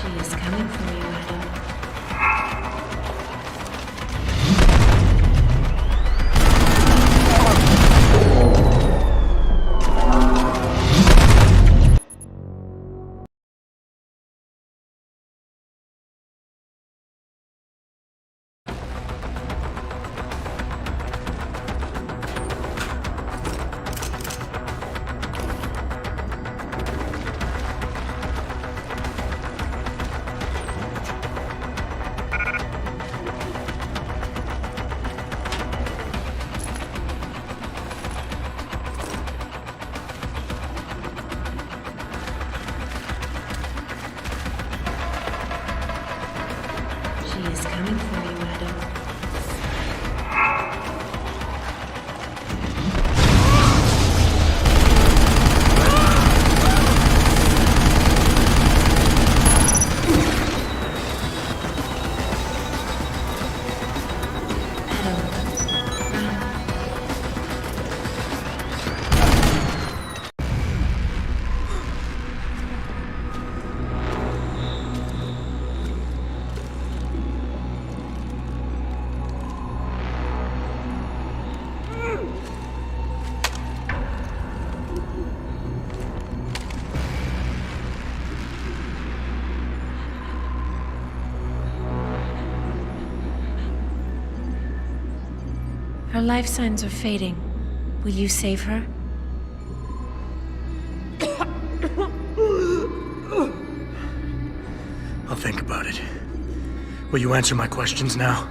She is coming for you, Adam. She is coming for you, Adam. Her life signs are fading. Will you save her? I'll think about it. Will you answer my questions now?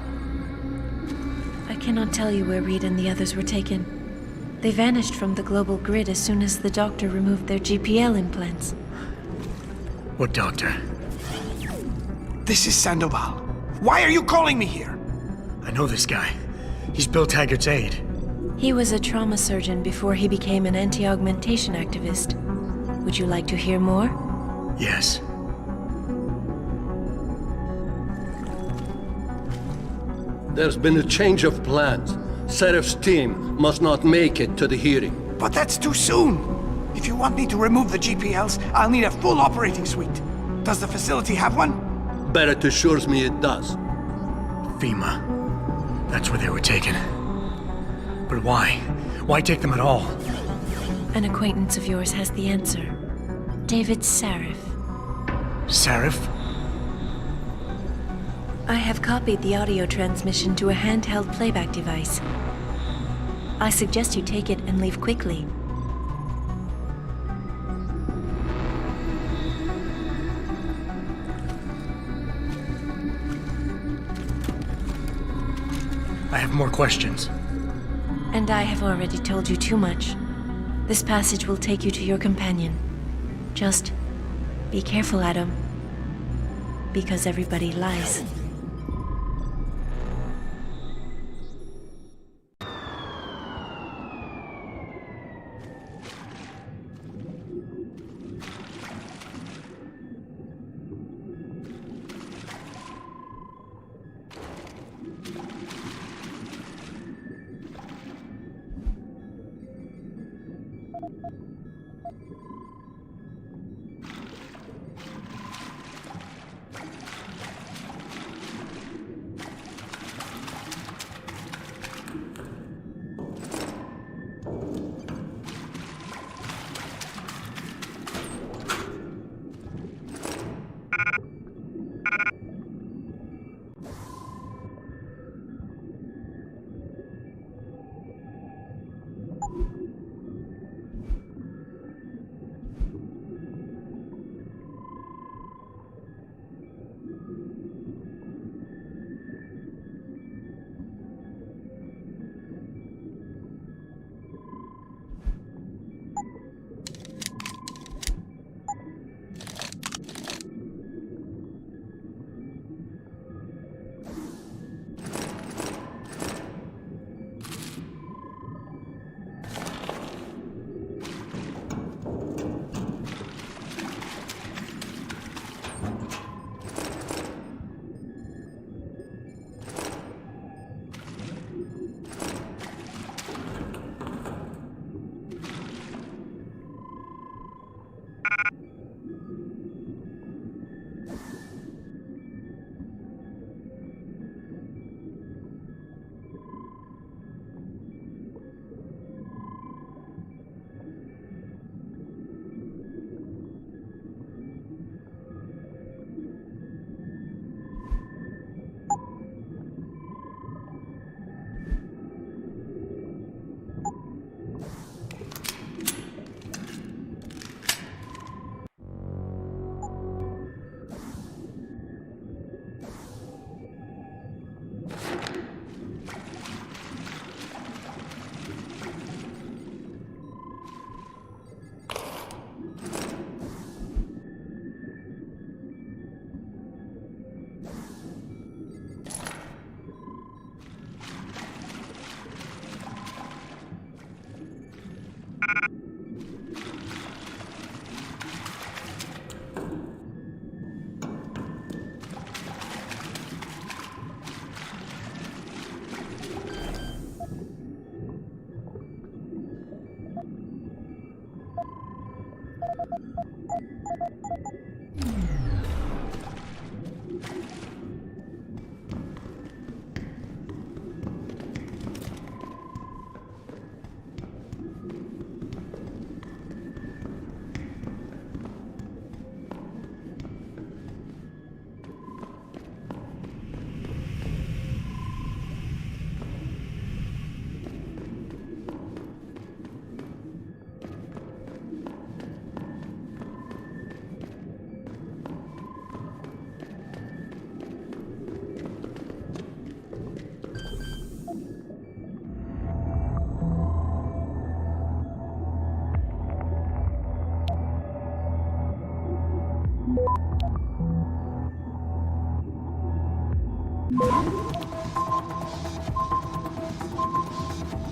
I cannot tell you where Reed and the others were taken. They vanished from the global grid as soon as the doctor removed their GPL implants. What doctor? This is Sandoval. Why are you calling me here? I know this guy. He's Bill Taggart's aide. He was a trauma surgeon before he became an anti-augmentation activist. Would you like to hear more? Yes. There's been a change of plans. Serif's team must not make it to the hearing. But that's too soon. If you want me to remove the GPLs, I'll need a full operating suite. Does the facility have one? Barrett assures me it does. FEMA. That's where they were taken. But why? Why take them at all? An acquaintance of yours has the answer. David Sarif. Sarif? I have copied the audio transmission to a handheld playback device. I suggest you take it and leave quickly. I have more questions. And I have already told you too much. This passage will take you to your companion. Just be careful, Adam. Because everybody lies.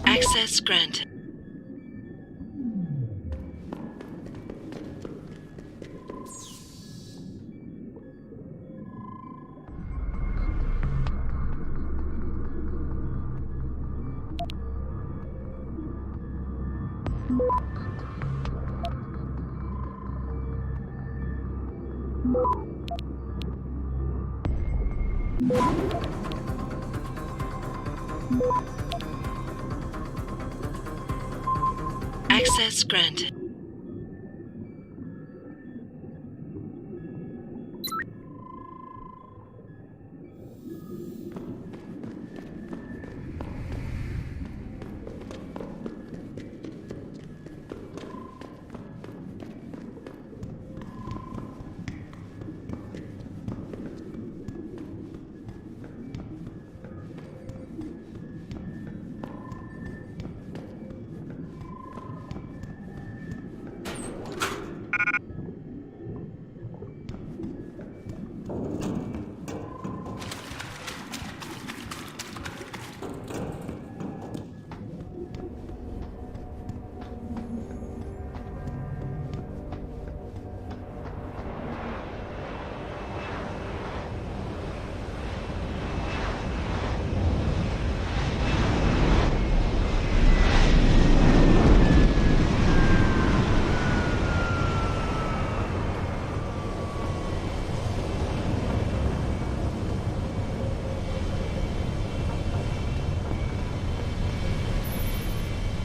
Access granted. Access granted.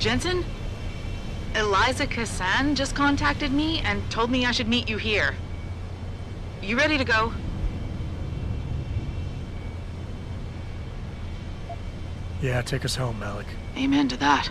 Jensen? Eliza Kassan just contacted me and told me I should meet you here. You ready to go? Yeah, take us home, Malik. Amen to that.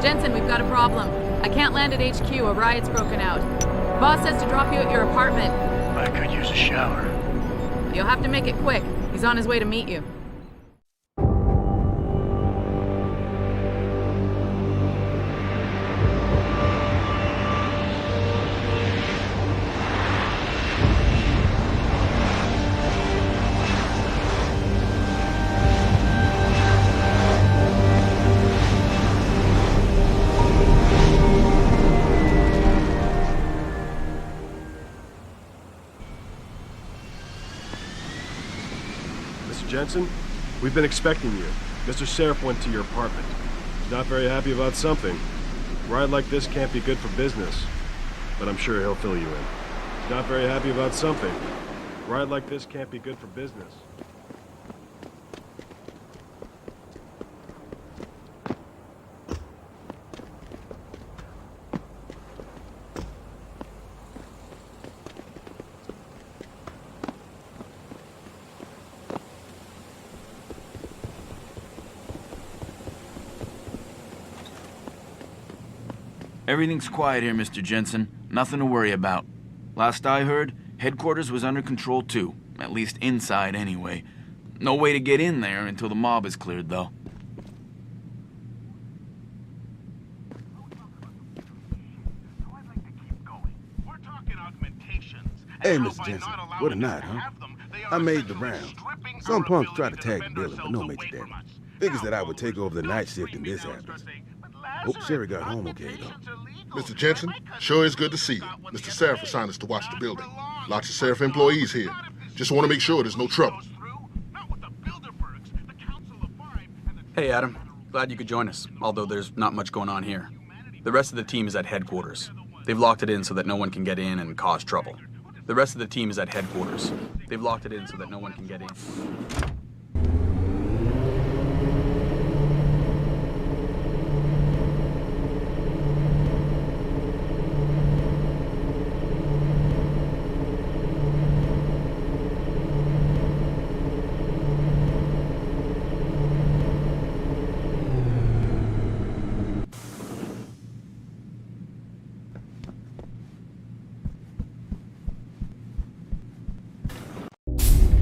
Jensen, we've got a problem. I can't land at HQ. A riot's broken out. Boss says to drop you at your apartment. I could use a shower. You'll have to make it quick. He's on his way to meet you. Jensen, we've been expecting you. Mr. Sheriff went to your apartment. He's not very happy about something. A ride like this can't be good for business, but I'm sure he'll fill you in. He's not very happy about something. A ride like this can't be good for business. Everything's quiet here, Mr. Jensen. Nothing to worry about. Last I heard, headquarters was under control too. At least inside, anyway. No way to get in there until the mob is cleared, though. Hey, Mr. Jensen, what a night, huh? I made the round. Some punks tried to tag the building, but no major damage. Figures that I would take over the night shift when this happens. Hope Sherry got home okay, though. Mr. Jensen, sure is good to see you. Mr. Sheriff assigned us to watch the building. Lots of Sheriff employees here. Just want to make sure there's no trouble. Hey, Adam. Glad you could join us, although there's not much going on here. The rest of the team is at headquarters. They've locked it in so that no one can get in and cause trouble. The rest of the team is at headquarters. They've locked it in so that no one can get in.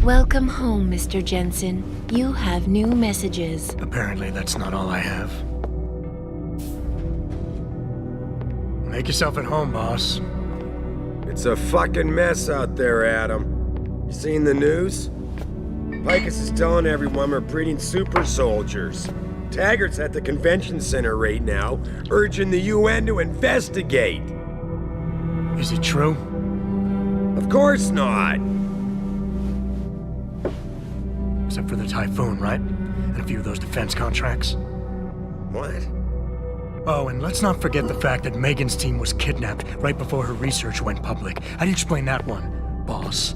Welcome home, Mr. Jensen. You have new messages. Apparently that's not all I have. Make yourself at home, boss. It's a fucking mess out there, Adam. You seen the news? Picus is telling everyone we're breeding super soldiers. Taggart's at the convention center right now, urging the UN to investigate. Is it true? Of course not. Except for the Typhoon, right? And a few of those defense contracts. What? Oh, and let's not forget the fact that Megan's team was kidnapped right before her research went public. How do you explain that one, boss?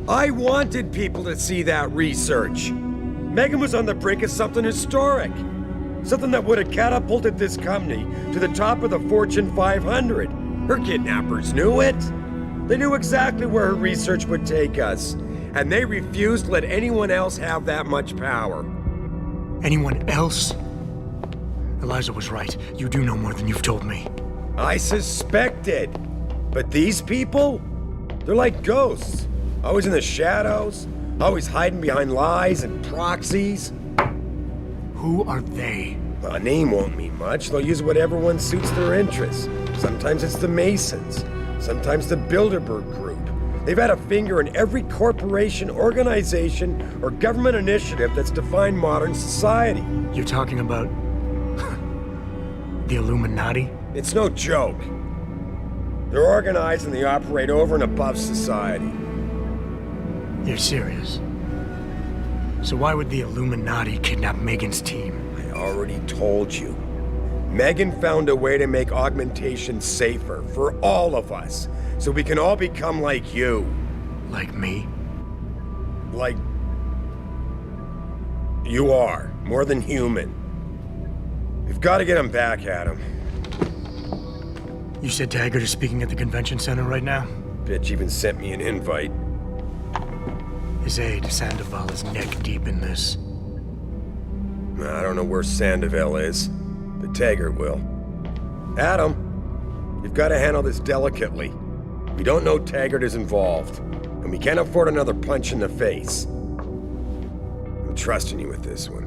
I wanted people to see that research. Megan was on the brink of something historic. Something that would have catapulted this company to the top of the Fortune 500. Her kidnappers knew it. They knew exactly where her research would take us. And they refused to let anyone else have that much power. Anyone else? Eliza was right. You do know more than you've told me. I suspected. But these people? They're like ghosts. Always in the shadows. Always hiding behind lies and proxies. Who are they? Well, a name won't mean much. They'll use whatever one suits their interests. Sometimes it's the Masons. Sometimes the Bilderberg Group. They've had a finger in every corporation, organization, or government initiative that's defined modern society. You're talking about... the Illuminati? It's no joke. They're organized and they operate over and above society. You're serious? So why would the Illuminati kidnap Megan's team? I already told you. Megan found a way to make augmentation safer for all of us. So we can all become like you. Like me? Like... you are. More than human. We've got to get him back, Adam. You said Taggart is speaking at the convention center right now? Bitch even sent me an invite. His aide, Sandoval, is neck deep in this. I don't know where Sandoval is, but Taggart will. Adam, you've got to handle this delicately. We don't know Taggart is involved, and we can't afford another punch in the face. I'm trusting you with this one.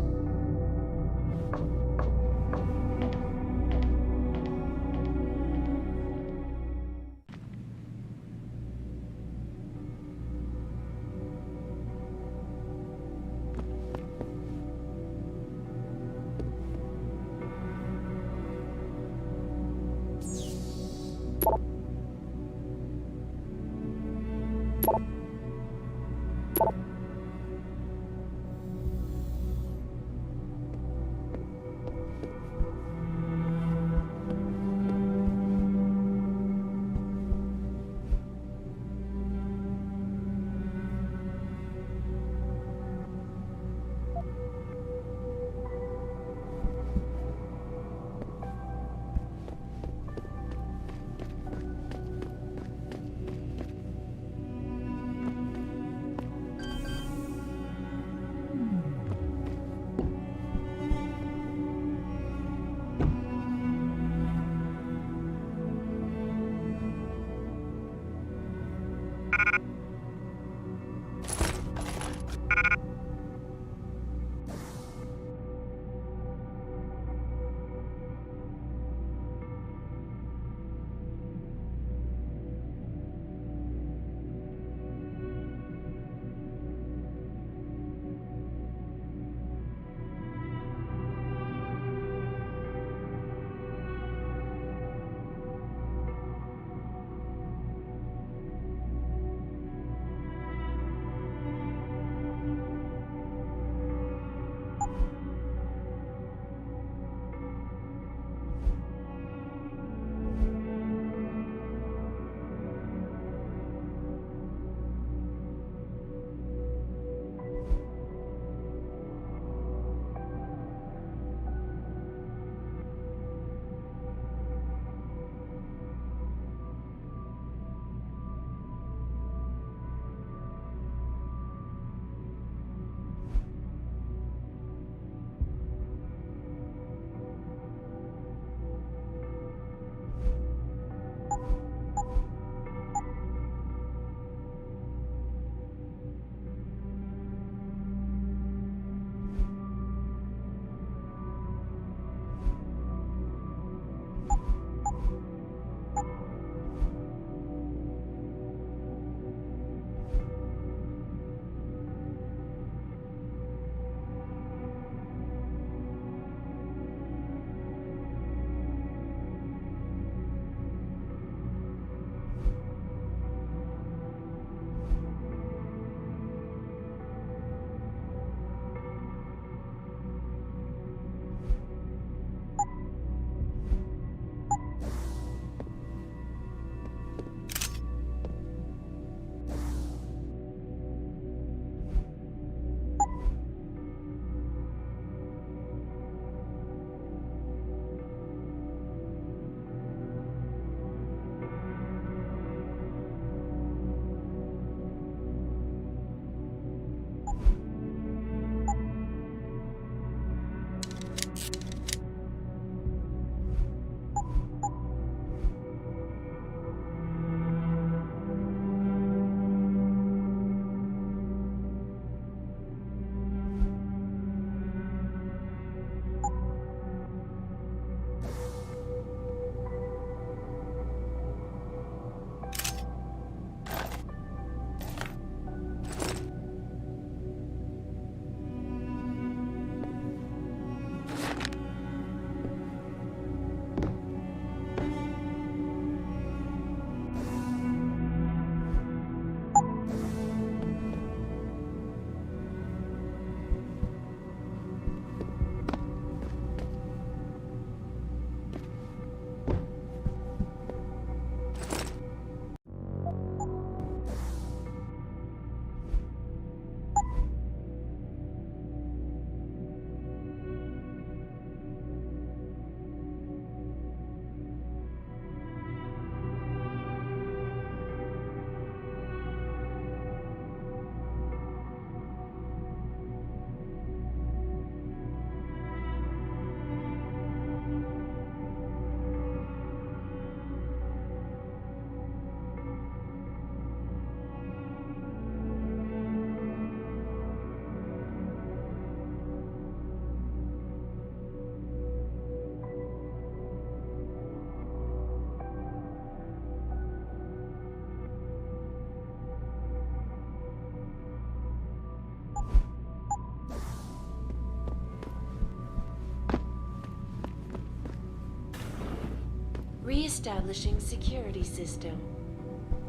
Re-establishing security system.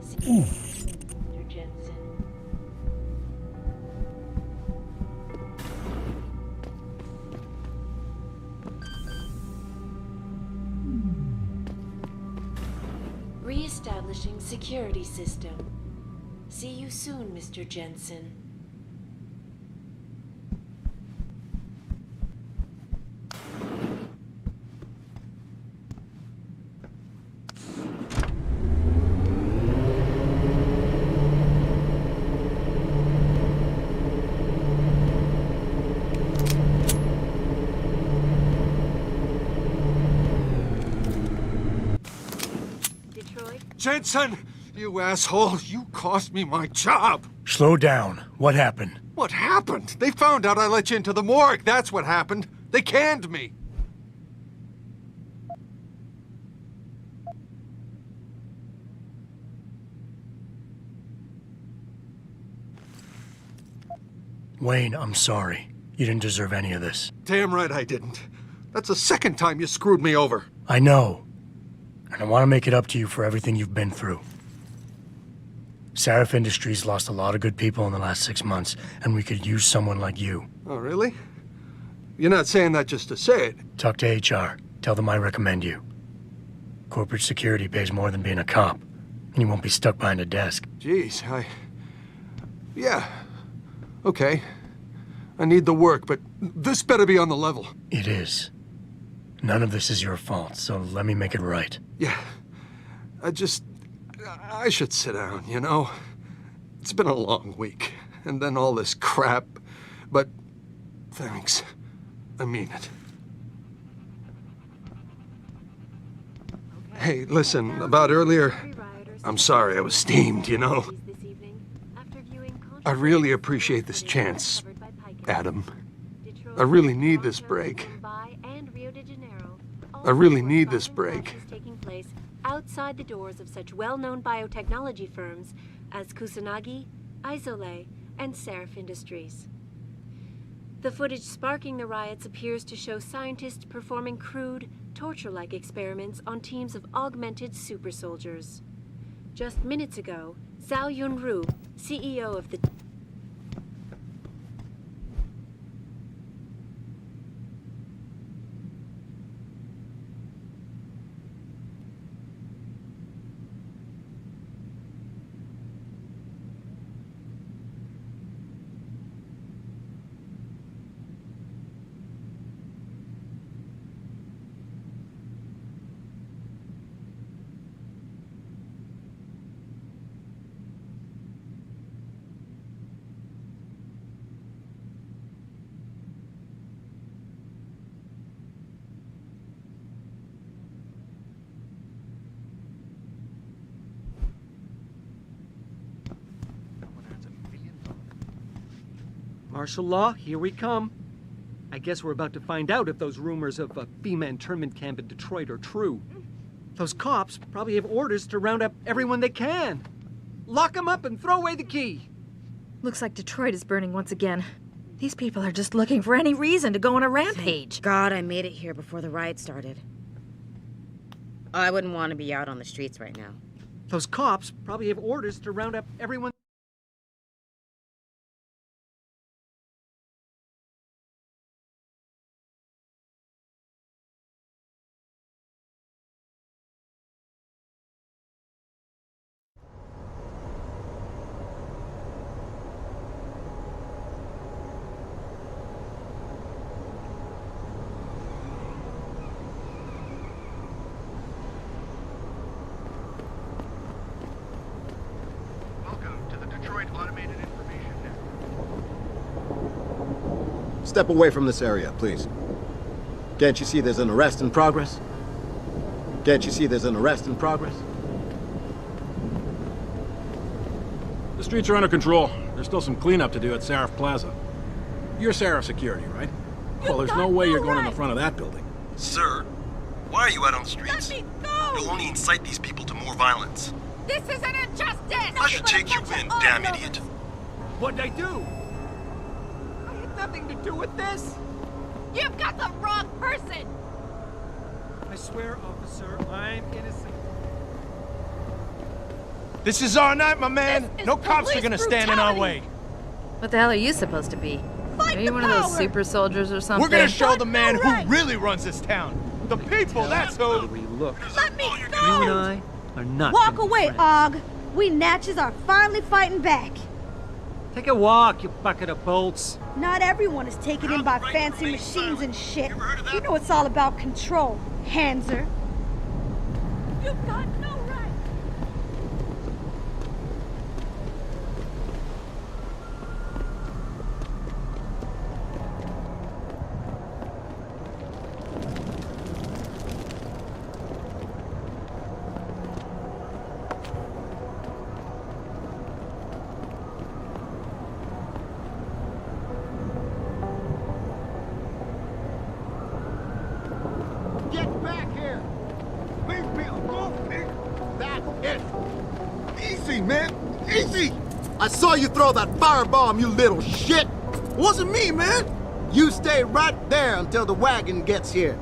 Mr. Jensen. Re-establishing security system. See you soon, Mr. Jensen. Jensen! You asshole! You cost me my job! Slow down. What happened? What happened? They found out I let you into the morgue. That's what happened. They canned me. Wayne, I'm sorry. You didn't deserve any of this. Damn right I didn't. That's the second time you screwed me over. I know. And I want to make it up to you for everything you've been through. Sarif Industries lost a lot of good people in the last 6 months, and we could use someone like you. Oh, really? You're not saying that just to say it. Talk to HR. Tell them I recommend you. Corporate security pays more than being a cop, and you won't be stuck behind a desk. Jeez, yeah. Okay. I need the work, but this better be on the level. It is. None of this is your fault, so let me make it right. Yeah. I should sit down, you know? It's been a long week, and then all this crap, but thanks. I mean it. Hey, listen, about earlier, I'm sorry I was steamed, you know? I really appreciate this chance, Adam. I really need this break. I really need this break. Taking place outside the doors of such well-known biotechnology firms as Kusanagi, Isole, and Sarif Industries. The footage sparking the riots appears to show scientists performing crude, torture-like experiments on teams of augmented super soldiers. Just minutes ago, Zhao Yunru, CEO of the Martial law, here we come. I guess we're about to find out if those rumors of a FEMA internment camp in Detroit are true. Those cops probably have orders to round up everyone they can. Lock them up and throw away the key. Looks like Detroit is burning once again. These people are just looking for any reason to go on a rampage. Thank God I made it here before the riot started. I wouldn't want to be out on the streets right now. Those cops probably have orders to round up everyone. Step away from this area, please. Can't you see there's an arrest in progress? Can't you see there's an arrest in progress? The streets are under control. There's still some cleanup to do at Sarif Plaza. You're Sarif Security, right? Well, there's no way you're going in the front of that building. Sir, why are you out on the streets? Let me go! You'll only incite these people to more violence. This is an injustice! I should take you in, damn idiot. What'd I do? I had nothing to do with this. You've got the wrong person! I swear, officer, I'm innocent. This is our night, my man. No cops are gonna stand in our way. What the hell are you supposed to be? Are you one of those super soldiers or something? We're gonna show the man who really runs this town. The people, that's who. We look. Let me You go! and I are not Walk gonna be away, friends. Og. We Natchez are finally fighting back. Take a walk, you bucket of bolts. Not everyone is taken in by fancy machines and shit. You know it's all about control, Hanser. You've got no right. Get back here! Leave me alone! That's it! Easy, man! Easy! I saw you throw that firebomb, you little shit! Wasn't me, man! You stay right there until the wagon gets here.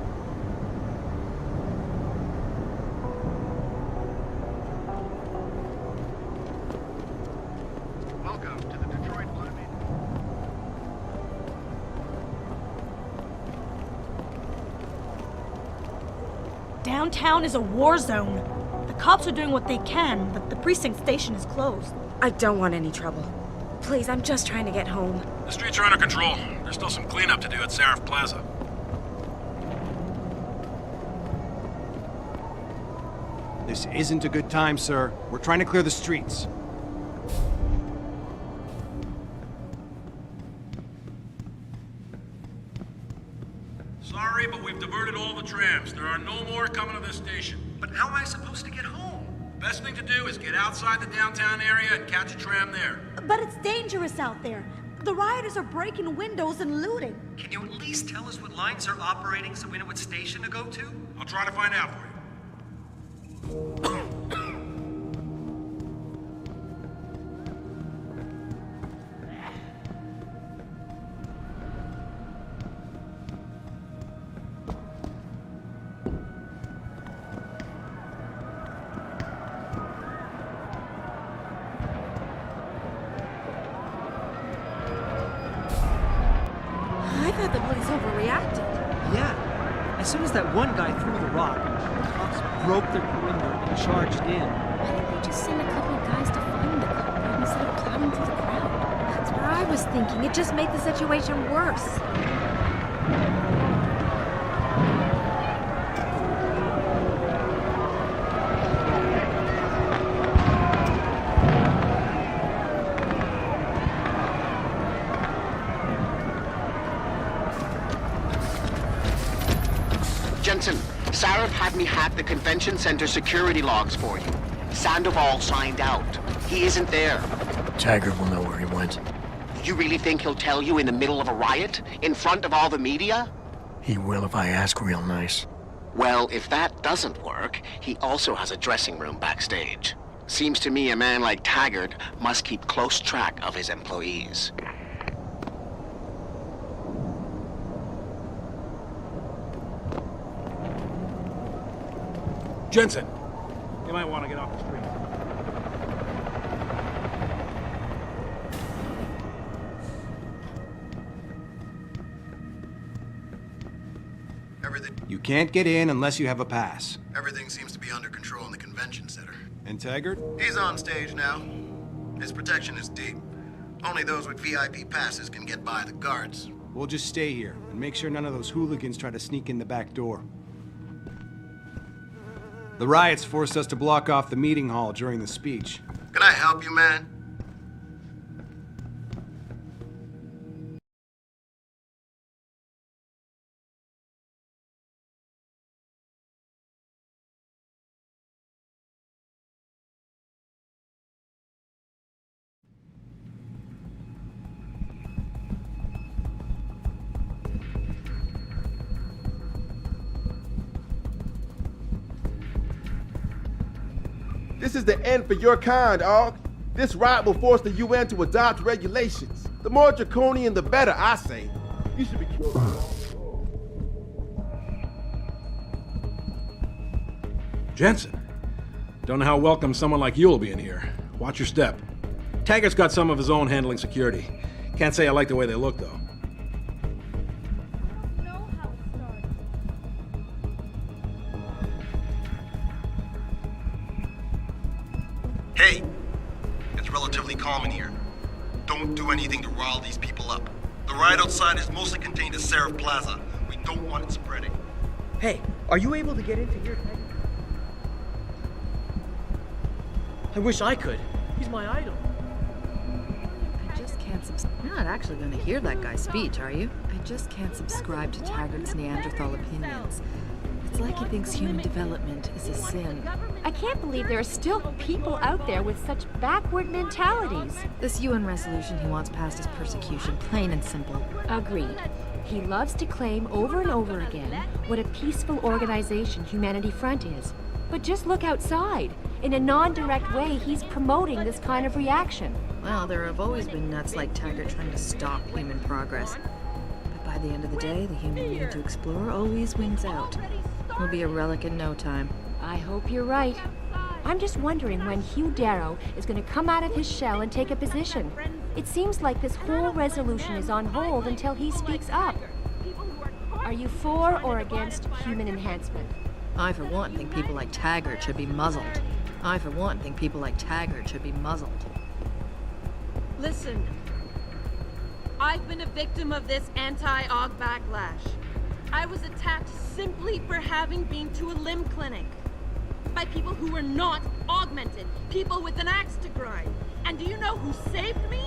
Welcome to the Detroit Downtown is a war zone. The cops are doing what they can, but the precinct station is closed. I don't want any trouble. Please, I'm just trying to get home. The streets are under control. There's still some cleanup to do at Seraph Plaza. This isn't a good time, sir. We're trying to clear the streets. Sorry, but we've diverted all the trams. There are no more coming to this station. But how am I supposed to get home? Best thing to do is get outside the downtown area and catch a tram there. But it's dangerous out there. The rioters are breaking windows and looting. Can you at least tell us what lines are operating so we know what station to go to? I'll try to find out for you. I thought the police overreacted. Yeah. As soon as that one guy threw the rock, the cops broke their perimeter and charged in. Why didn't they just send a couple of guys to find the culprit instead of plowing through the crowd? That's what I was thinking. It just made the situation worse. Jensen, Sarif had me hack the convention center security logs for you. Sandoval signed out. He isn't there. Taggart will know where he went. You really think he'll tell you in the middle of a riot? In front of all the media? He will if I ask real nice. Well, if that doesn't work, he also has a dressing room backstage. Seems to me a man like Taggart must keep close track of his employees. Jensen, you might want to get off the street. You can't get in unless you have a pass. Everything seems to be under control in the convention center. And Taggart? He's on stage now. His protection is deep. Only those with VIP passes can get by the guards. We'll just stay here and make sure none of those hooligans try to sneak in the back door. The riots forced us to block off the meeting hall during the speech. Can I help you, man? This is the end for your kind, Og. This riot will force the UN to adopt regulations. The more draconian, the better, I say. You should be killed. Jensen. Don't know how welcome someone like you will be in here. Watch your step. Taggart's got some of his own handling security. Can't say I like the way they look, though. Hey, it's relatively calm in here. Don't do anything to rile these people up. The riot outside is mostly contained at Seraph Plaza. We don't want it spreading. Hey, are you able to get into here, Taggart? I wish I could. He's my idol. I just can't You're not actually going to hear that guy's speech, are you? I just can't subscribe to Taggart's Neanderthal opinions. It's like he thinks human development is a sin. I can't believe there are still people out there with such backward mentalities. This UN resolution he wants passed is persecution, plain and simple. Agreed. He loves to claim over and over again what a peaceful organization Humanity Front is. But just look outside. In a non-direct way, he's promoting this kind of reaction. Well, there have always been nuts like Taggart trying to stop human progress. But by the end of the day, the human need to explore always wins out. He'll be a relic in no time. I hope you're right. I'm just wondering when Hugh Darrow is going to come out of his shell and take a position. It seems like this whole resolution is on hold until he speaks up. Are you for or against human enhancement? I, for one, think people like Taggart should be muzzled. I, for one, think people like Taggart should be muzzled. Listen, I've been a victim of this anti-aug backlash. I was attacked simply for having been to a limb clinic. By people who were not augmented. People with an axe to grind. And do you know who saved me?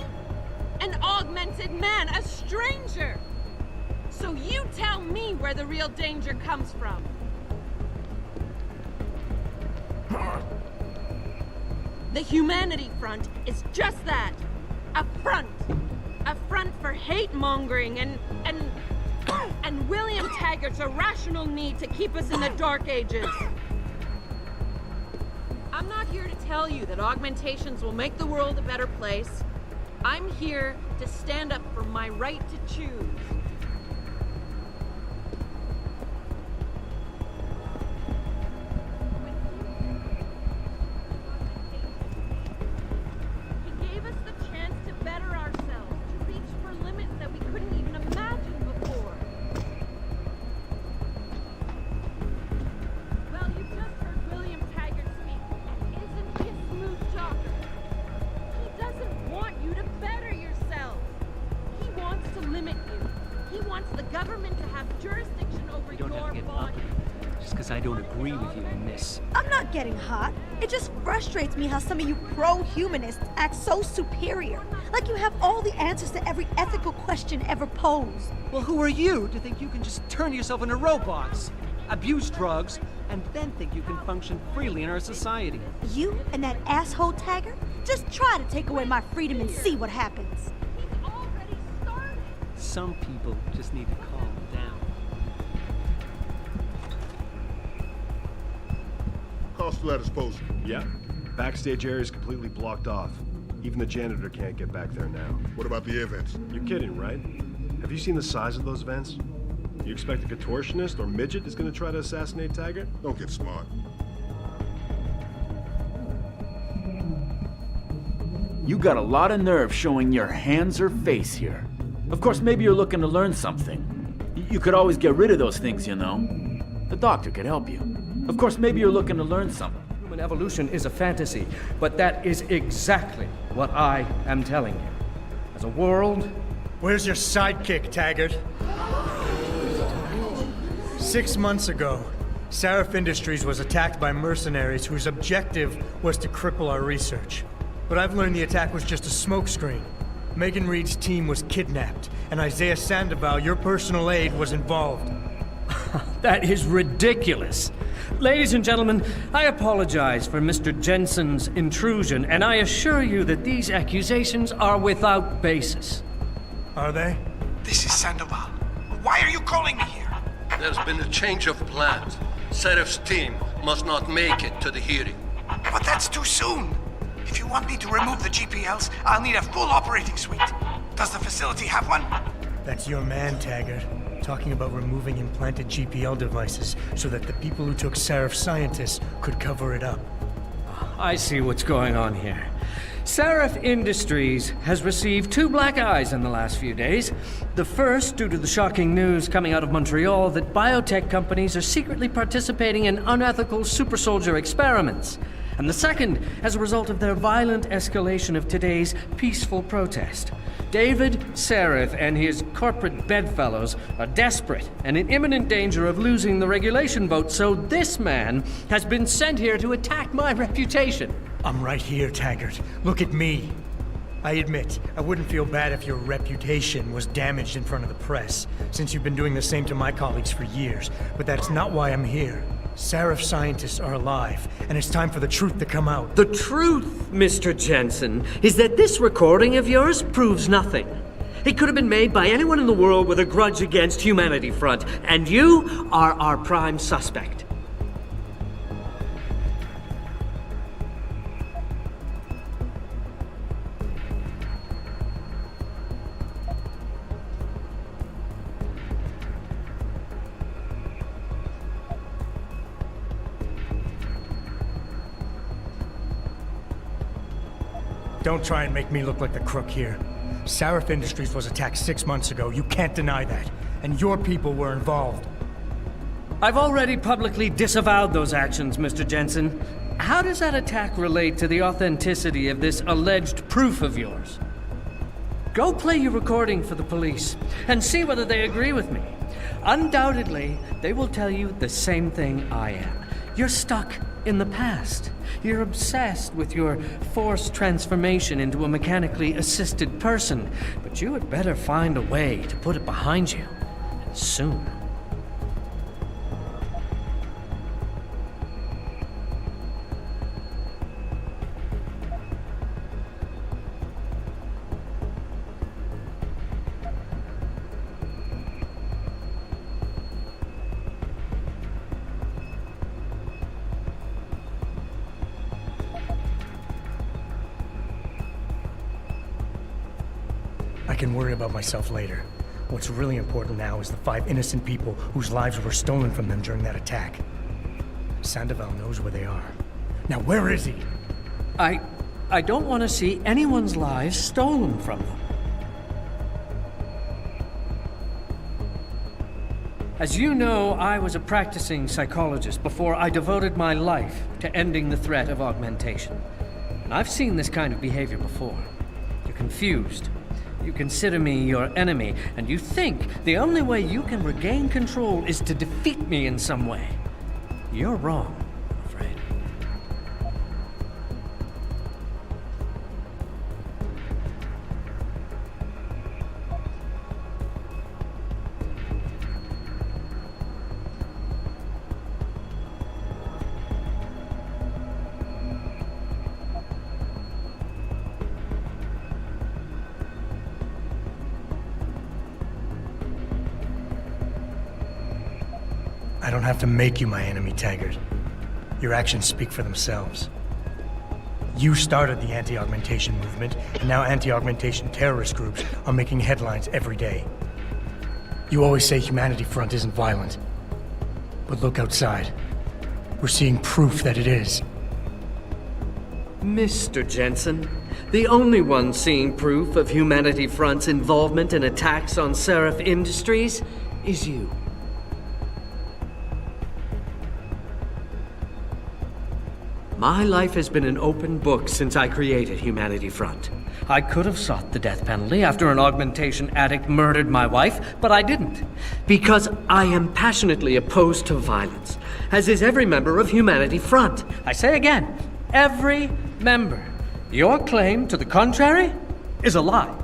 An augmented man, a stranger! So you tell me where the real danger comes from. The Humanity Front is just that. A front. A front for hate-mongering and William Taggart's irrational need to keep us in the Dark Ages. I'm not here to tell you that augmentations will make the world a better place. I'm here to stand up for my right to choose. He gave us the chance to better ourselves, to reach for limits that we couldn't even imagine before. Well, you just heard William Taggart speak, and isn't he a smooth talker? He doesn't want you to better yourself. He wants to limit you. He wants the government to have jurisdiction over your body. Just because I don't agree with you on this. I'm not getting hot. It just frustrates me how some of you pro-humanists act so superior. Like you have all the answers to every ethical question ever posed. Well, who are you to think you can just turn yourself into robots, abuse drugs, and then think you can function freely in our society? You and that asshole Taggart? Just try to take away my freedom and see what happens. Some people just need to calm down. Hostile at disposal. Yeah. Backstage area is completely blocked off. Even the janitor can't get back there now. What about the air vents? You're kidding, right? Have you seen the size of those vents? You expect a contortionist or midget is going to try to assassinate Taggart? Don't get smart. You got a lot of nerve showing your hands or face here. Of course, maybe you're looking to learn something. You could always get rid of those things, you know. The doctor could help you. Of course, maybe you're looking to learn something. Human evolution is a fantasy, but that is exactly what I am telling you. As a world... Where's your sidekick, Taggart? 6 months ago, Seraph Industries was attacked by mercenaries whose objective was to cripple our research. But I've learned the attack was just a smokescreen. Megan Reed's team was kidnapped, and Isaiah Sandoval, your personal aide, was involved. That is ridiculous. Ladies and gentlemen, I apologize for Mr. Jensen's intrusion, and I assure you that these accusations are without basis. Are they? This is Sandoval. Why are you calling me here? There's been a change of plans. Seraph's team must not make it to the hearing. But that's too soon. If you want me to remove the GPLs, I'll need a full operating suite. Does the facility have one? That's your man, Taggart. talking about removing implanted GPL devices so that the people who took Seraph scientists could cover it up. I see what's going on here. Seraph Industries has received 2 black eyes in the last few days. The first, due to the shocking news coming out of Montreal that biotech companies are secretly participating in unethical super soldier experiments. And the second, as a result of their violent escalation of today's peaceful protest. David Seraph and his corporate bedfellows are desperate and in imminent danger of losing the regulation vote, so this man has been sent here to attack my reputation. I'm right here, Taggart. Look at me. I admit, I wouldn't feel bad if your reputation was damaged in front of the press, since you've been doing the same to my colleagues for years, but that's not why I'm here. Seraph scientists are alive, and it's time for the truth to come out. The truth, Mr. Jensen, is that this recording of yours proves nothing. It could have been made by anyone in the world with a grudge against Humanity Front, and you are our prime suspect. Don't try and make me look like the crook here. Seraph Industries was attacked 6 months ago. You can't deny that. And your people were involved. I've already publicly disavowed those actions, Mr. Jensen. How does that attack relate to the authenticity of this alleged proof of yours? Go play your recording for the police and see whether they agree with me. Undoubtedly, they will tell you the same thing I am. You're stuck in the past. You're obsessed with your forced transformation into a mechanically assisted person, but you had better find a way to put it behind you, and soon. I can worry about myself later. What's really important now is the 5 innocent people whose lives were stolen from them during that attack. Sandoval knows where they are. Now where is he? I don't want to see anyone's lives stolen from them. As you know, I was a practicing psychologist before I devoted my life to ending the threat of augmentation. And I've seen this kind of behavior before. You're confused. You consider me your enemy, and you think the only way you can regain control is to defeat me in some way. You're wrong, I'm afraid. I don't have to make you my enemy, Taggart. Your actions speak for themselves. You started the anti-augmentation movement, and now anti-augmentation terrorist groups are making headlines every day. You always say Humanity Front isn't violent. But look outside. We're seeing proof that it is. Mr. Jensen, the only one seeing proof of Humanity Front's involvement in attacks on Seraph Industries is you. My life has been an open book since I created Humanity Front. I could have sought the death penalty after an augmentation addict murdered my wife, but I didn't. Because I am passionately opposed to violence, as is every member of Humanity Front. I say again, every member. Your claim to the contrary is a lie.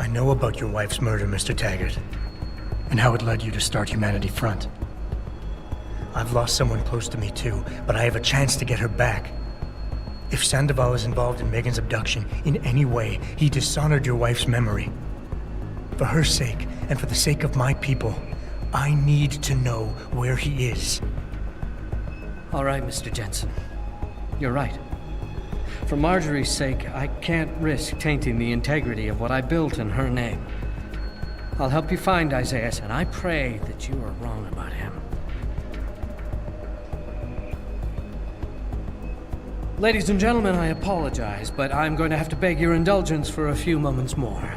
I know about your wife's murder, Mr. Taggart, and how it led you to start Humanity Front. I've lost someone close to me too, but I have a chance to get her back. If Sandoval is involved in Megan's abduction in any way, he dishonored your wife's memory. For her sake, and for the sake of my people, I need to know where he is. All right, Mr. Jensen. You're right. For Marjorie's sake, I can't risk tainting the integrity of what I built in her name. I'll help you find Isaiah, and I pray that you are wrong about him. Ladies and gentlemen, I apologize, but I'm going to have to beg your indulgence for a few moments more.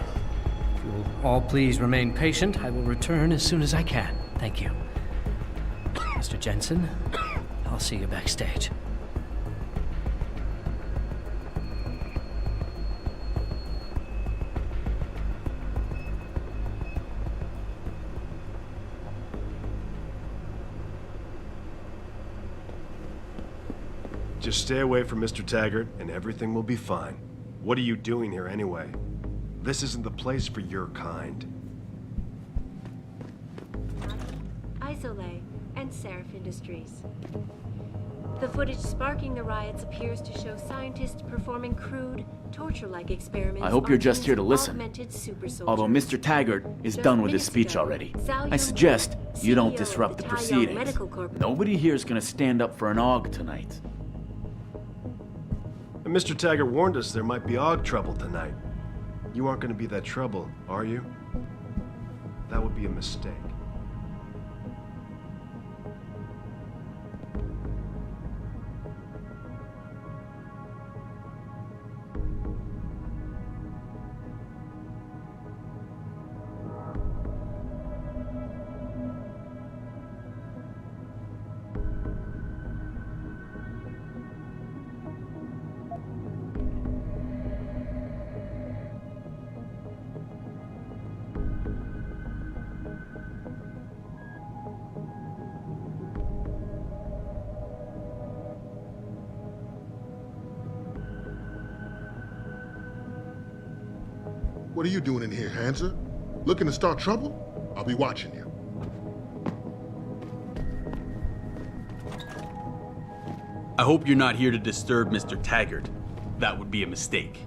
If you will all please remain patient, I will return as soon as I can. Thank you. Mr. Jensen, I'll see you backstage. Just stay away from Mr. Taggart, and everything will be fine. What are you doing here anyway? This isn't the place for your kind. Isolé and Seraph Industries. The footage sparking the riots appears to show scientists performing crude, torture-like experiments. I hope you're just here to listen. Augmented super soldiers. Although Mr. Taggart is Just done with his minutes speech ago, already. Zhao I suggest you don't CEO disrupt of the the Taiyang proceedings. Medical Corp- Nobody here is going to stand up for an AUG tonight. And Mr. Taggart warned us there might be AUG trouble tonight. You aren't going to be that trouble, are you? That would be a mistake. What are you doing in here, Hansa? Looking to start trouble? I'll be watching you. I hope you're not here to disturb Mr. Taggart. That would be a mistake.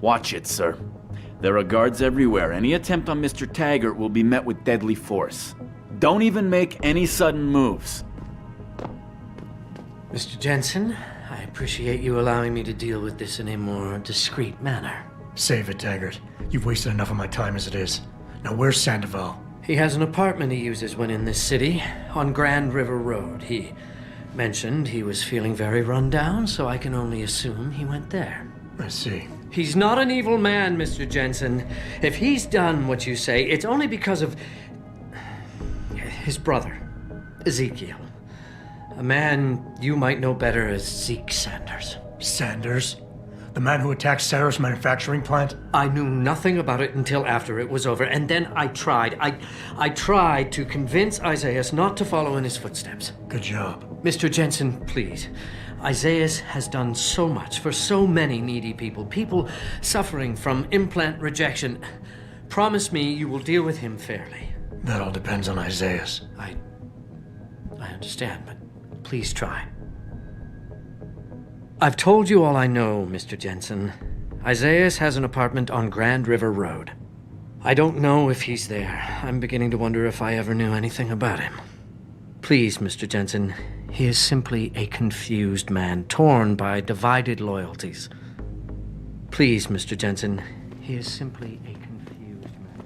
Watch it, sir. There are guards everywhere. Any attempt on Mr. Taggart will be met with deadly force. Don't even make any sudden moves. Mr. Jensen, I appreciate you allowing me to deal with this in a more discreet manner. Save it, Taggart. You've wasted enough of my time as it is. Now where's Sandoval? He has an apartment he uses when in this city, on Grand River Road. He mentioned he was feeling very run down, so I can only assume he went there. I see. He's not an evil man, Mr. Jensen. If he's done what you say, it's only because of his brother, Ezekiel. A man you might know better as Zeke Sanders. Sanders? The man who attacked Sarah's manufacturing plant? I knew nothing about it until after it was over, and then I tried. I tried to convince Isaiah not to follow in his footsteps. Good job. Mr. Jensen, please. Isaiah has done so much for so many needy people, people suffering from implant rejection. Promise me you will deal with him fairly. That all depends on Isaiah. I understand, but please try. I've told you all I know, Mr. Jensen. Isaiah has an apartment on Grand River Road. I don't know if he's there. I'm beginning to wonder if I ever knew anything about him. Please, Mr. Jensen, He is simply a confused man, torn by divided loyalties. Please, Mr. Jensen, he is simply a confused man.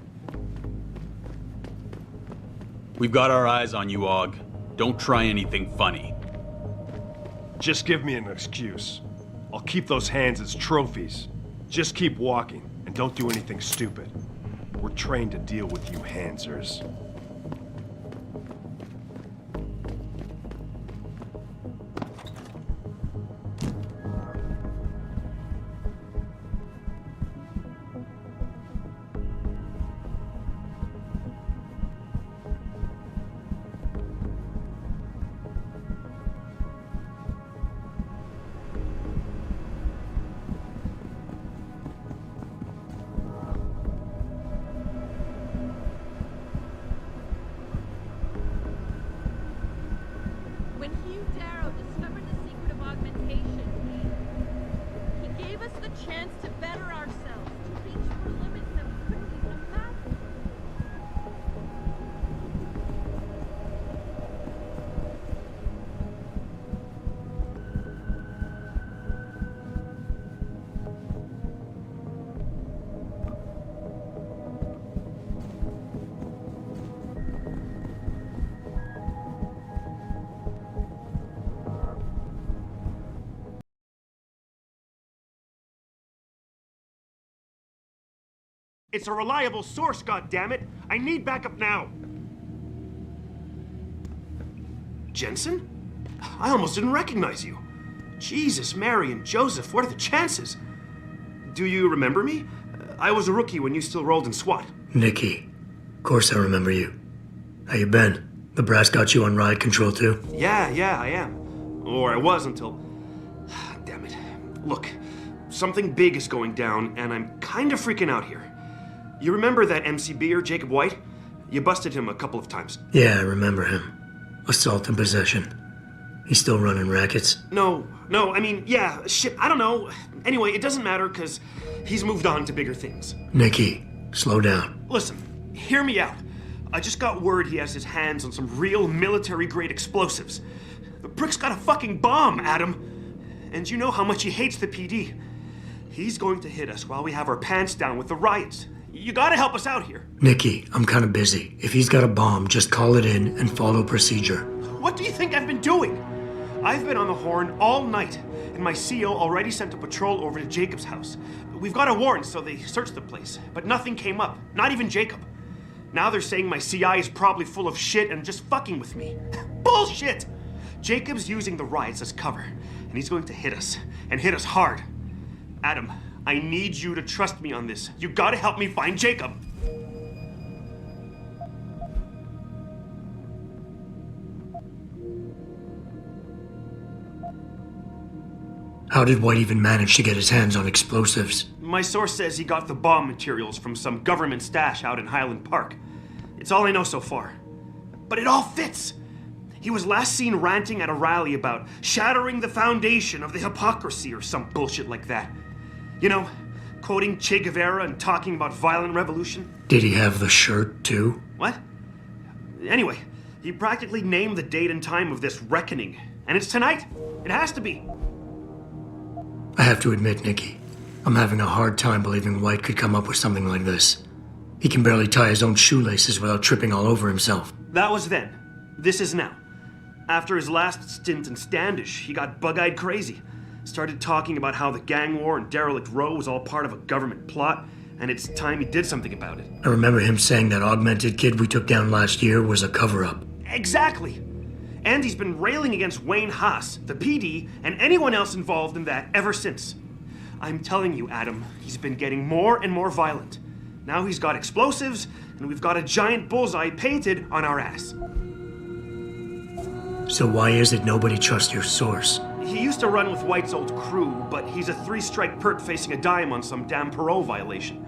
We've got our eyes on you, Og. Don't try anything funny. Just give me an excuse. I'll keep those hands as trophies. Just keep walking, and don't do anything stupid. We're trained to deal with you handsers. When Hugh Darrow discovered the secret of augmentation, he gave us the chance to better ourselves, to reach for limits that we couldn't even imagine. It's a reliable source, goddammit! I need backup now! Jensen? I almost didn't recognize you. Jesus, Mary, and Joseph, what are the chances? Do you remember me? I was a rookie when you still rolled in SWAT. Nikki. Of course I remember you. How you been? The brass got you on ride control too? Yeah, I am. Or I was until... Damn it. Look, something big is going down, and I'm kind of freaking out here. You remember that MCBer, Jacob White? You busted him a couple of times. Yeah, I remember him. Assault and possession. He's still running rackets? No, I mean, yeah, shit, I don't know. Anyway, it doesn't matter, because he's moved on to bigger things. Nikki, slow down. Listen, hear me out. I just got word he has his hands on some real military-grade explosives. The prick's got a fucking bomb, Adam. And you know how much he hates the PD. He's going to hit us while we have our pants down with the riots. You gotta help us out here. Nikki, I'm kinda busy. If he's got a bomb, just call it in and follow procedure. What do you think I've been doing? I've been on the horn all night, and my CO already sent a patrol over to Jacob's house. We've got a warrant, so they searched the place, but nothing came up. Not even Jacob. Now they're saying my CI is probably full of shit and just fucking with me. Bullshit! Jacob's using the riots as cover, and he's going to hit us, and hit us hard. Adam, I need you to trust me on this. You gotta help me find Jacob. How did White even manage to get his hands on explosives? My source says he got the bomb materials from some government stash out in Highland Park. It's all I know so far. But it all fits. He was last seen ranting at a rally about shattering the foundation of the hypocrisy or some bullshit like that. You know, quoting Che Guevara and talking about violent revolution. Did he have the shirt, too? What? Anyway, he practically named the date and time of this reckoning. And it's tonight. It has to be. I have to admit, Nikki, I'm having a hard time believing White could come up with something like this. He can barely tie his own shoelaces without tripping all over himself. That was then. This is now. After his last stint in Standish, he got bug-eyed crazy. Started talking about how the gang war in Derelict Row was all part of a government plot, and it's time he did something about it. I remember him saying that augmented kid we took down last year was a cover-up. Exactly! And he's been railing against Wayne Haas, the PD, and anyone else involved in that ever since. I'm telling you, Adam, he's been getting more and more violent. Now he's got explosives, and we've got a giant bullseye painted on our ass. So why is it nobody trusts your source? He used to run with White's old crew, but he's a 3-strike pert facing a dime on some damn parole violation.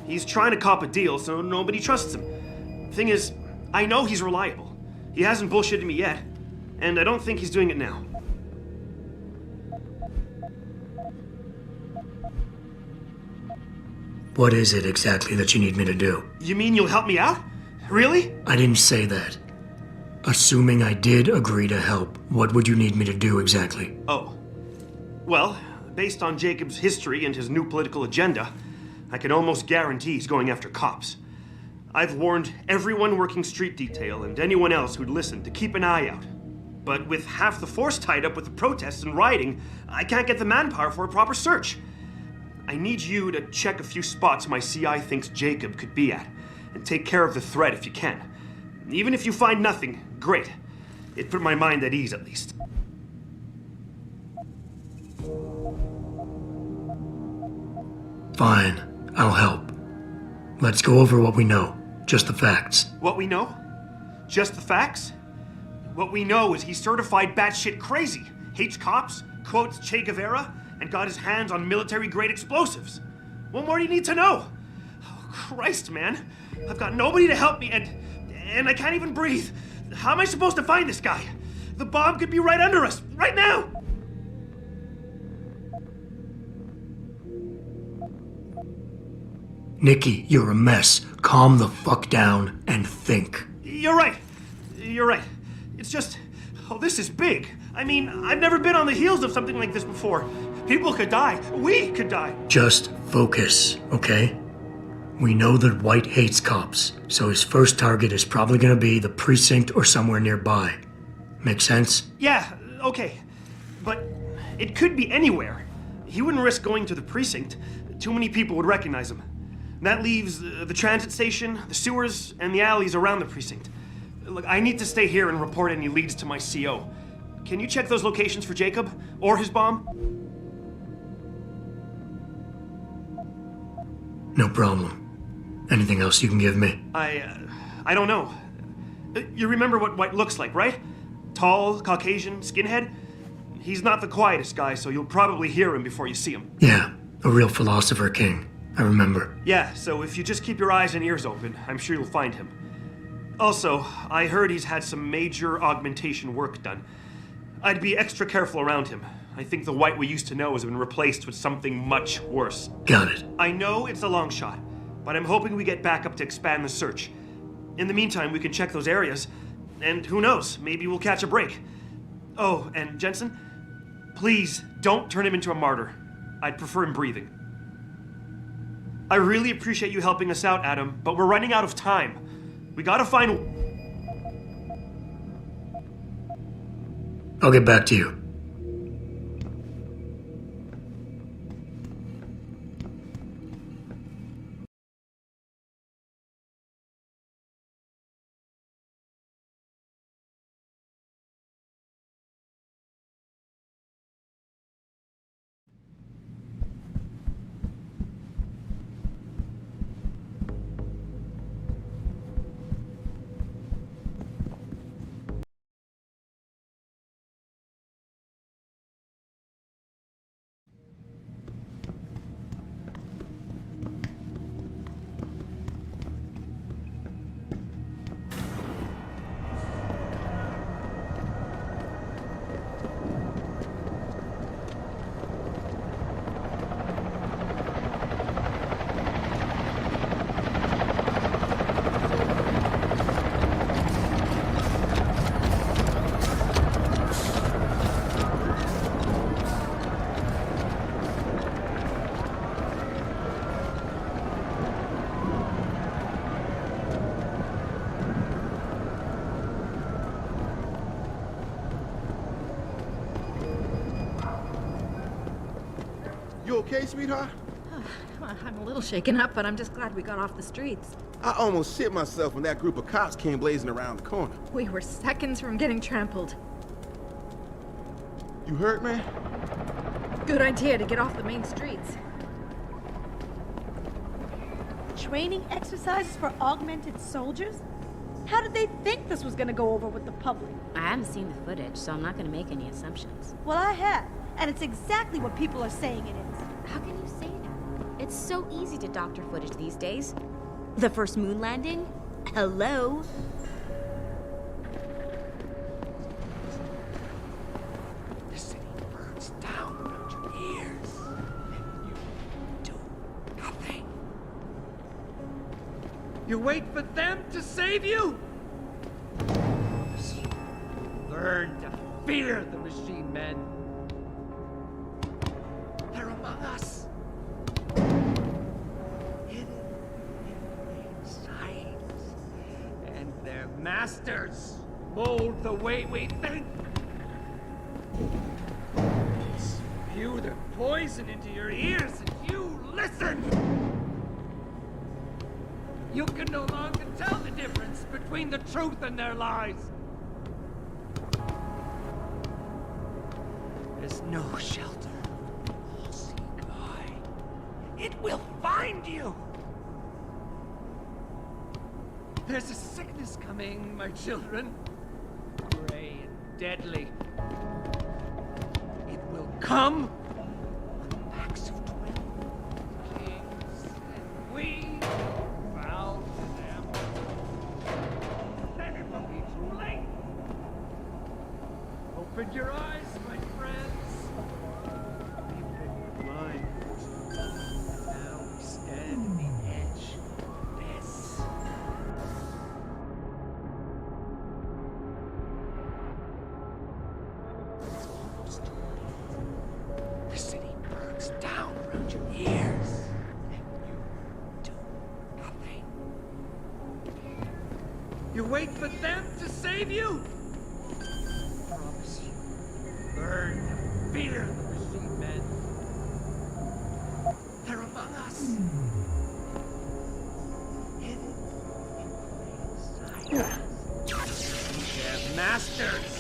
He's trying to cop a deal, so nobody trusts him. Thing is, I know he's reliable. He hasn't bullshitted me yet, and I don't think he's doing it now. What is it exactly that you need me to do? You mean you'll help me out? Really? I didn't say that. Assuming I did agree to help, what would you need me to do exactly? Oh. Well, based on Jacob's history and his new political agenda, I can almost guarantee he's going after cops. I've warned everyone working street detail and anyone else who'd listen to keep an eye out. But with half the force tied up with the protests and rioting, I can't get the manpower for a proper search. I need you to check a few spots my CI thinks Jacob could be at, and take care of the threat if you can. Even if you find nothing, great. It put my mind at ease, at least. Fine, I'll help. Let's go over what we know. Just the facts. What we know? Just the facts? What we know is he's certified batshit crazy, hates cops, quotes Che Guevara, and got his hands on military-grade explosives. What more do you need to know? Oh, Christ, man. I've got nobody to help me, and I can't even breathe. How am I supposed to find this guy? The bomb could be right under us, right now! Nikki, you're a mess. Calm the fuck down and think. You're right. You're right. It's just... Oh, this is big. I mean, I've never been on the heels of something like this before. People could die. We could die. Just focus, okay? We know that White hates cops, so his first target is probably gonna be the precinct or somewhere nearby. Make sense? Yeah, okay. But it could be anywhere. He wouldn't risk going to the precinct. Too many people would recognize him. That leaves the transit station, the sewers, and the alleys around the precinct. Look, I need to stay here and report any leads to my CO. Can you check those locations for Jacob? Or his bomb? No problem. Anything else you can give me? I don't know. You remember what White looks like, right? Tall, Caucasian, skinhead? He's not the quietest guy, so you'll probably hear him before you see him. Yeah, a real philosopher king. I remember. Yeah, so if you just keep your eyes and ears open, I'm sure you'll find him. Also, I heard he's had some major augmentation work done. I'd be extra careful around him. I think the White we used to know has been replaced with something much worse. Got it. I know it's a long shot, but I'm hoping we get backup to expand the search. In the meantime, we can check those areas, and who knows, maybe we'll catch a break. Oh, and Jensen, please don't turn him into a martyr. I'd prefer him breathing. I really appreciate you helping us out, Adam, but we're running out of time. We gotta find... I'll get back to you. You okay, sweetheart? I'm a little shaken up, but I'm just glad we got off the streets. I almost shit myself when that group of cops came blazing around the corner. We were seconds from getting trampled. You hurt, man? Good idea to get off the main streets. Training exercises for augmented soldiers? How did they think this was gonna go over with the public? I haven't seen the footage, so I'm not gonna make any assumptions. Well, I have, and it's exactly what people are saying it is. How can you say that? It's so easy to doctor footage these days. The first moon landing? Hello? The city burns down around your ears, and you do nothing. You wait for them to save you? This Learn to fear the machine men. They're among us. Hidden in plain sight. And their masters mold the way we think. Spew their poison into your ears and you listen. You can no longer tell the difference between the truth and their lies. There's no shelter from the all-seeing eye. It will find you. There's a sickness coming, my children. Gray and deadly. It will come on the backs of 12 kings, and we bow to them. Then it will be too late. Open your eyes, my friends. We've been blind. Now we stand at the edge of this. It's almost too late. The city burns down around your ears, and you do nothing. You wait for them to save you? I promise you. Learn to fear the machine men. They're among us. Hidden in plain sight. They're masters.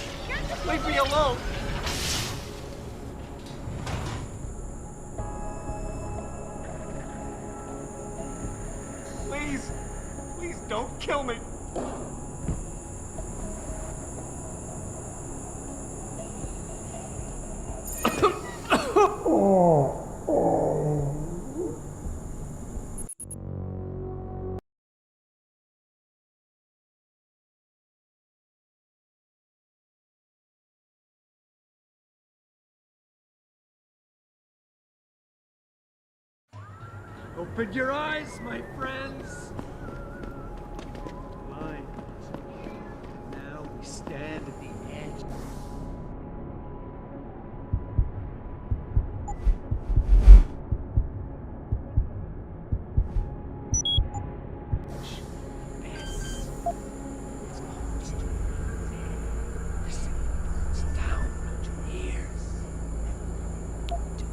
Leave me alone. Please, please don't kill me. Open your eyes, my friends. Blind. Now we stand at the edge. This. It's almost too late. The city burns down around your ears. Do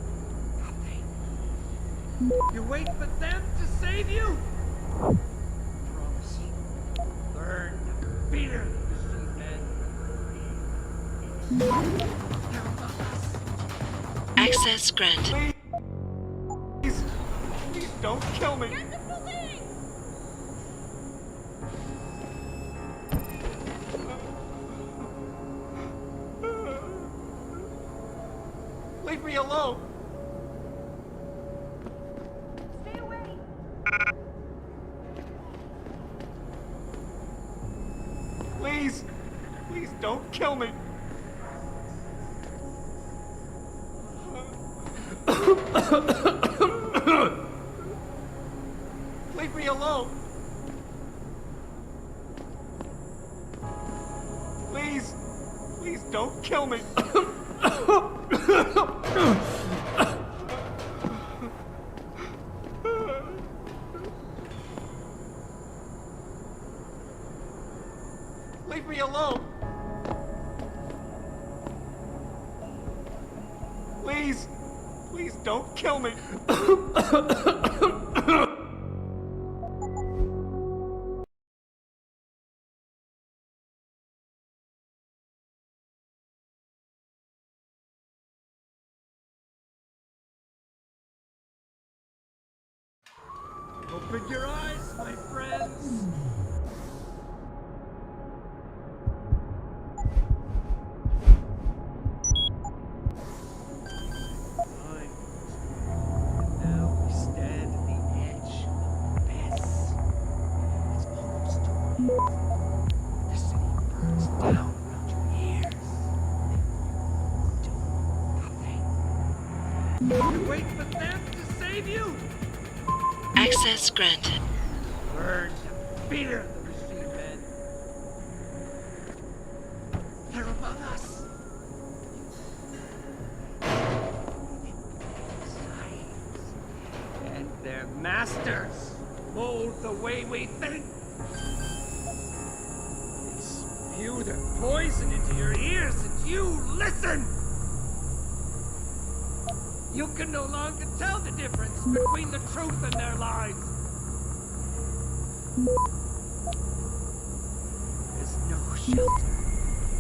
nothing. You wait for them to save you? Promise you. Learn to fear the machine men. They're among us. Access granted. Please, please don't kill me. Leave me alone. Please, please don't kill me. Leave me alone. Please, please don't kill me. Leave me alone. Please, please don't kill me. Open your eyes, my friends. Now we stand at the edge of this. It's almost too late. The city burns down around your ears. Do nothing. You wait for them to save you? Access granted. Learn to fear the machine men. They're among mold the way we think. They spew their poison into your ears and you listen! You can no longer tell the difference between the truth and their lies. There's no shelter.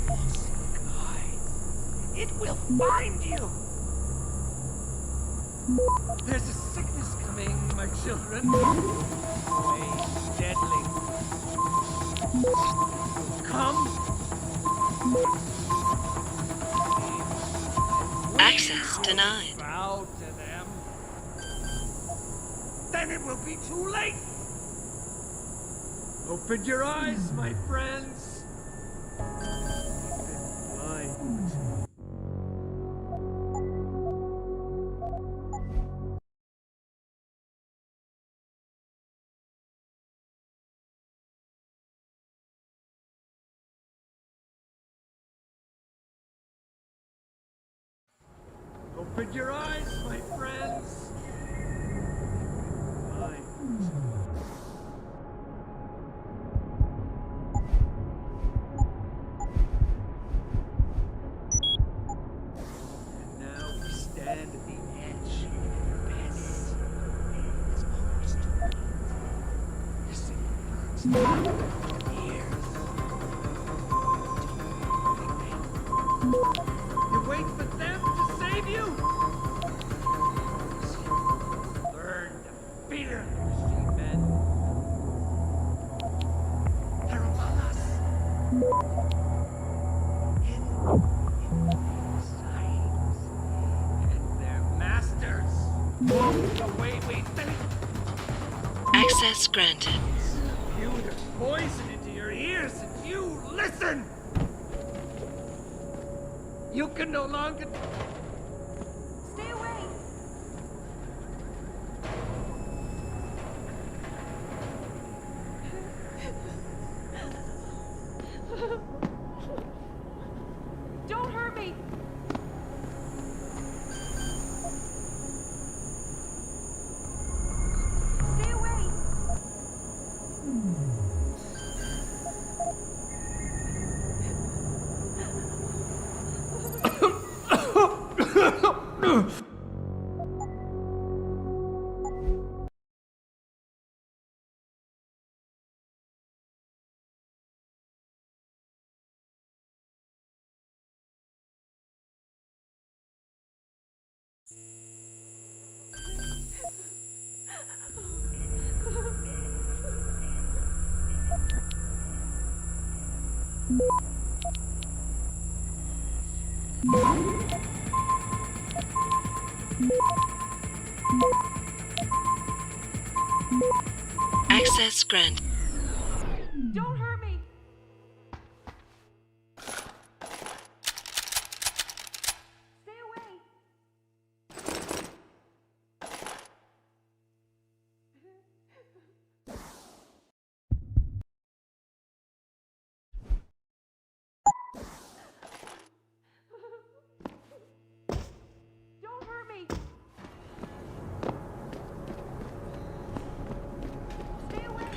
False guide. It will find you. There's a sickness coming, my children. Way deadly. Come. Access denied. Bow to them. Then it will be too late. Open your eyes, my friends. Blind. Open your eyes, my friends. Blind. And now we stand at the edge of the abyss. It's almost too late. Listen, birds. Ears. You wait for them to save you? Learn to fear the machine men. They're among us. In their sight. And their masters. Move the way we think. Access granted. You their poison into your ears and you listen! You can no longer... Stay away! Don't hurt me! Stay away! Access granted. Don't hurt me! Stay away! Don't hurt me! Stay away!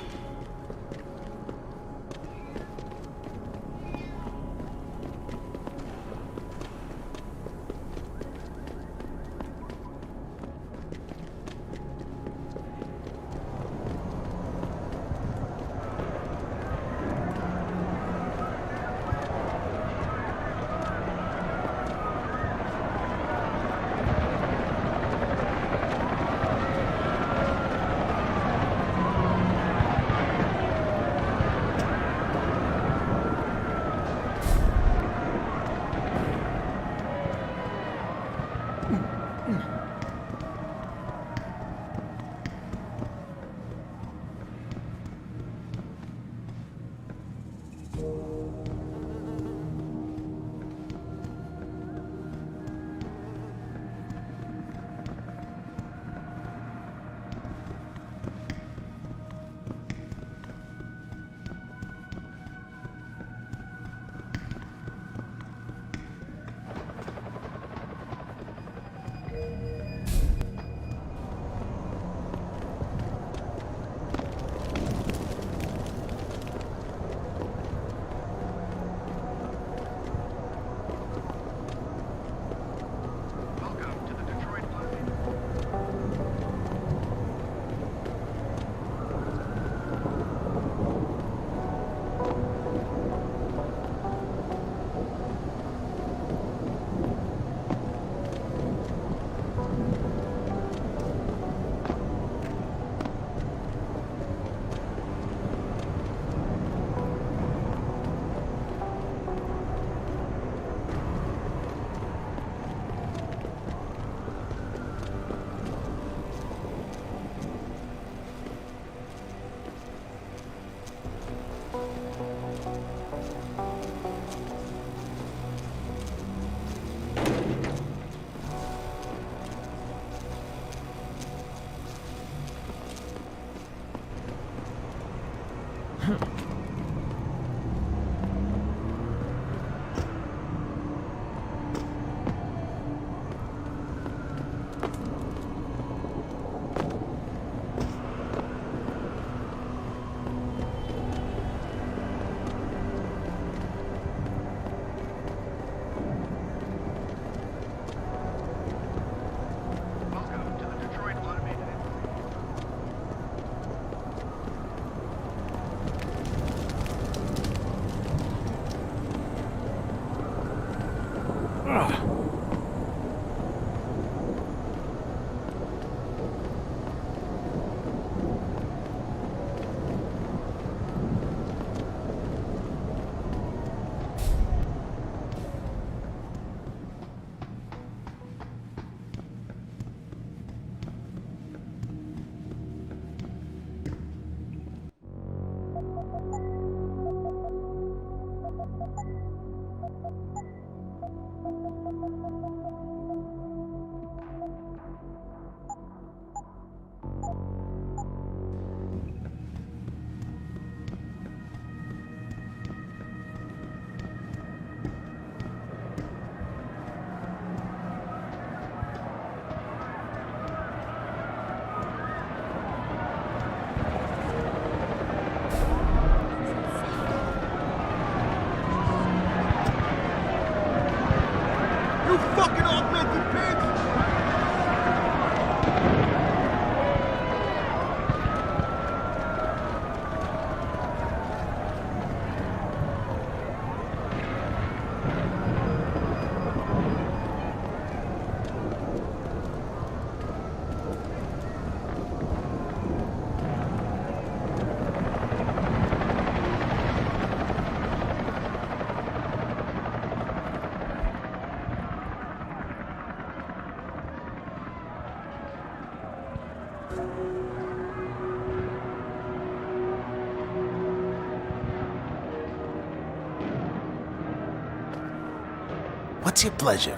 What's your pleasure?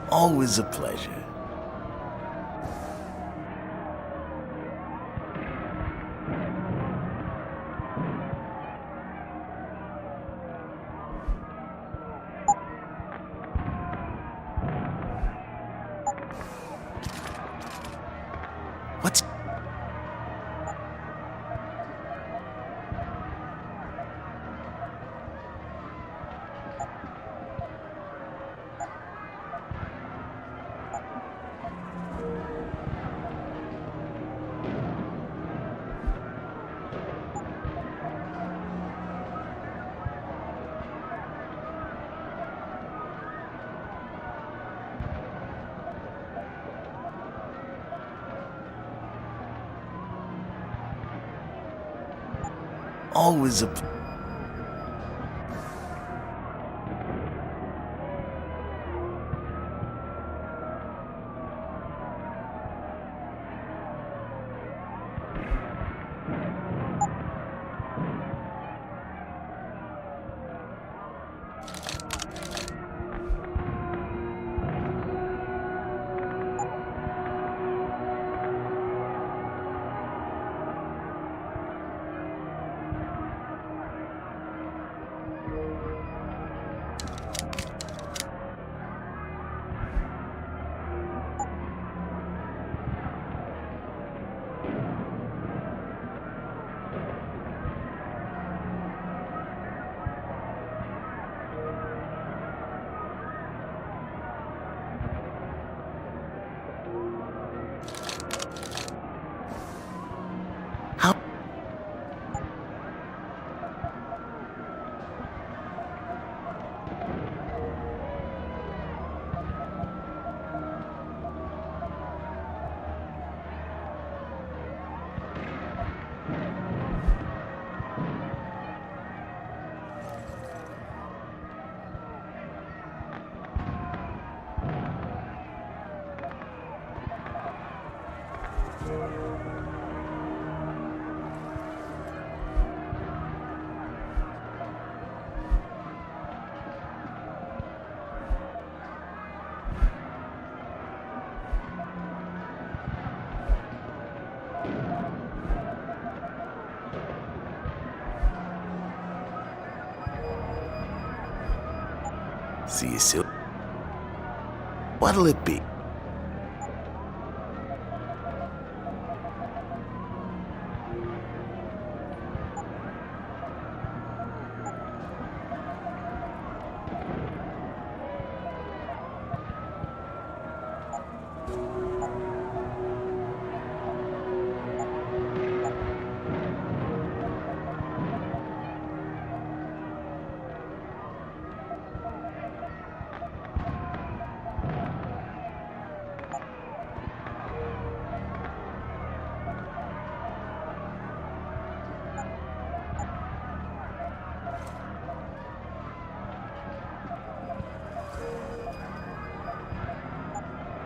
Always a pleasure. What's... Always a... See you soon. What'll it be?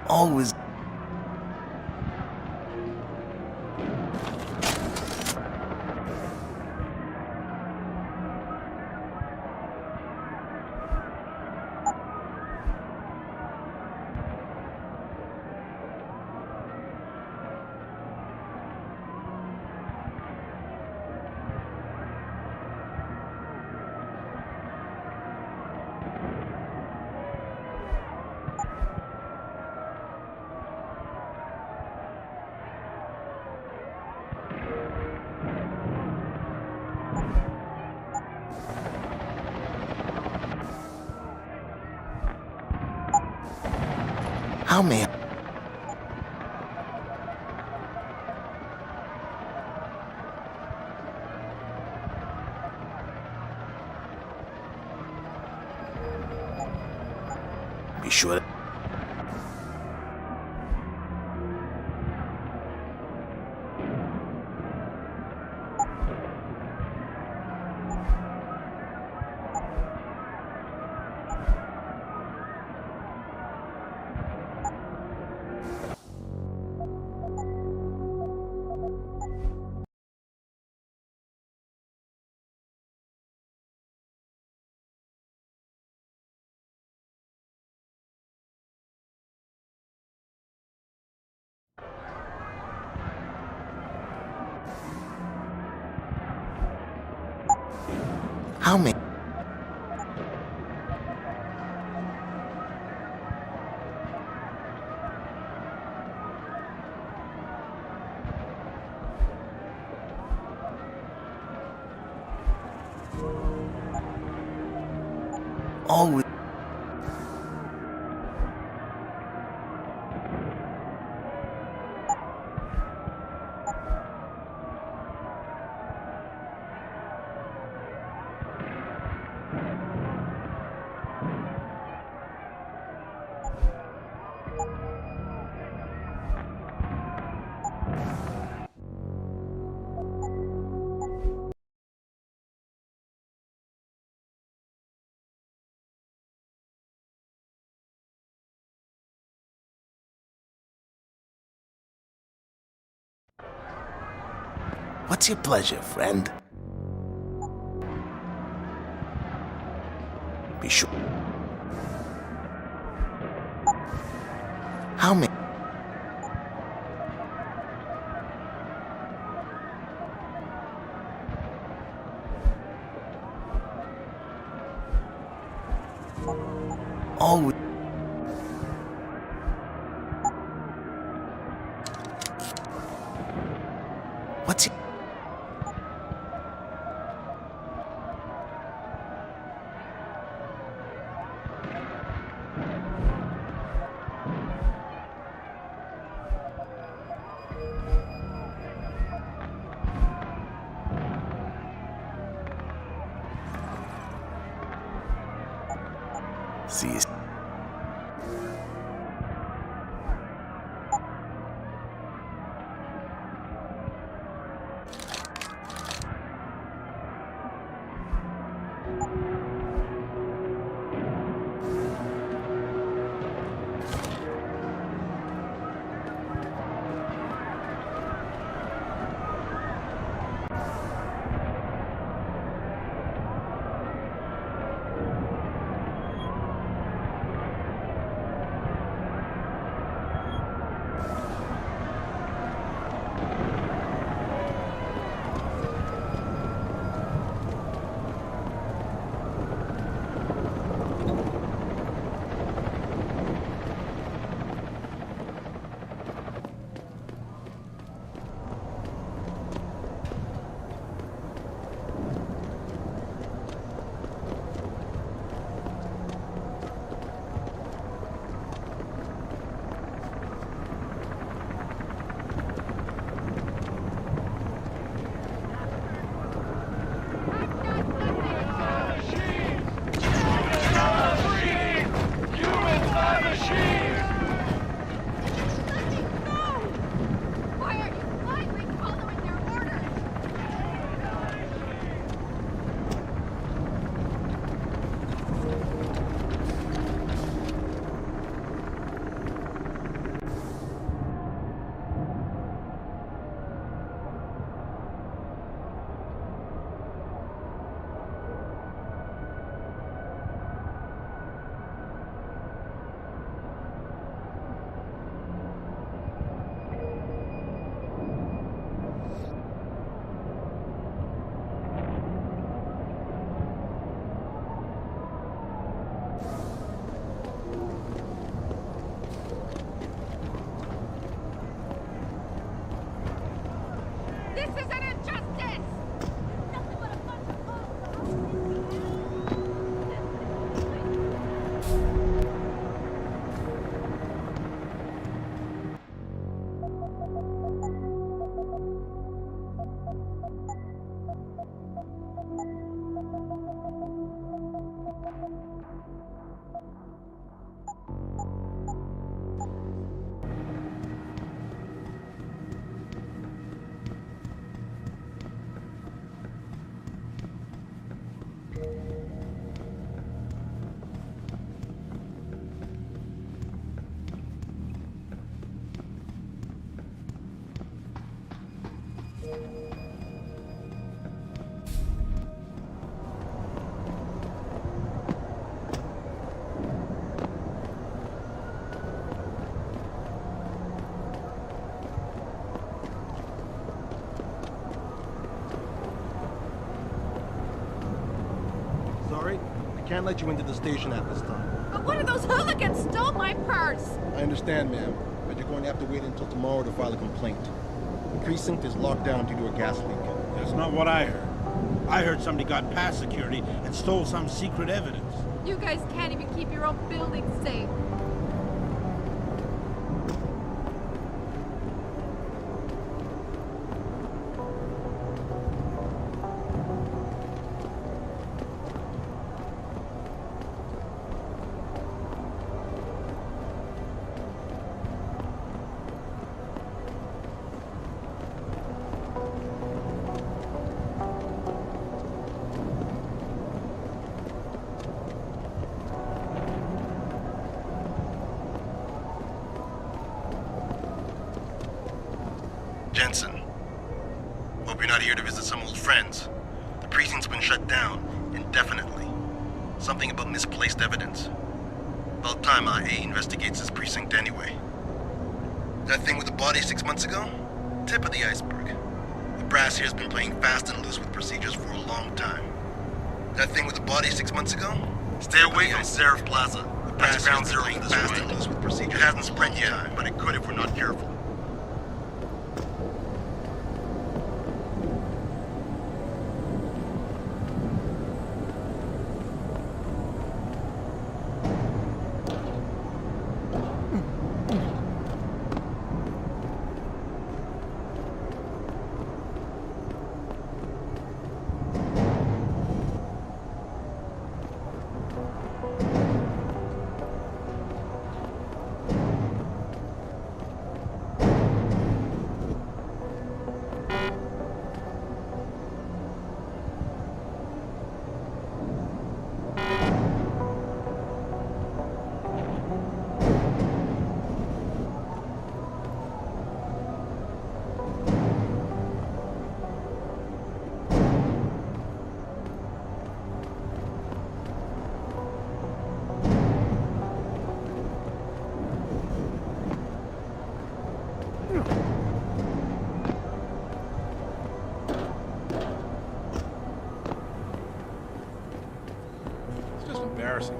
Always. How may be sure? How many? Always. What's your pleasure, friend? Be sure. How many? Always. What's your... See you. can't let you into the station at this time. But one of those hooligans stole my purse! I understand, ma'am, but you're going to have to wait until tomorrow to file a complaint. The precinct is locked down due to a gas leak. That's not what I heard. I heard somebody got past security and stole some secret evidence. You guys can't even keep your own building safe. Jensen, hope you're not here to visit some old friends. The precinct's been shut down, indefinitely. Something about misplaced evidence. About time IA investigates this precinct anyway. That thing with the body 6 months ago? Tip of the iceberg. The brass here's been playing fast and loose with procedures for a long time. That thing with the body 6 months ago? Stay away from Seraph Plaza. The brass ground zero for this fast and loose with procedures. It hasn't spread yet, but it could if we're not careful.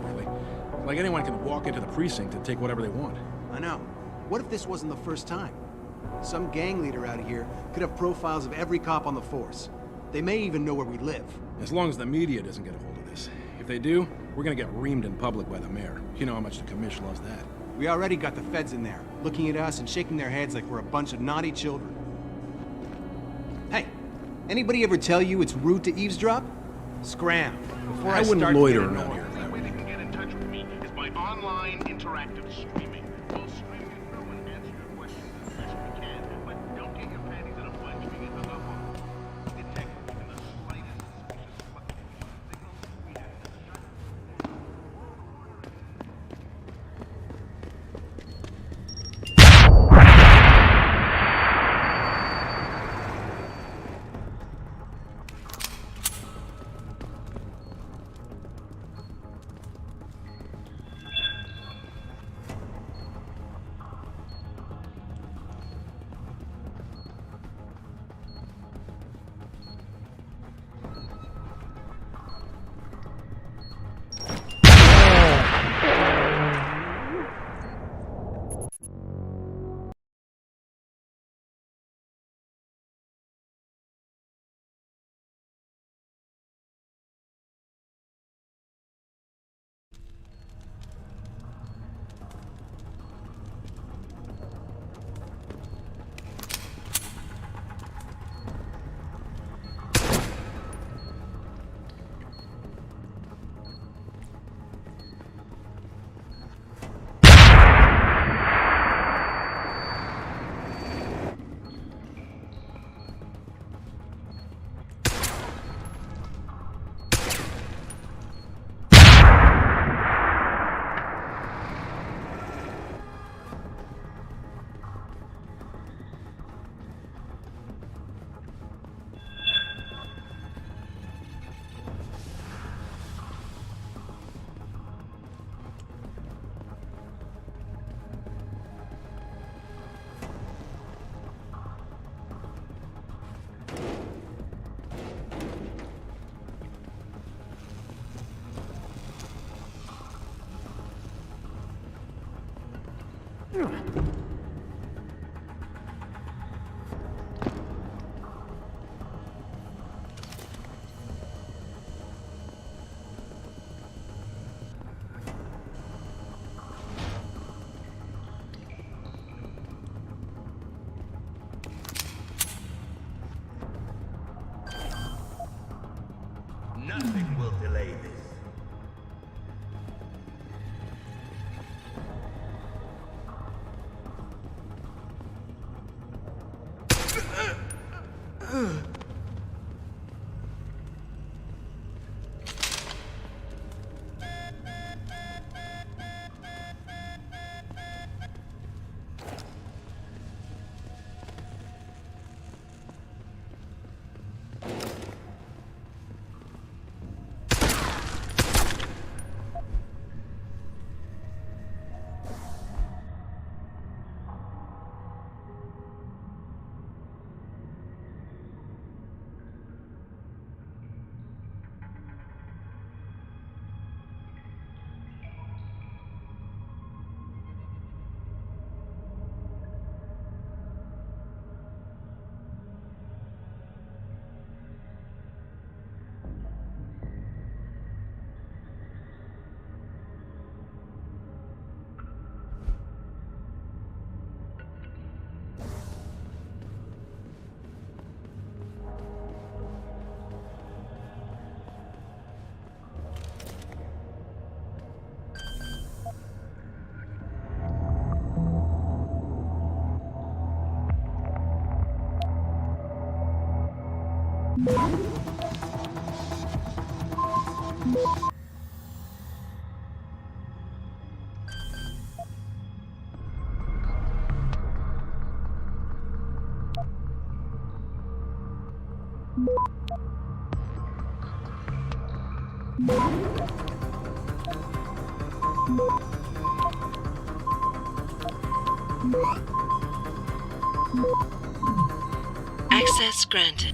Really. Like anyone can walk into the precinct and take whatever they want. I know. What if this wasn't the first time? Some gang leader out here could have profiles of every cop on the force. They may even know where we live. As long as the media doesn't get a hold of this. If they do, we're gonna get reamed in public by the mayor. You know how much the commish loves that. We already got the feds in there, looking at us and shaking their heads like we're a bunch of naughty children. Hey, anybody ever tell you it's rude to eavesdrop? Scram. Before I wouldn't start loiter getting around annoyed. here. My online interactive streaming. We'll stream you through and answer your questions as best we can, but don't get your panties in a bunch if you get hung up on. Detect even the slightest suspicious fluctuation of signals. We have Nothing will delay this. Access granted.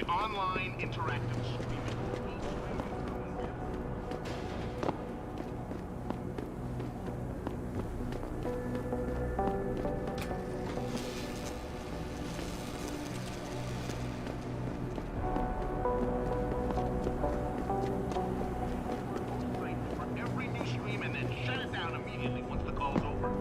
Online interactive streaming. For every new stream and then shut it down immediately once the call's over.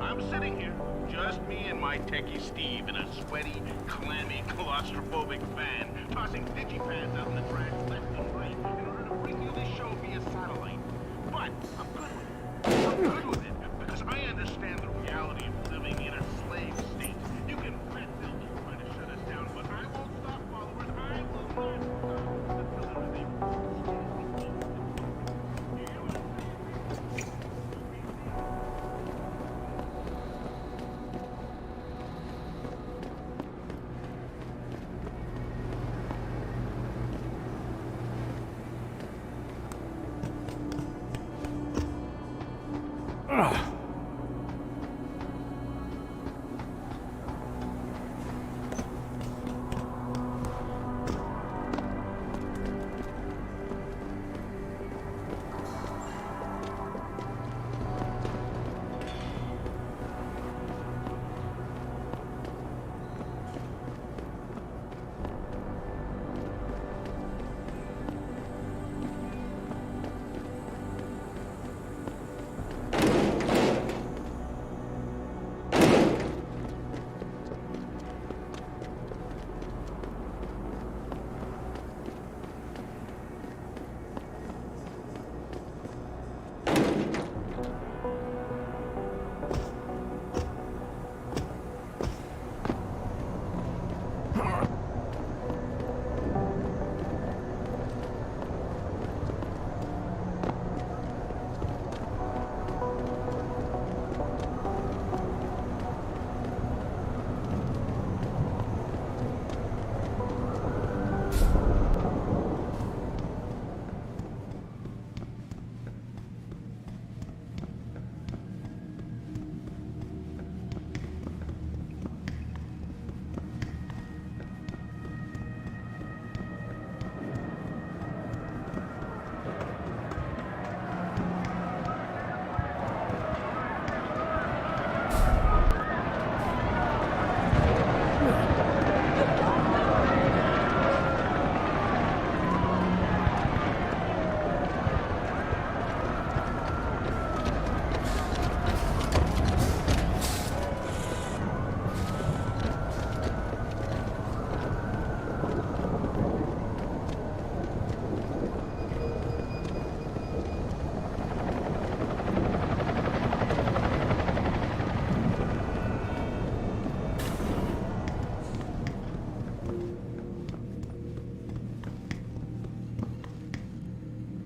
I'm sitting here, just me and my techie Steve in a sweaty, clammy, claustrophobic van, tossing digipads out in the trash left and right in order to bring you this show via satellite. But I'm good with it. I'm good with it because I understand the reality of living in a slave state. You can bet they'll keep trying to shut us down, but I won't stop, followers. I will not stop until everything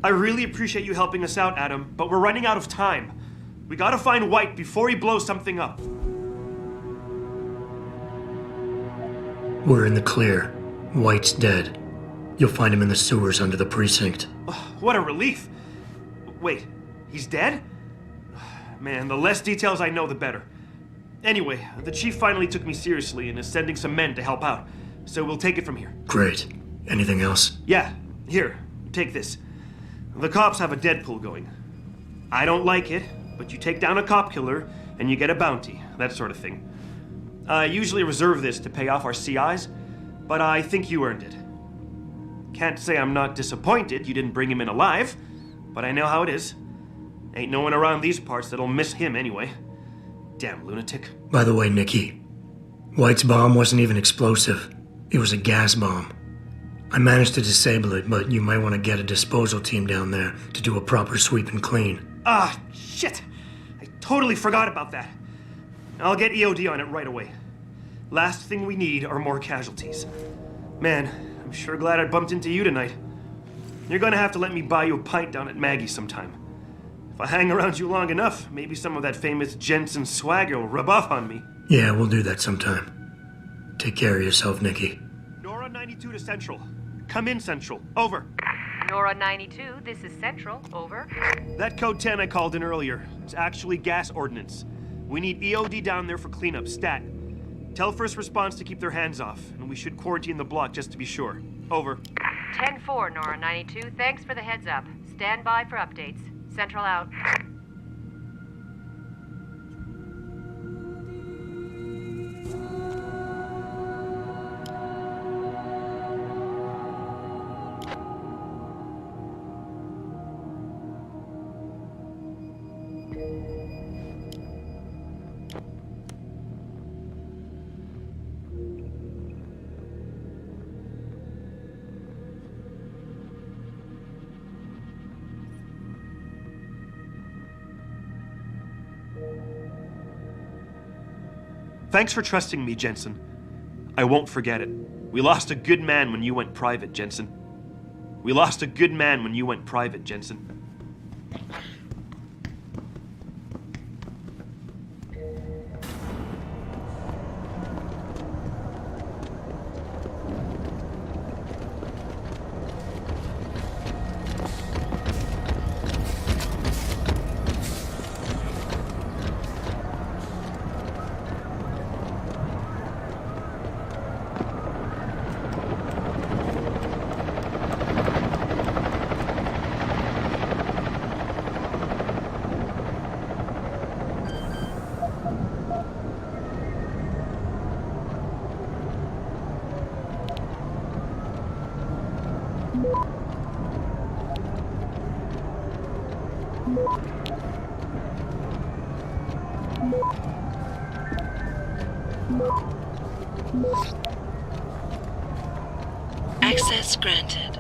I really appreciate you helping us out, Adam, but we're running out of time. We gotta find White before he blows something up. We're in the clear. White's dead. You'll find him in the sewers under the precinct. What a relief. Wait, he's dead? Man, the less details I know, the better. Anyway, the chief finally took me seriously and is sending some men to help out. So we'll take it from here. Great. Anything else? Yeah, here, take this. The cops have a Deadpool going. I don't like it, but you take down a cop killer and you get a bounty, that sort of thing. I usually reserve this to pay off our CIs, but I think you earned it. Can't say I'm not disappointed you didn't bring him in alive, but I know how it is. Ain't no one around these parts that'll miss him anyway. Damn lunatic. By the way, Nikki, White's bomb wasn't even explosive. It was a gas bomb. I managed to disable it, but you might want to get a disposal team down there to do a proper sweep and clean. Ah, shit! I totally forgot about that. I'll get EOD on it right away. Last thing we need are more casualties. Man, I'm sure glad I bumped into you tonight. You're gonna have to let me buy you a pint down at Maggie's sometime. If I hang around you long enough, maybe some of that famous Jensen swagger will rub off on me. Yeah, we'll do that sometime. Take care of yourself, Nikki. Nora 92 to Central. Come in, Central. Over. Nora 92, this is Central. Over. That code 10 I called in earlier is actually gas ordnance. We need EOD down there for cleanup, stat. Tell first response to keep their hands off, and we should quarantine the block just to be sure. Over. 10-4, Nora 92. Thanks for the heads up. Stand by for updates. Central out. Thanks for trusting me, Jensen. I won't forget it. We lost a good man when you went private, Jensen. We lost a good man when you went private, Jensen. Access granted.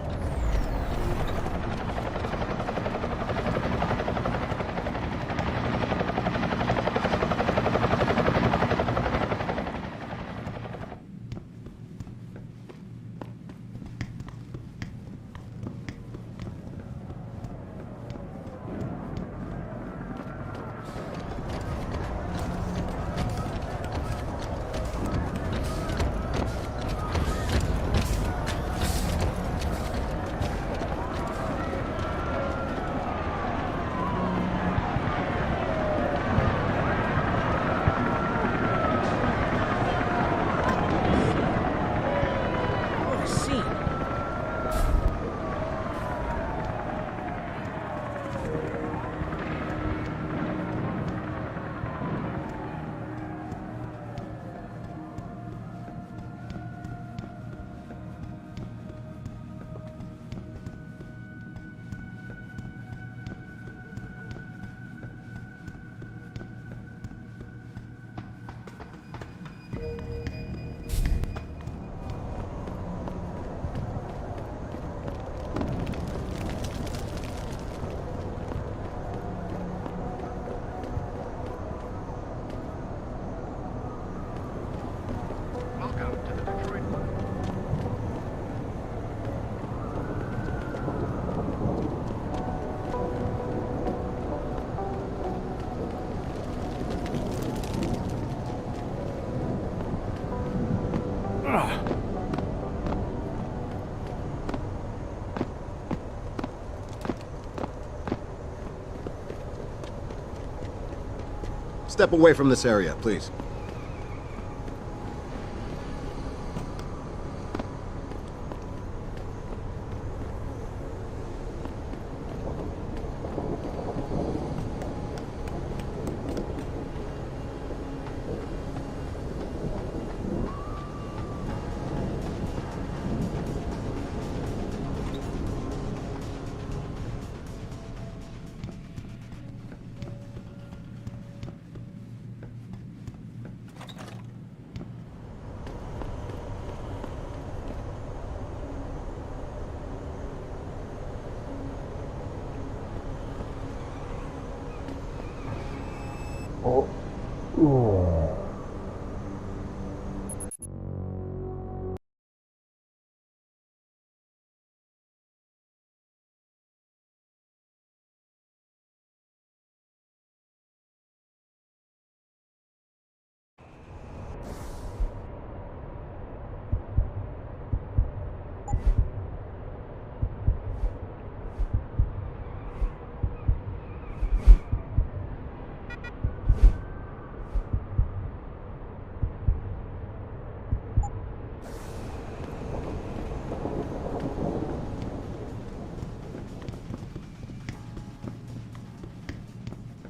Step away from this area, please.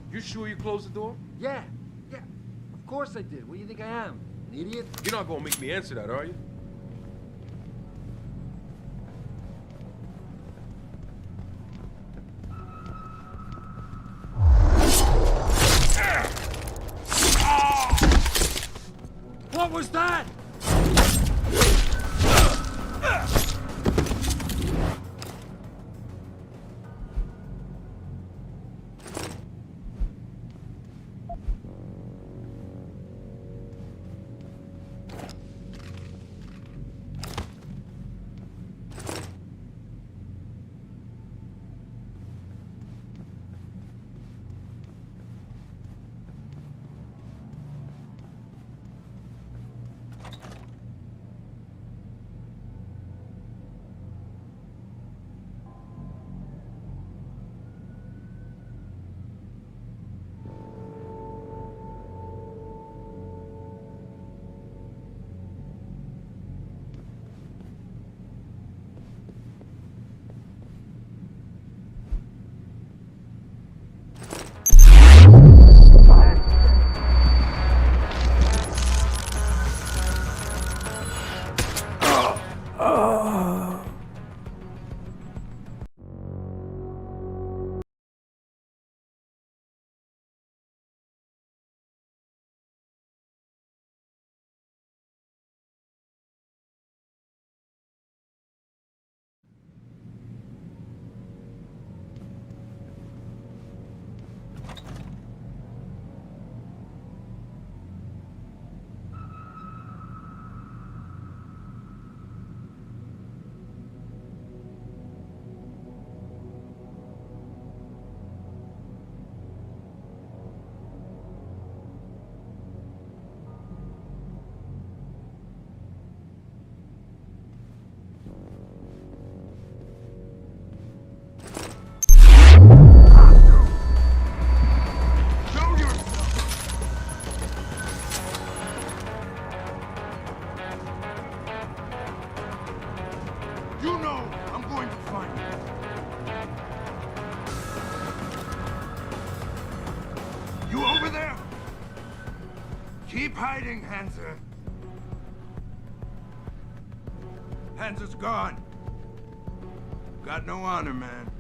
You sure you closed the door? Yeah. Of course I did. What do you think I am? An idiot? You're not gonna make me answer that, are you? What was that? You know I'm going to find you. You over there? Keep hiding, Hanser. Hanser's gone. Got no honor, man.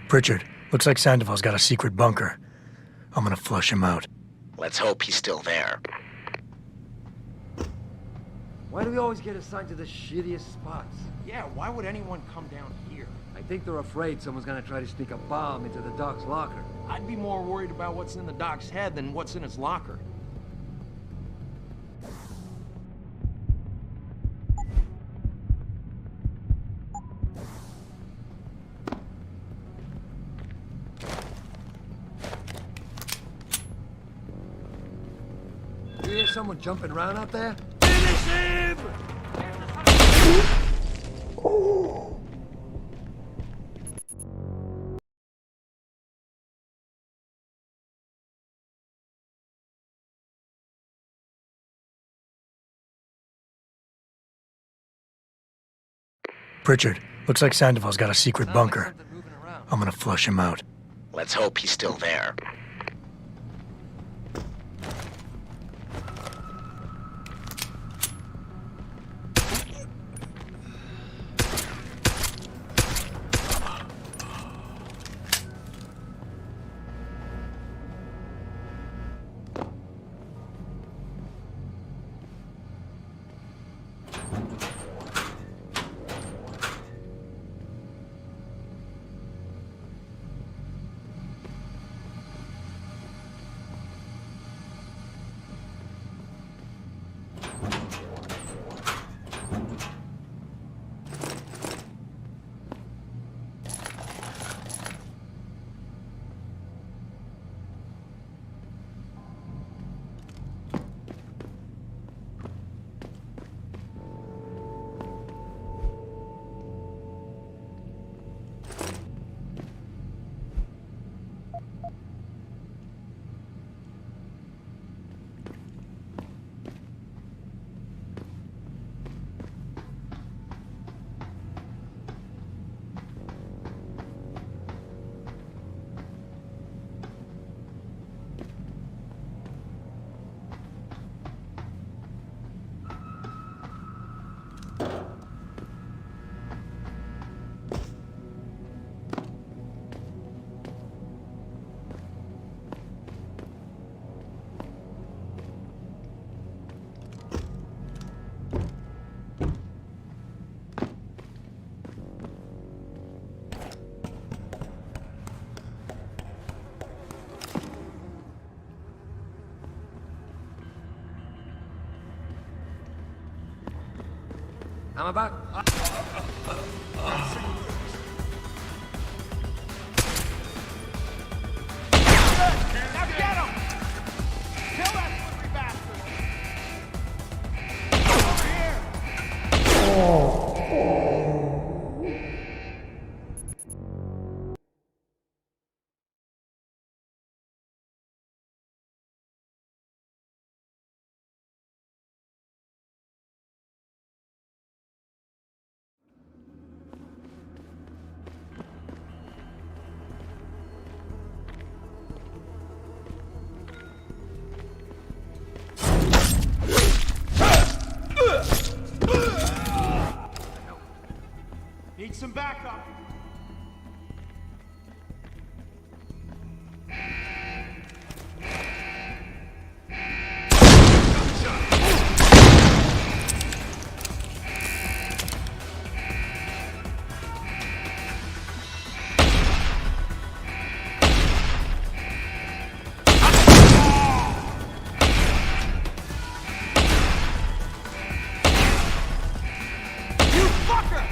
Pritchard, looks like Sandoval's got a secret bunker. I'm gonna flush him out. Let's hope he's still there. Why do we always get assigned to the shittiest spots? Yeah, why would anyone come down here? I think they're afraid someone's gonna try to sneak a bomb into the doc's locker. I'd be more worried about what's in the doc's head than what's in his locker. You hear someone jumping around out there? Finish him! Pritchard, looks like Sandoval's got a secret bunker. I'm gonna flush him out. Let's hope he's still there. I'm about... Now get him! Kill that slippery bastard! Over here! Need some backup. You fucker!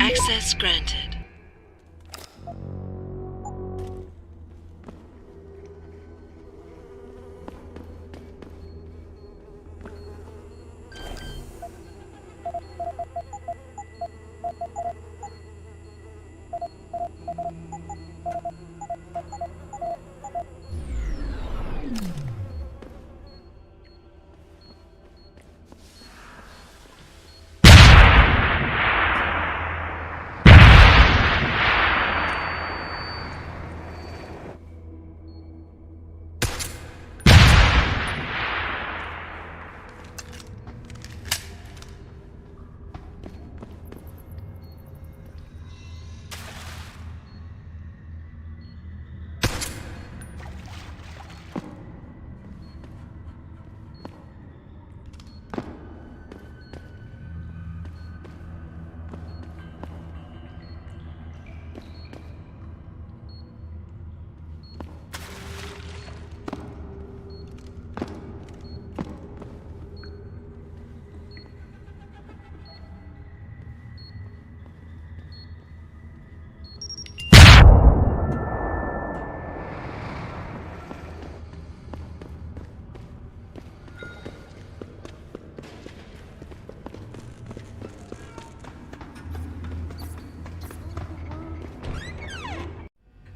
Access granted.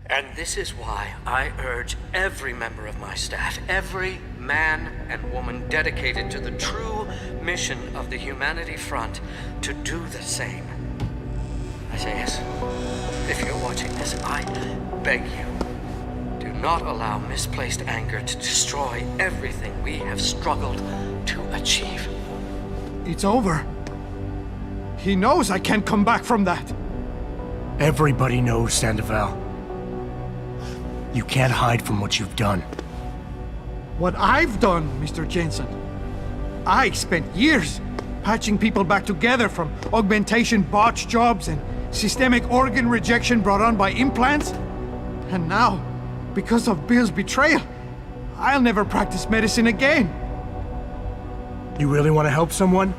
And this is why I urge every member of my staff, every man and woman dedicated to the true mission of the Humanity Front, to do the same. I say yes. If you're watching this, I beg you, do not allow misplaced anger to destroy everything we have struggled to achieve. It's over. He knows I can't come back from that. Everybody knows, Sandoval. You can't hide from what you've done. What I've done, Mr. Jensen. I spent years patching people back together from augmentation botch jobs and systemic organ rejection brought on by implants. And now, because of Bill's betrayal, I'll never practice medicine again. You really want to help someone?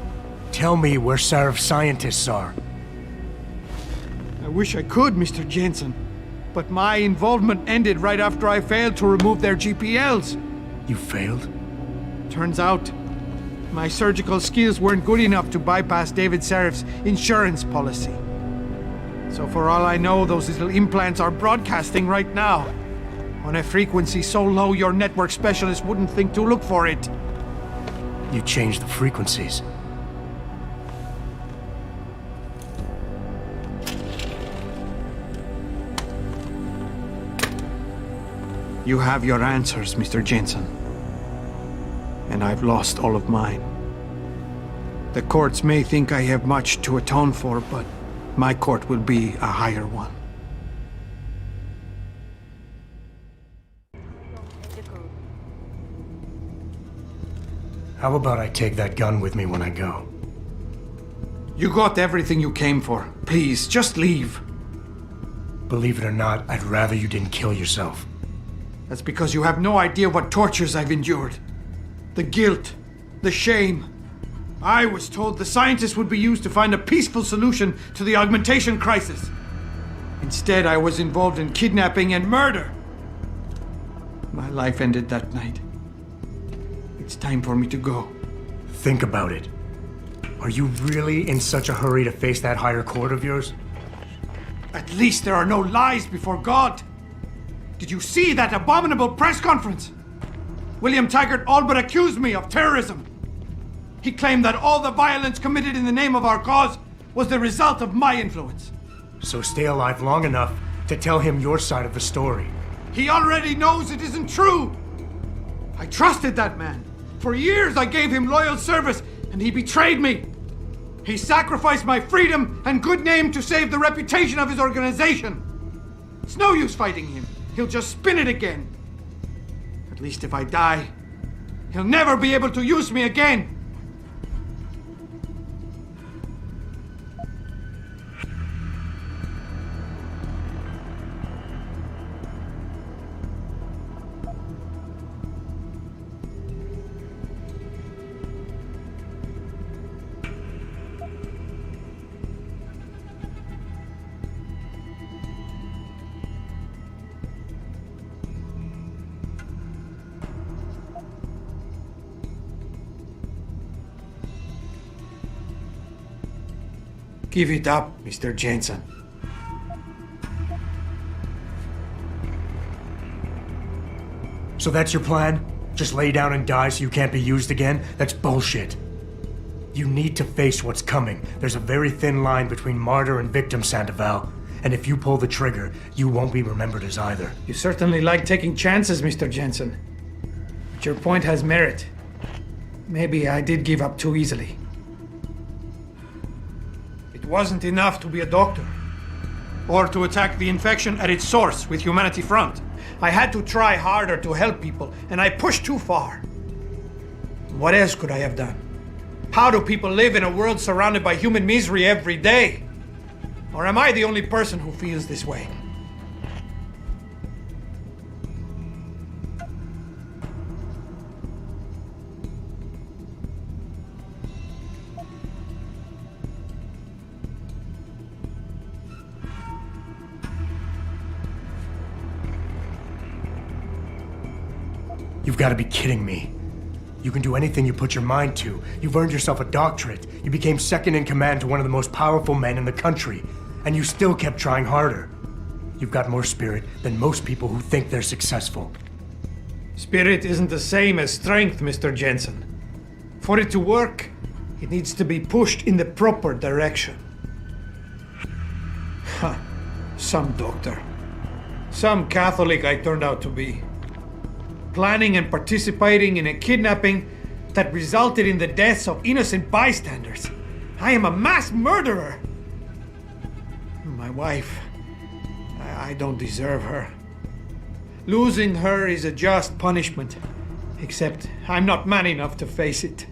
Tell me where Sarif scientists are. I wish I could, Mr. Jensen. But my involvement ended right after I failed to remove their GPLs. You failed? Turns out, my surgical skills weren't good enough to bypass David Sarif's insurance policy. So for all I know, those little implants are broadcasting right now. On a frequency so low your network specialist wouldn't think to look for it. You changed the frequencies. You have your answers, Mr. Jensen. And I've lost all of mine. The courts may think I have much to atone for, but my court will be a higher one. How about I take that gun with me when I go? You got everything you came for. Please, just leave. Believe it or not, I'd rather you didn't kill yourself. That's because you have no idea what tortures I've endured. The guilt, the shame. I was told the scientists would be used to find a peaceful solution to the augmentation crisis. Instead, I was involved in kidnapping and murder. My life ended that night. It's time for me to go. Think about it. Are you really in such a hurry to face that higher court of yours? At least there are no lies before God. Did you see that abominable press conference? William Taggart all but accused me of terrorism. He claimed that all the violence committed in the name of our cause was the result of my influence. So stay alive long enough to tell him your side of the story. He already knows it isn't true. I trusted that man. For years I gave him loyal service, and he betrayed me. He sacrificed my freedom and good name to save the reputation of his organization. It's no use fighting him. He'll just spin it again. At least if I die, he'll never be able to use me again. Give it up, Mr. Jensen. So that's your plan? Just lay down and die so you can't be used again? That's bullshit. You need to face what's coming. There's a very thin line between martyr and victim, Sandoval. And if you pull the trigger, you won't be remembered as either. You certainly like taking chances, Mr. Jensen. But your point has merit. Maybe I did give up too easily. It wasn't enough to be a doctor, or to attack the infection at its source with Humanity Front. I had to try harder to help people, and I pushed too far. What else could I have done? How do people live in a world surrounded by human misery every day? Or am I the only person who feels this way? You've got to be kidding me. You can do anything you put your mind to. You've earned yourself a doctorate. You became second in command to one of the most powerful men in the country. And you still kept trying harder. You've got more spirit than most people who think they're successful. Spirit isn't the same as strength, Mr. Jensen. For it to work, it needs to be pushed in the proper direction. Huh. Some doctor. Some Catholic I turned out to be. Planning and participating in a kidnapping that resulted in the deaths of innocent bystanders. I am a mass murderer. My wife, I don't deserve her. Losing her is a just punishment, except I'm not man enough to face it.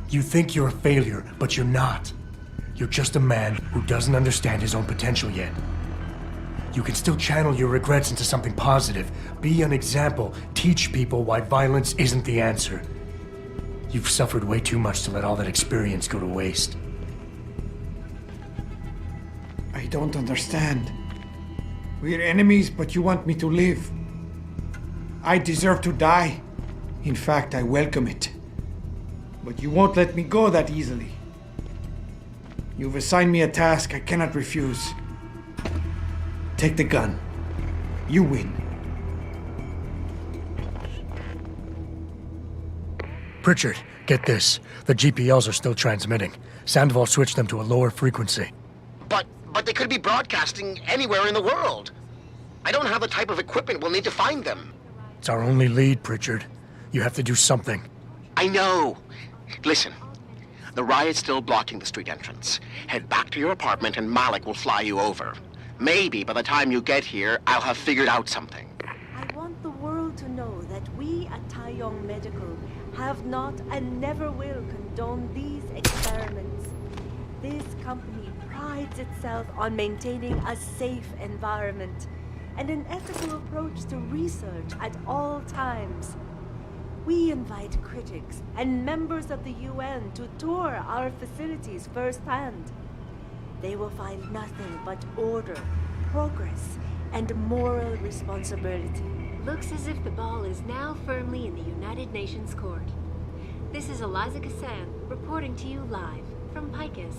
You think you're a failure, but you're not. You're just a man who doesn't understand his own potential yet. You can still channel your regrets into something positive. Be an example. Teach people why violence isn't the answer. You've suffered way too much to let all that experience go to waste. I don't understand. We're enemies, but you want me to live. I deserve to die. In fact, I welcome it. But you won't let me go that easily. You've assigned me a task I cannot refuse. Take the gun. You win. Pritchard, get this. The GPLs are still transmitting. Sandoval switched them to a lower frequency. But they could be broadcasting anywhere in the world. I don't have the type of equipment we'll need to find them. It's our only lead, Pritchard. You have to do something. I know. Listen, the riot's still blocking the street entrance. Head back to your apartment and Malik will fly you over. Maybe by the time you get here, I'll have figured out something. I want the world to know that we at Taeyong Medical have not and never will condone these experiments. This company prides itself on maintaining a safe environment and an ethical approach to research at all times. We invite critics and members of the UN to tour our facilities firsthand. They will find nothing but order, progress, and moral responsibility. Looks as if the ball is now firmly in the United Nations Court. This is Eliza Kassan reporting to you live from Picus.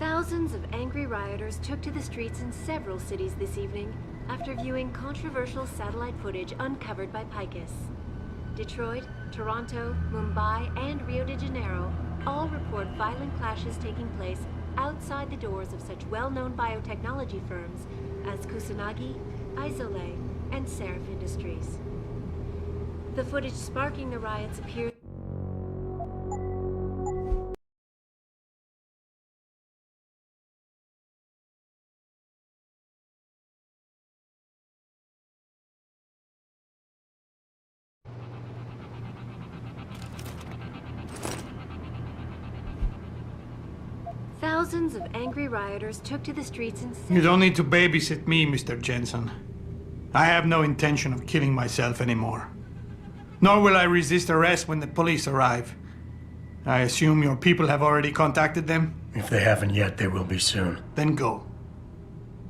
Thousands of angry rioters took to the streets in several cities this evening after viewing controversial satellite footage uncovered by Picus. Detroit, Toronto, Mumbai, and Rio de Janeiro all report violent clashes taking place outside the doors of such well-known biotechnology firms as Kusanagi, Isole, and Seraph Industries. The footage sparking the riots appears Thousands of angry rioters took to the streets in You don't need to babysit me, Mr. Jensen. I have no intention of killing myself anymore. Nor will I resist arrest when the police arrive. I assume your people have already contacted them? If they haven't yet, they will be soon. Then go.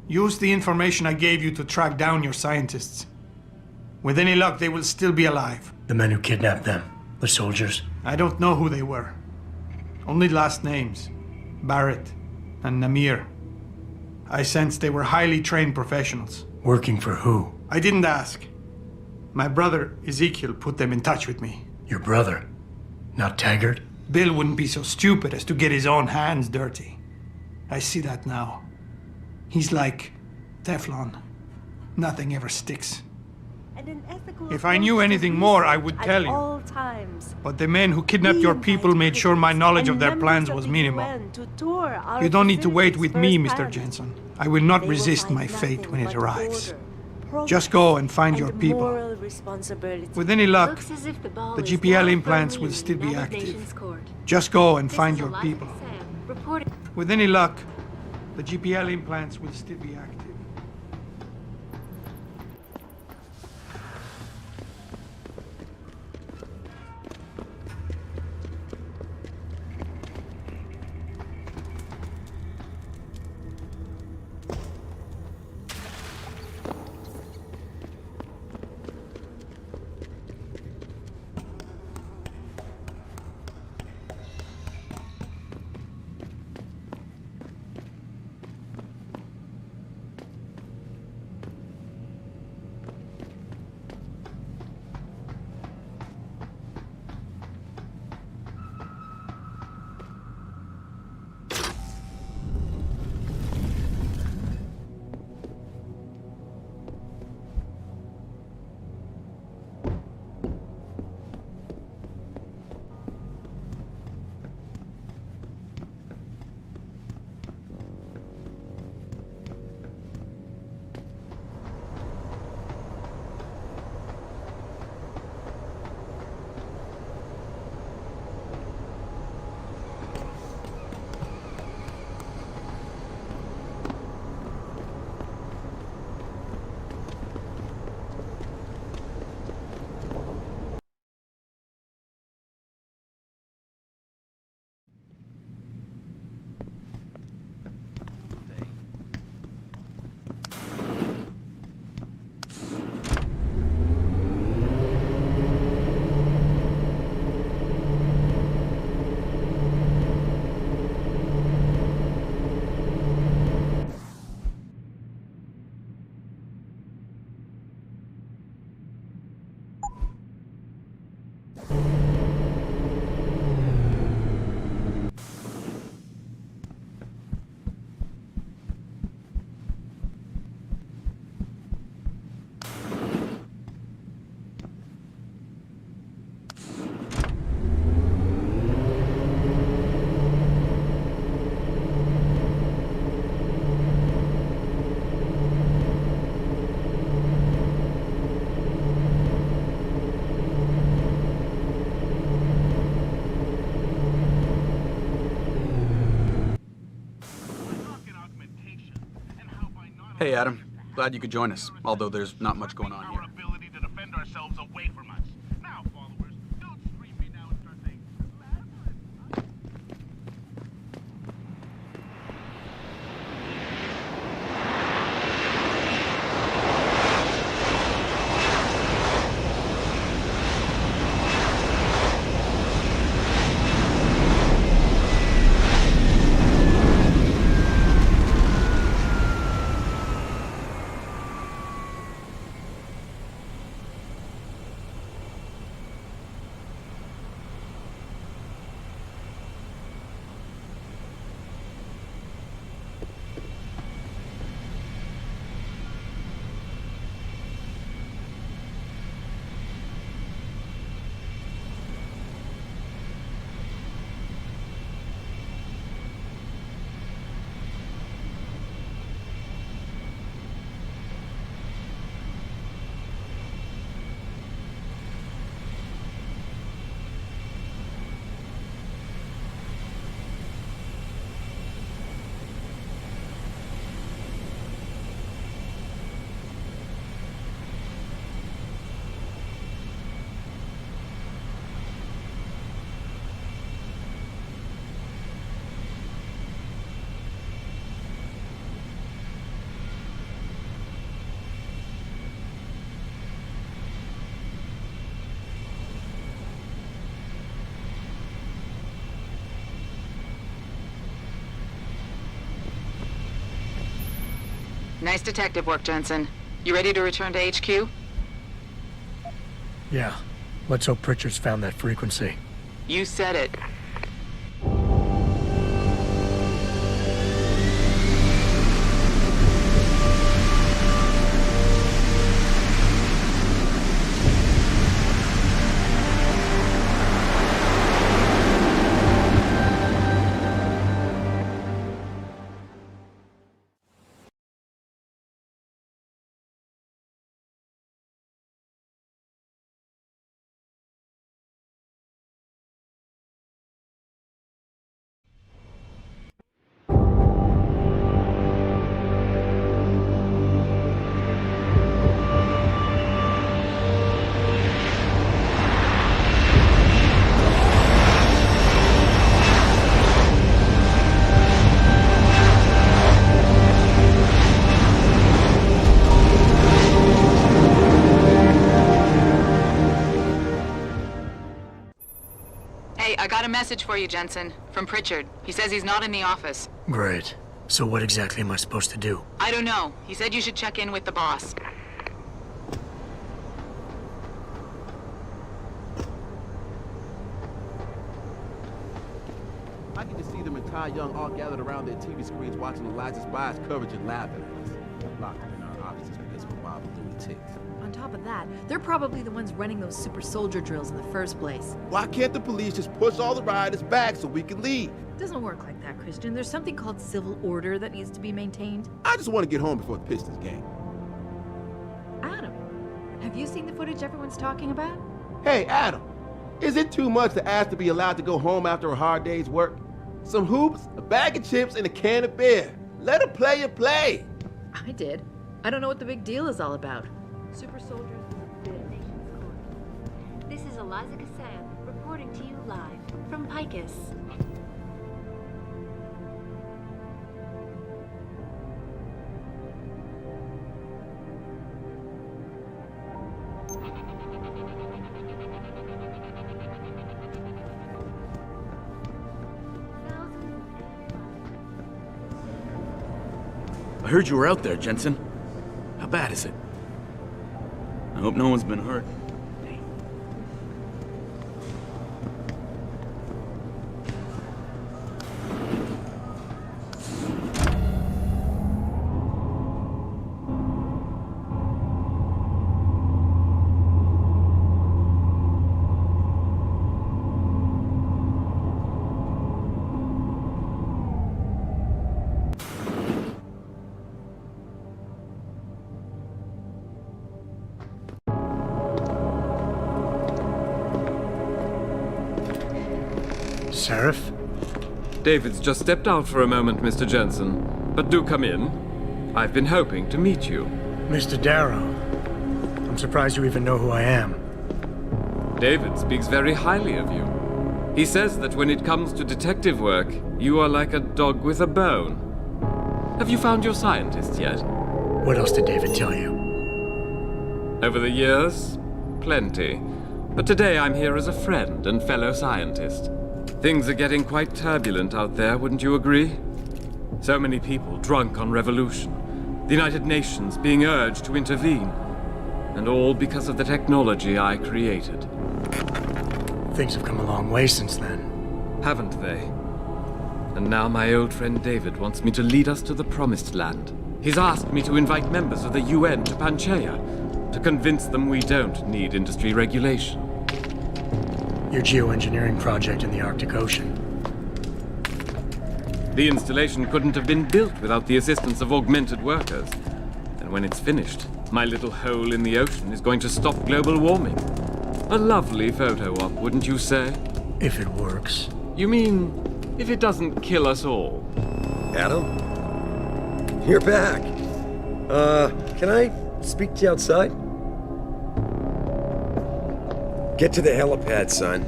Use the information I gave you to track down your scientists. With any luck, they will still be alive. The men who kidnapped them, the soldiers? I don't know who they were. Only last names. Barrett and Namir. I sensed they were highly trained professionals. Working for who? I didn't ask. My brother, Ezekiel, put them in touch with me. Your brother? Not Taggart? Bill wouldn't be so stupid as to get his own hands dirty. I see that now. He's like Teflon. Nothing ever sticks. If I knew anything more, I would tell you. But the men who kidnapped your people made sure my knowledge of their plans was minimal. You don't need to wait with me, Mr. Jensen. I will not resist my fate when it arrives. Just go and find your people. With any luck, the GPL implants will still be active. Just go and find your people. With any luck, the GPL implants will still be active. Hey, Adam. Glad you could join us, although there's not much going on here. Ability to defend ourselves away from us. Now, followers, don't scream me now and start saying, Nice detective work, Jensen. You ready to return to HQ? Yeah. Let's hope Pritchard's found that frequency. You said it. I got a message for you, Jensen, from Pritchard. He says he's not in the office. Great. So what exactly am I supposed to do? I don't know. He said you should check in with the boss. I can just see them and Ty Young all gathered around their TV screens watching Elijah Spy's coverage and laughing at us. Locked in our offices because we're mob lunatics. On top of that, they're probably the ones running those super soldier drills in the first place. Why can't the police just push all the rioters back so we can leave? It doesn't work like that, Christian. There's something called civil order that needs to be maintained. I just want to get home before the Pistons game. Adam, have you seen the footage everyone's talking about? Hey, Adam, is it too much to ask to be allowed to go home after a hard day's work? Some hoops, a bag of chips, and a can of beer. Let a player play. I did. I don't know what the big deal is all about. Super soldiers. This is Eliza Kassan reporting to you live from Picus. I heard you were out there, Jensen. How bad is it? I hope no one's been hurt. Sheriff? David's just stepped out for a moment, Mr. Jensen. But do come in. I've been hoping to meet you. Mr. Darrow, I'm surprised you even know who I am. David speaks very highly of you. He says that when it comes to detective work, you are like a dog with a bone. Have you found your scientist yet? What else did David tell you? Over the years, plenty. But today I'm here as a friend and fellow scientist. Things are getting quite turbulent out there, wouldn't you agree? So many people drunk on revolution. The United Nations being urged to intervene. And all because of the technology I created. Things have come a long way since then. Haven't they? And now my old friend David wants me to lead us to the Promised Land. He's asked me to invite members of the UN to Panchaea, to convince them we don't need industry regulation. Your geoengineering project in the Arctic Ocean. The installation couldn't have been built without the assistance of augmented workers. And when it's finished, my little hole in the ocean is going to stop global warming. A lovely photo op, wouldn't you say? If it works. You mean, if it doesn't kill us all? Adam? You're back. Can I speak to you outside? Get to the helipad, son.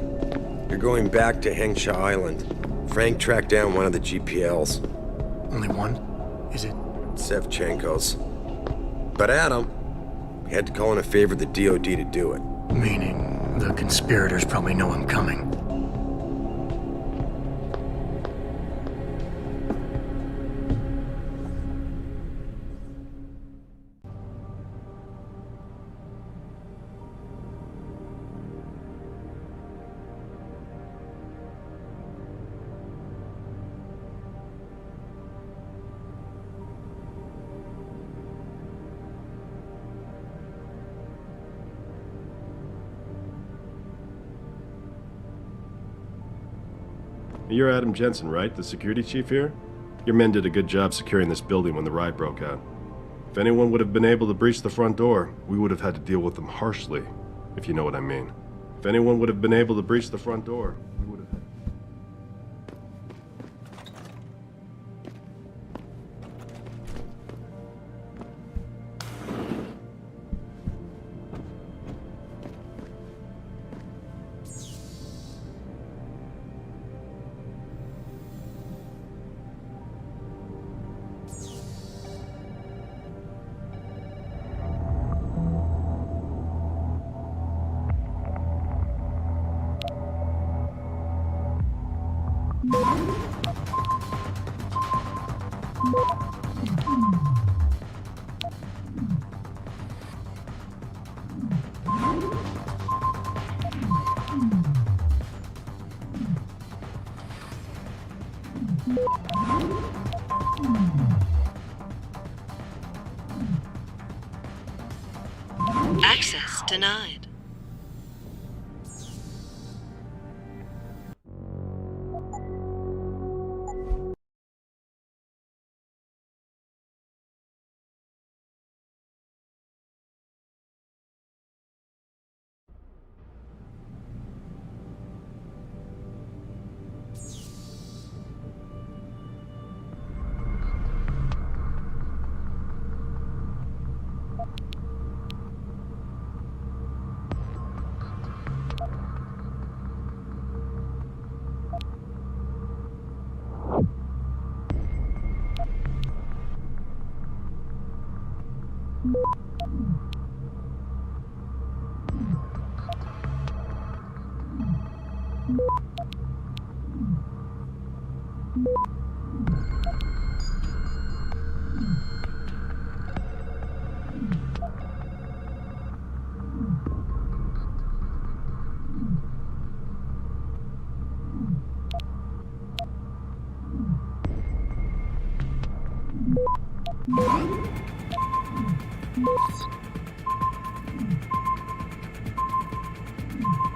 You're going back to Hengsha Island. Frank tracked down one of the GPLs. Only one? Is it? Sevchenko's. But Adam, we had to call in a favor of the DOD to do it. Meaning the conspirators probably know I'm coming. You're Adam Jensen, right? The security chief here? Your men did a good job securing this building when the riot broke out. If anyone would have been able to breach the front door, we would have had to deal with them harshly, if you know what I mean. If anyone would have been able to breach the front door, we would have had... Access denied.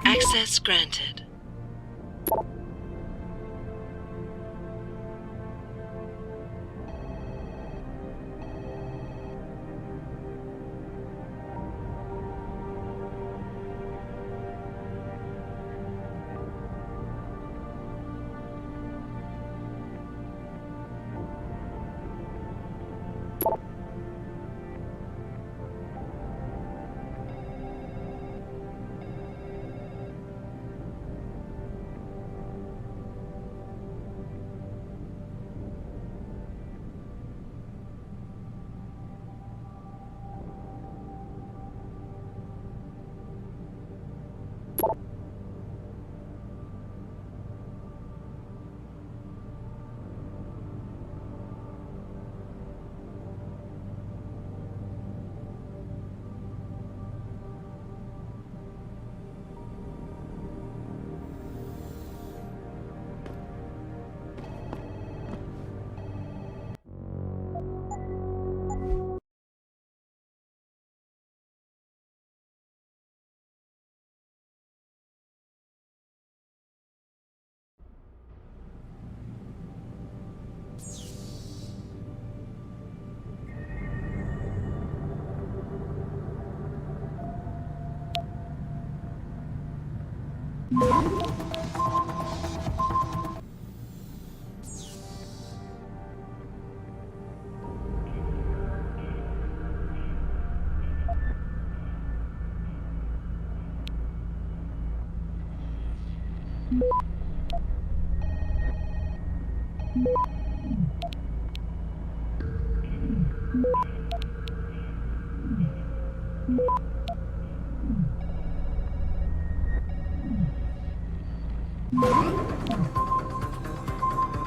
Access granted.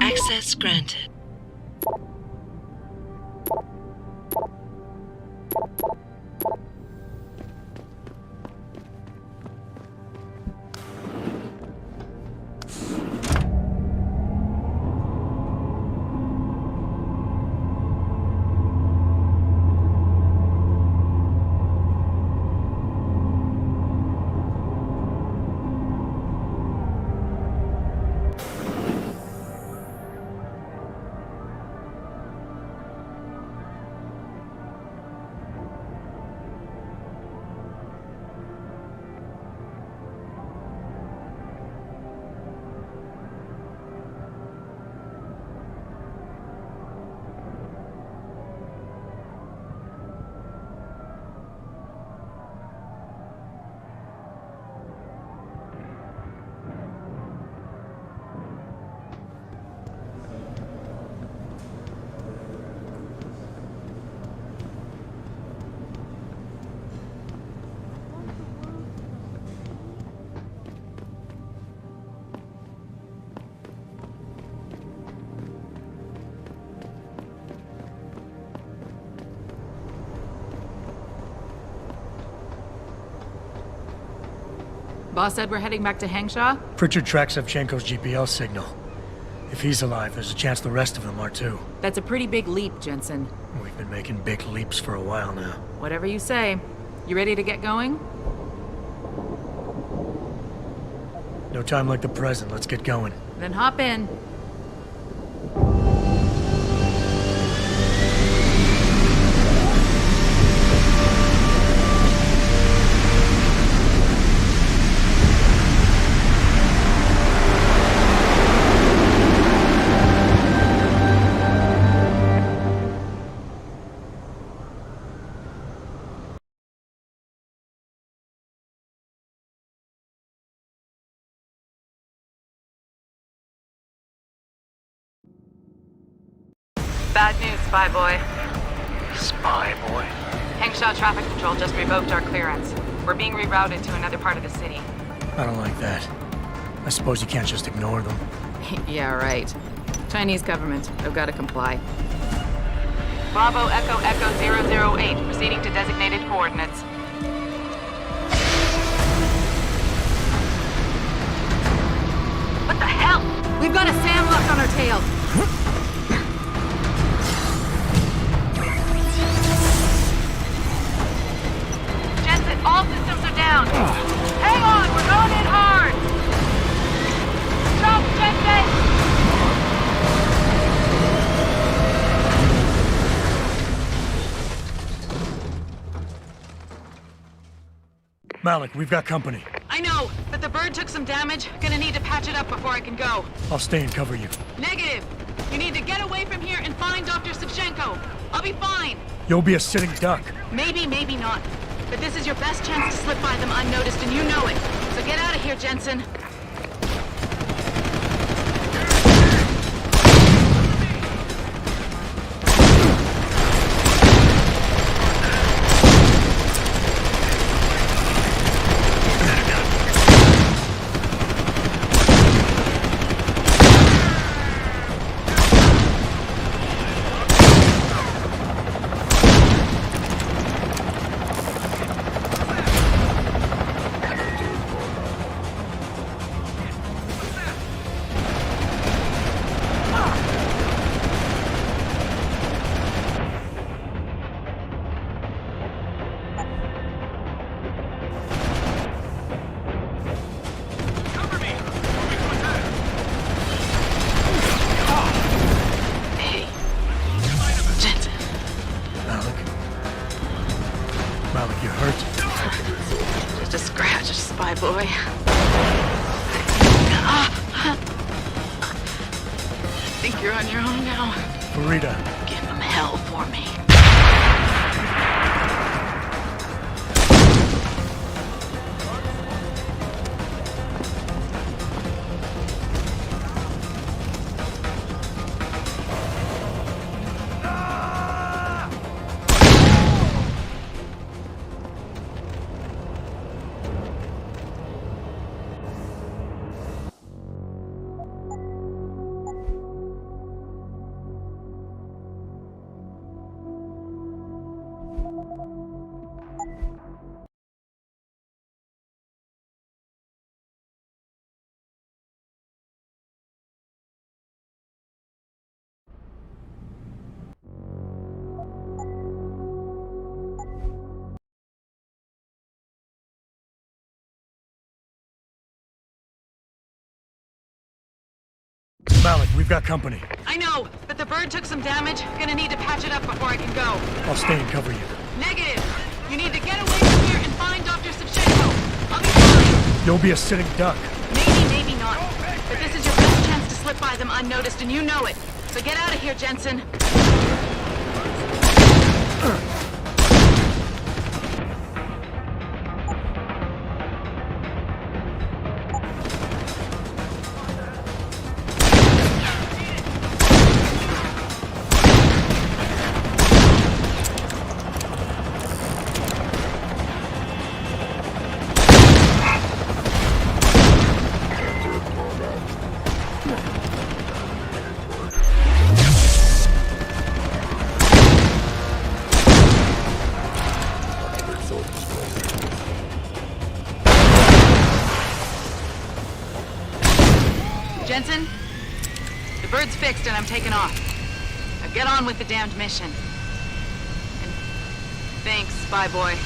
Access granted. Boss said we're heading back to Hangshaw? Pritchard tracks Savchenko's GPL signal. If he's alive, there's a chance the rest of them are too. That's a pretty big leap, Jensen. We've been making big leaps for a while now. Whatever you say. You ready to get going? No time like the present. Let's get going. Then hop in. Bad news, Spy Boy. Spy Boy? Hangshaw Traffic Control just revoked our clearance. We're being rerouted to another part of the city. I don't like that. I suppose you can't just ignore them. Yeah, right. Chinese government. I've got to comply. Bravo Echo Echo 008, proceeding to designated coordinates. What the hell? We've got a sandlock on our tail. Jensen, all systems are down. Hang on, we're going in hard. Stop, Jensen! Malik, we've got company. I know, but the bird took some damage. Gonna need to patch it up before I can go. I'll stay and cover you. Negative. You need to get away from here and find Dr. Savchenko. I'll be fine. You'll be a sitting duck. Maybe, maybe not. But this is your best chance to slip by them unnoticed, and you know it. So get out of here, Jensen. Malik, you hurt? Just a scratch, Spy Boy. You're on your own now. Farida. Give them hell for me. Malik, we've got company. I know, but the bird took some damage. Gonna need to patch it up before I can go. I'll stay and cover you. Negative! You need to get away from here and find Dr. Savchenko. I'll be fine. You'll be a sitting duck. Maybe, maybe not. But this is your best chance to slip by them unnoticed, and you know it. So get out of here, Jensen. Jensen, the bird's fixed and I'm taking off. Now get on with the damned mission. And thanks, Spy Boy.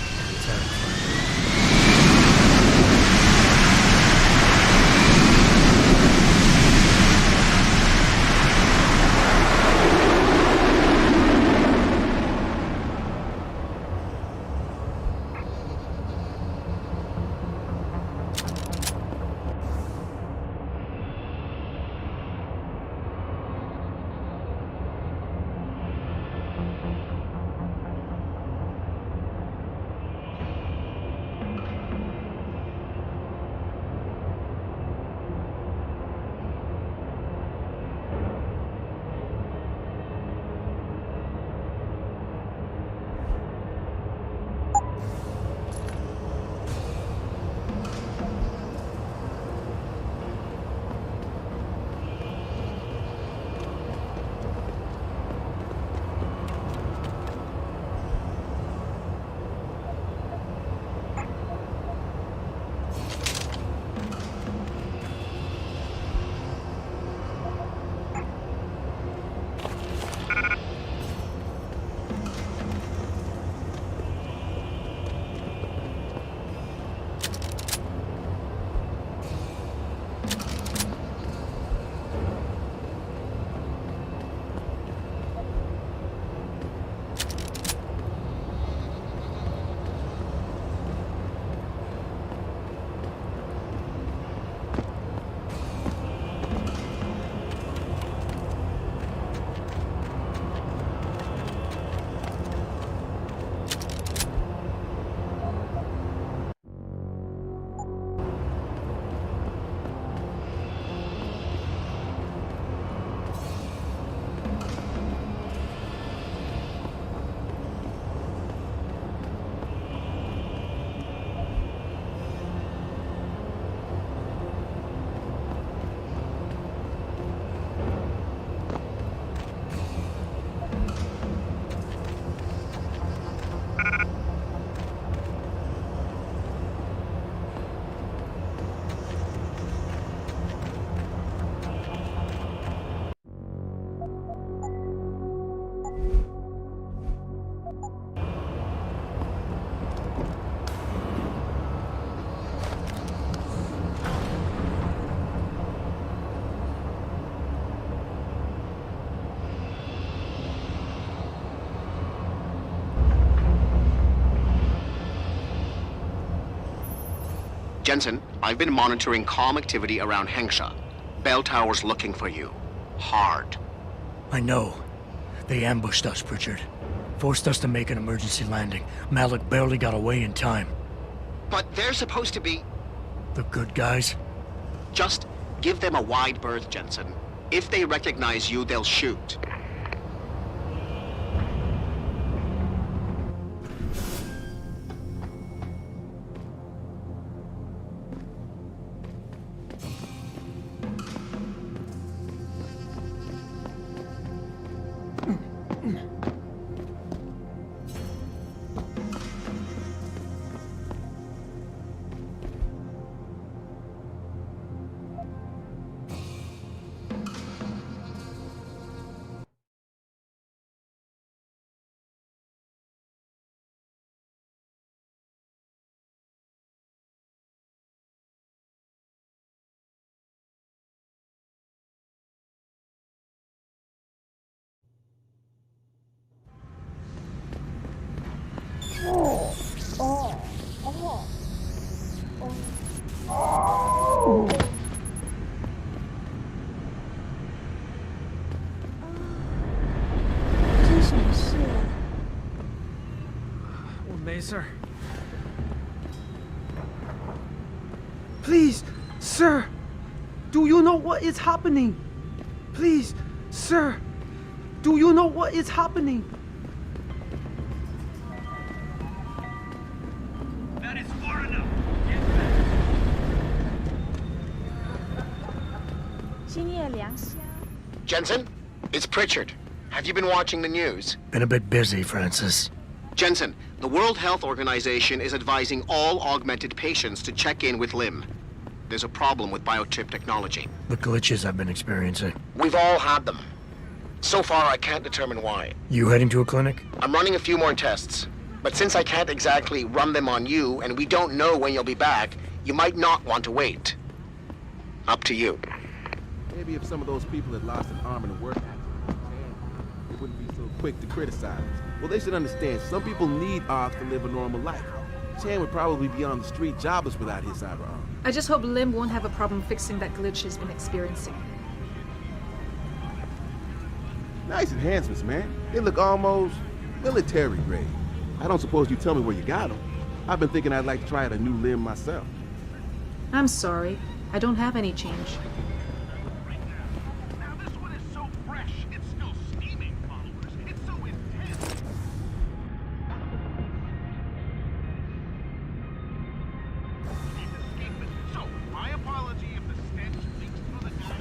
Jensen, I've been monitoring comm activity around Hengsha. Bell Tower's looking for you. Hard. I know. They ambushed us, Pritchard. Forced us to make an emergency landing. Malik barely got away in time. But they're supposed to be... The good guys? Just give them a wide berth, Jensen. If they recognize you, they'll shoot. Sir. Please, sir. Do you know what is happening? Please, sir. Do you know what is happening? That is far enough. Jensen, it's Pritchard. Have you been watching the news? Been a bit busy, Francis. Jensen, the World Health Organization is advising all augmented patients to check in with Lim. There's a problem with biochip technology. The glitches I've been experiencing. We've all had them. So far, I can't determine why. You heading to a clinic? I'm running a few more tests. But since I can't exactly run them on you, and we don't know when you'll be back, you might not want to wait. Up to you. Maybe if some of those people had lost an arm in a work accident, they wouldn't be so quick to criticize us. Well, they should understand some people need ARCs to live a normal life. Chan would probably be on the street jobless without his cyber arm. I just hope Lim won't have a problem fixing that glitch he's been experiencing. Nice enhancements, man. They look almost military grade. I don't suppose you tell me where you got them. I've been thinking I'd like to try out a new limb myself. I'm sorry. I don't have any change. Now this one is so fresh, it's still steaming, followers. It's so intense. So, my apology if the stench leaks through the guy.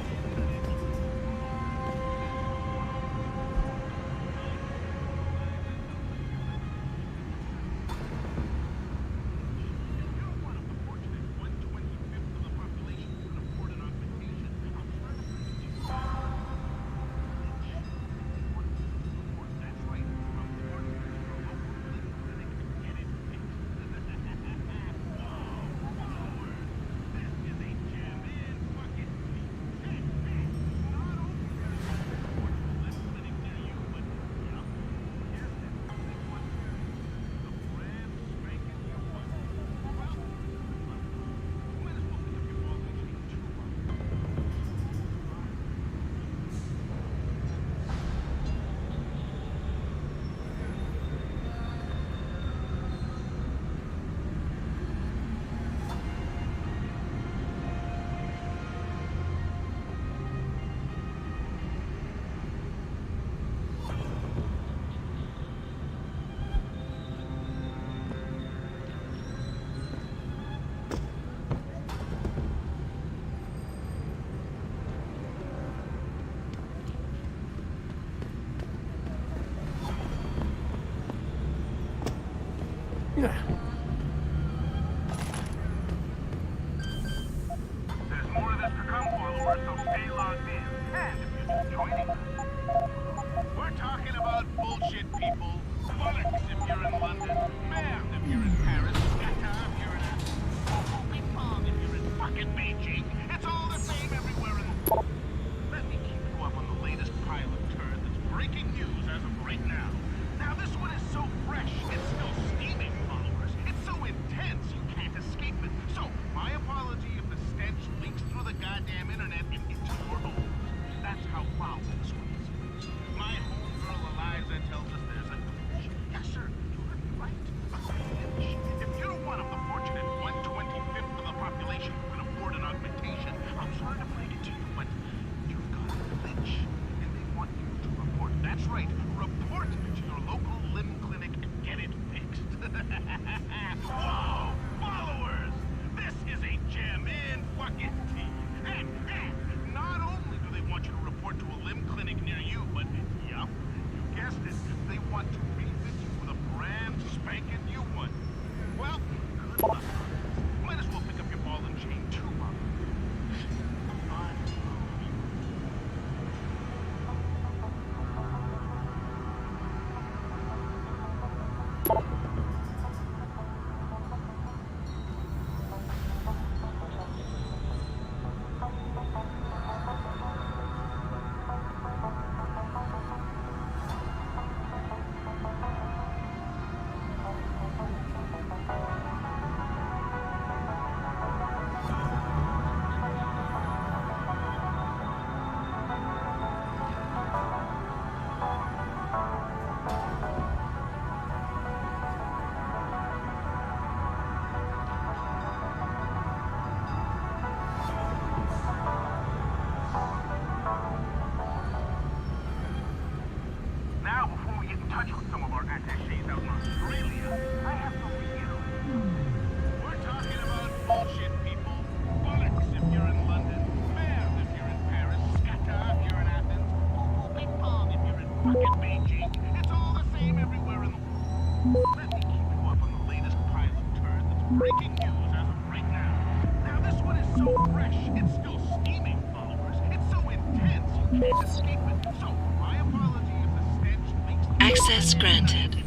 Yeah. There's more of this to come, followers, so stay logged in. And if you're just joining us, we're talking about bullshit people. Bollocks if you're in London, merde if you're in Paris, Qatar if you're in Ping-pong if you're in fucking Beijing. It's all the same everywhere in the world. Let me keep you up on the latest pile of turd that's breaking news as of right now. Now this one is so fresh, it's still steaming, followers. want to refit you with a brand spanking new one. Well, good luck. Might as well pick up your ball and chain too, huh? Now, before we get in touch with some of our attachés out in Australia, I have to reiterate. We're talking about bullshit, people. Bullets if you're in London, bears if you're in Paris, scatter if you're in Athens, ping pong if you're in fucking Beijing. It's all the same everywhere in the world. Let me keep you up on the latest pile of turd that's breaking news as of right now. Now, this one is so fresh, it's still steaming, followers. It's so intense, you can't escape it. So, my apology if the stench makes the... Access granted.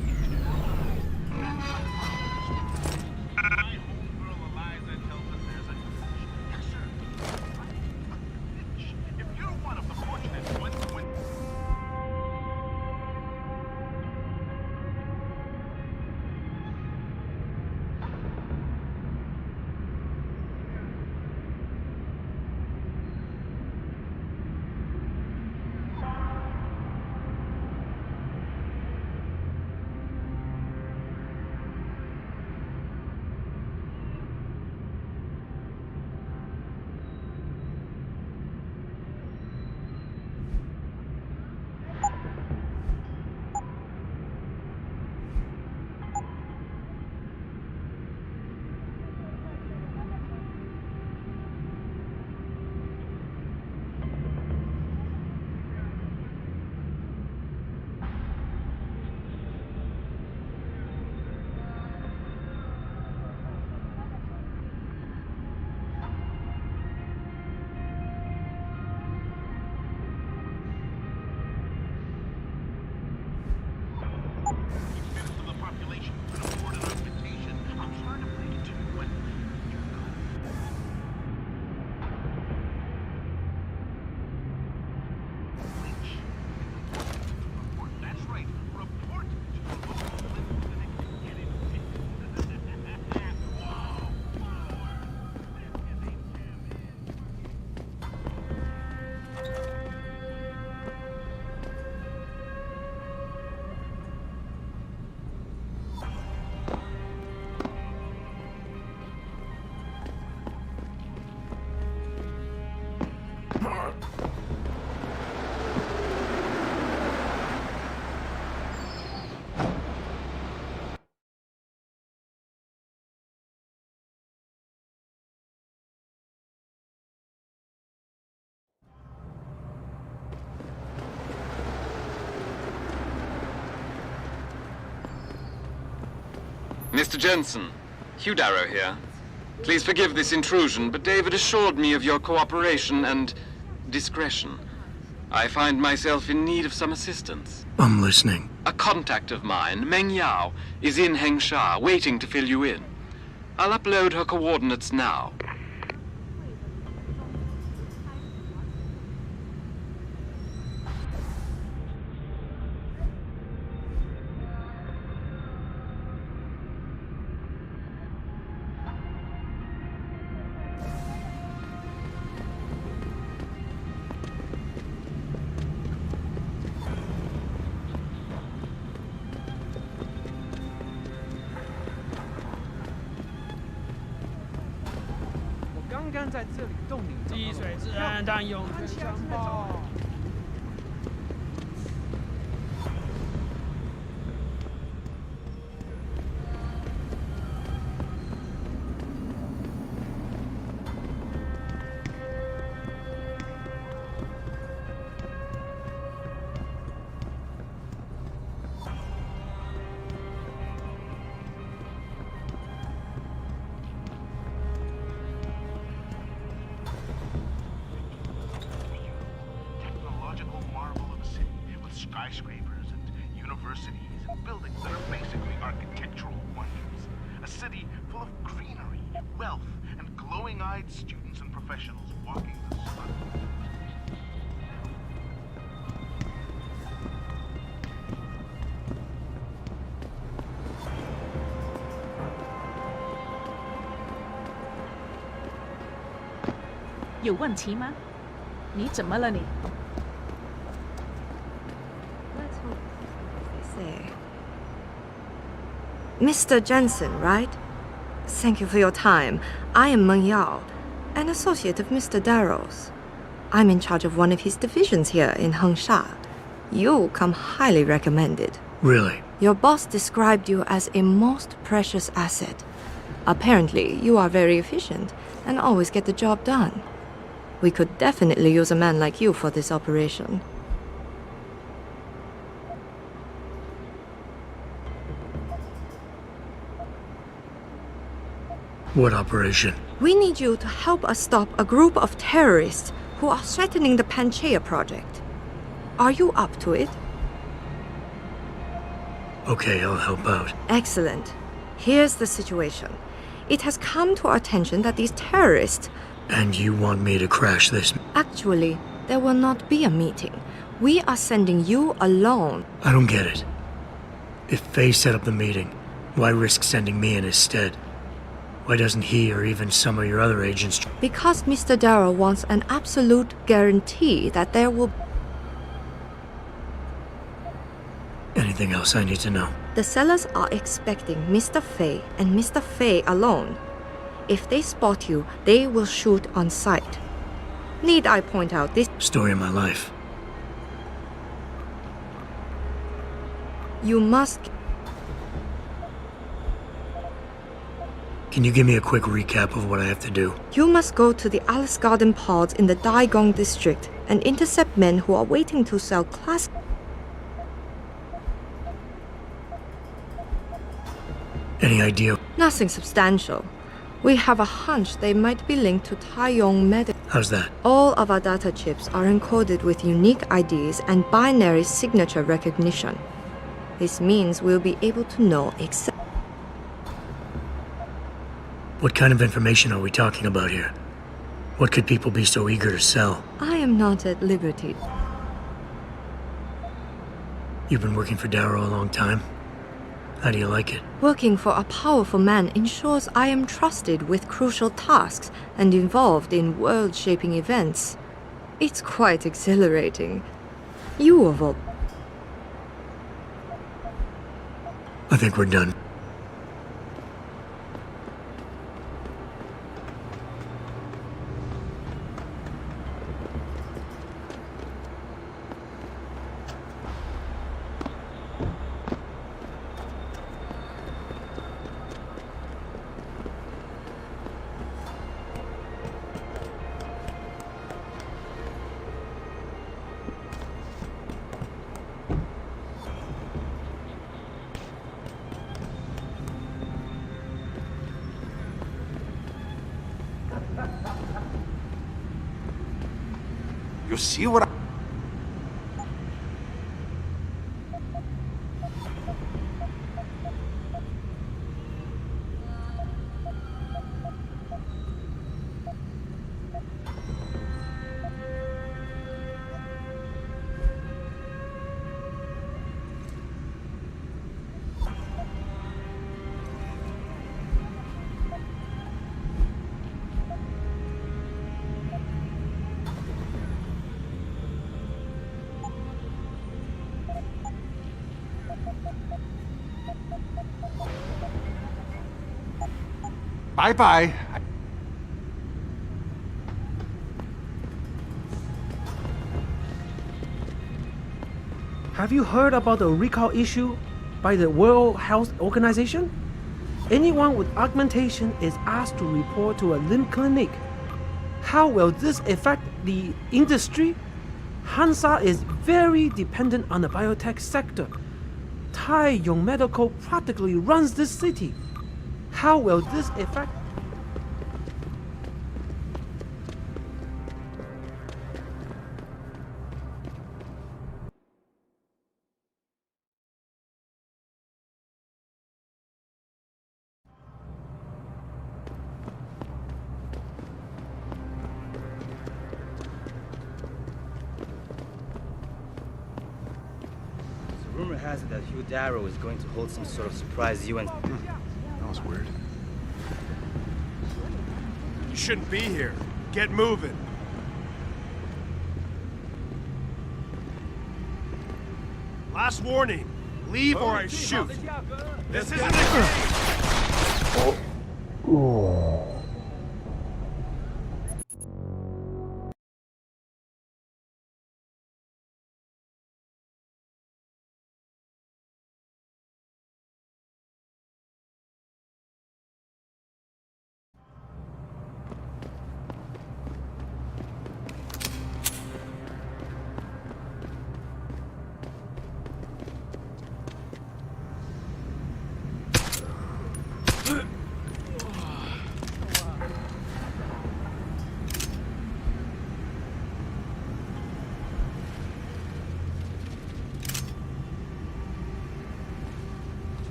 Mr. Jensen, Hugh Darrow here. Please forgive this intrusion, but David assured me of your cooperation and discretion. I find myself in need of some assistance. I'm listening. A contact of mine, Meng Yao, is in Hengsha, waiting to fill you in. I'll upload her coordinates now. universities and buildings that are basically architectural wonders. A city full of greenery, wealth, and glowing-eyed students and professionals walking the sun. 有问题吗？你怎么了你？ Mr. Jensen, right? Thank you for your time. I am Meng Yao, an associate of Mr. Darrow's. I'm in charge of one of his divisions here in Hengsha. You come highly recommended. Really? Your boss described you as a most precious asset. Apparently, you are very efficient and always get the job done. We could definitely use a man like you for this operation. What operation? We need you to help us stop a group of terrorists who are threatening the Panchaea project. Are you up to it? Okay, I'll help out. Excellent. Here's the situation. It has come to our attention that these terrorists... And you want me to crash this? Actually, there will not be a meeting. We are sending you alone. I don't get it. If Faye set up the meeting, why risk sending me in his stead? Why doesn't he or even some of your other agents... Because Mr. Darrow wants an absolute guarantee that there will... Anything else I need to know? The sellers are expecting Mr. Faye and Mr. Faye alone. If they spot you, they will shoot on sight. Need I point out this... Story of my life. You must... Can you give me a quick recap of what I have to do? You must go to the Alice Garden pods in the Daigong district and intercept men who are waiting to sell class... Any idea? Nothing substantial. We have a hunch they might be linked to Taiyong Medical. How's that? All of our data chips are encoded with unique IDs and binary signature recognition. This means we'll be able to know exactly... What kind of information are we talking about here? What could people be so eager to sell? I am not at liberty. You've been working for Darrow a long time? How do you like it? Working for a powerful man ensures I am trusted with crucial tasks and involved in world-shaping events. It's quite exhilarating. You of all... I think we're done. You see what I... Bye-bye. Have you heard about the recall issue by the World Health Organization? Anyone with augmentation is asked to report to a limb clinic. How will this affect the industry? Hansa is very dependent on the biotech sector. Taiyong Medical practically runs this city. How will this affect... has it that Hugh Darrow is going to hold some sort of surprise UN. That was weird. You shouldn't be here. Get moving. Last warning. Leave or I shoot. This isn't a game. Oh.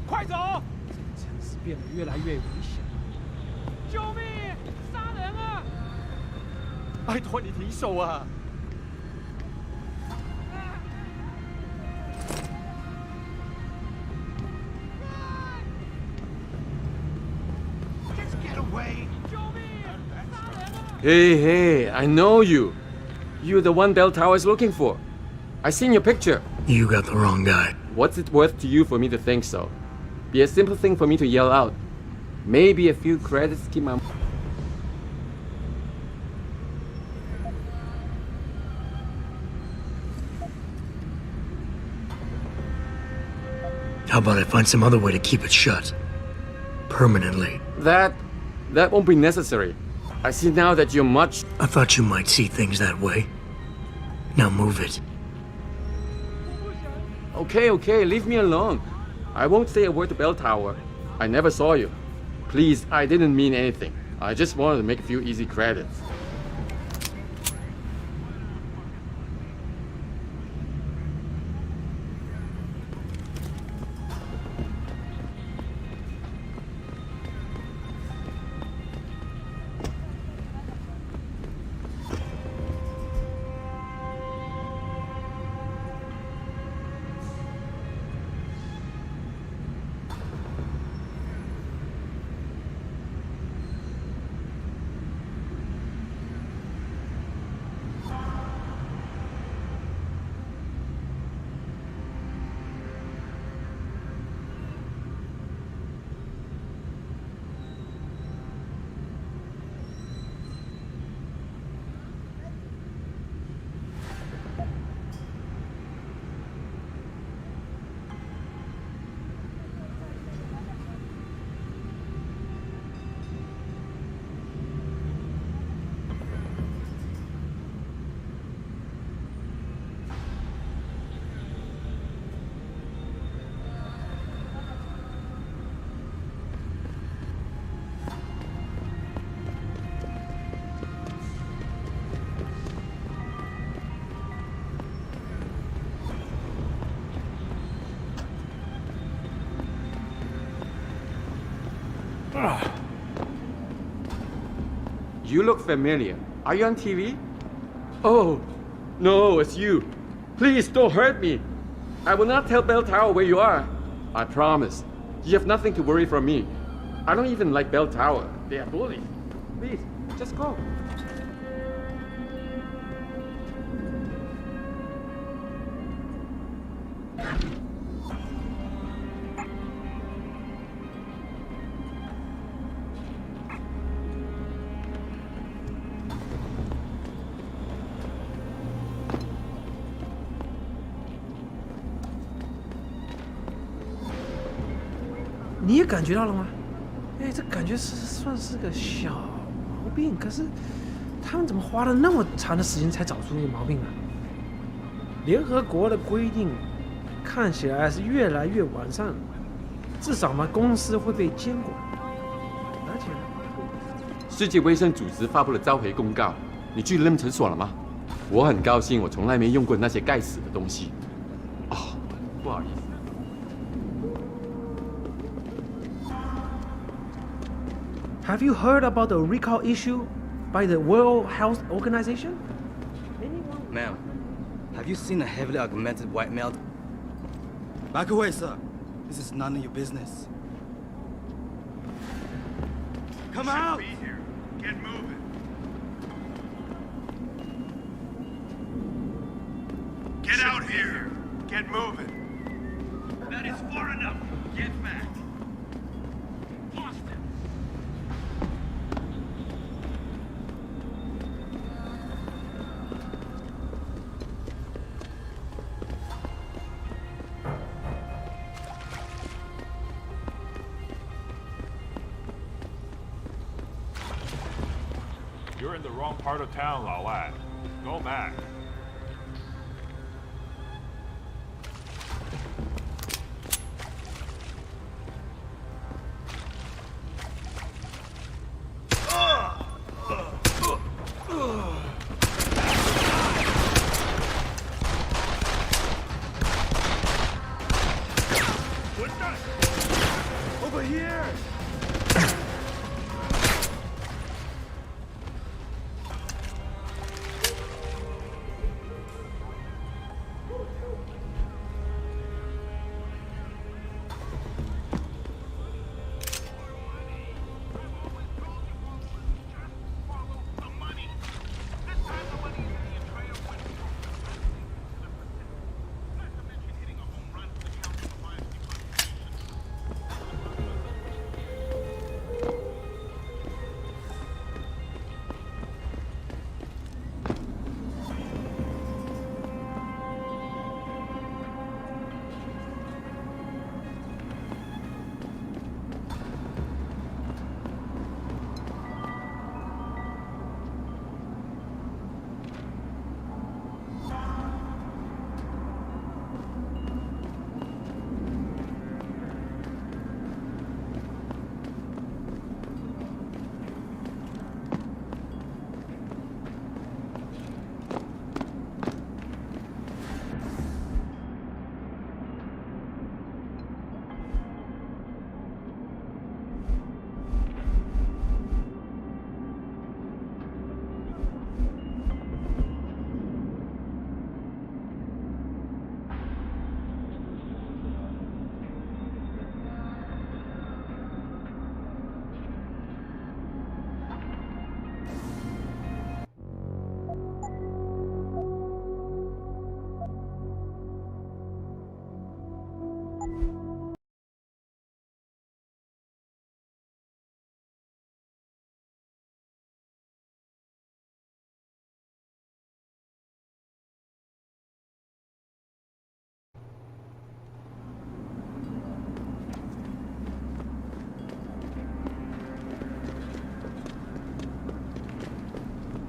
快走！这个城市变得越来越危险。救命！杀人啊！拜托你停手啊！ Hey, hey, I know you. You're the one Bell Tower is looking for. I seen your picture. You got the wrong guy. What's it worth to you for me to think so? Be a simple thing for me to yell out. Maybe a few credits keep my... How about I find some other way to keep it shut? Permanently. That won't be necessary. I see now that you're much... I thought you might see things that way. Now move it. Okay, leave me alone. I won't say a word to Bell Tower. I never saw you. Please, I didn't mean anything. I just wanted to make a few easy credits. You look familiar. Are you on TV? Oh, no, it's you. Please don't hurt me. I will not tell Bell Tower where you are. I promise. You have nothing to worry from me. I don't even like Bell Tower. They are bullies. Please, just go.你也感觉到了吗？哎，这感觉算是个小毛病，可是他们怎么花了那么长的时间才找出这个毛病啊？联合国的规定看起来是越来越完善了，至少嘛，公司会被监管。而且呢，世界卫生组织发布了召回公告，你去认诊所了吗？我很高兴，我从来没用过那些该死的东西。哦，不好意思。 Have you heard about the recall issue by the World Health Organization? Anyone Ma'am, have you seen a heavily augmented white male? Back away, sir. This is none of your business. Come out! Be here. Get moving. Get out here. Get moving. That is far enough. Get back. Lost him. You're in the wrong part of town, Lao Lad. Go back. Over here!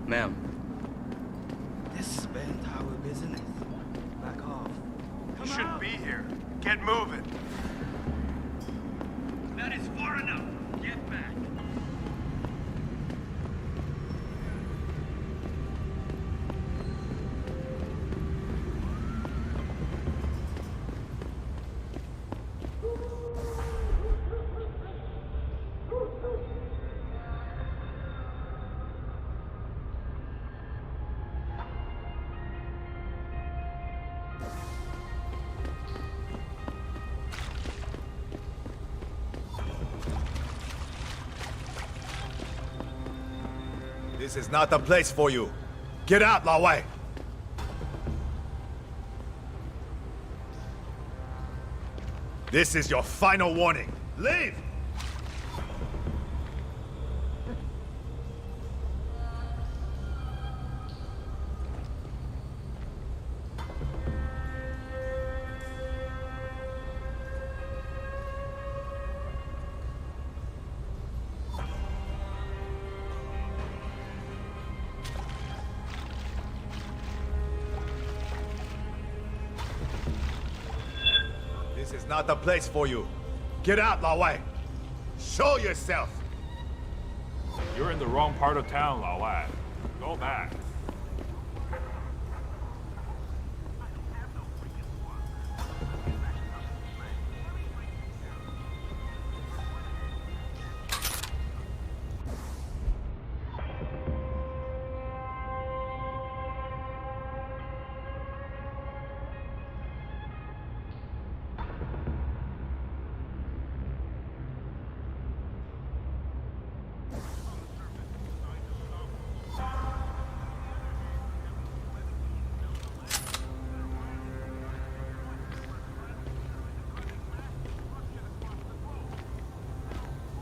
Ma'am, this is bad tower business. Back off. You shouldn't be here. Get moving. That is far enough. Get back. This is not the place for you. Get out, Lao Wei. This is your final warning. Leave! This is not the place for you. Get out, Lao Wei. Show yourself. You're in the wrong part of town, Lao Lad. Go back.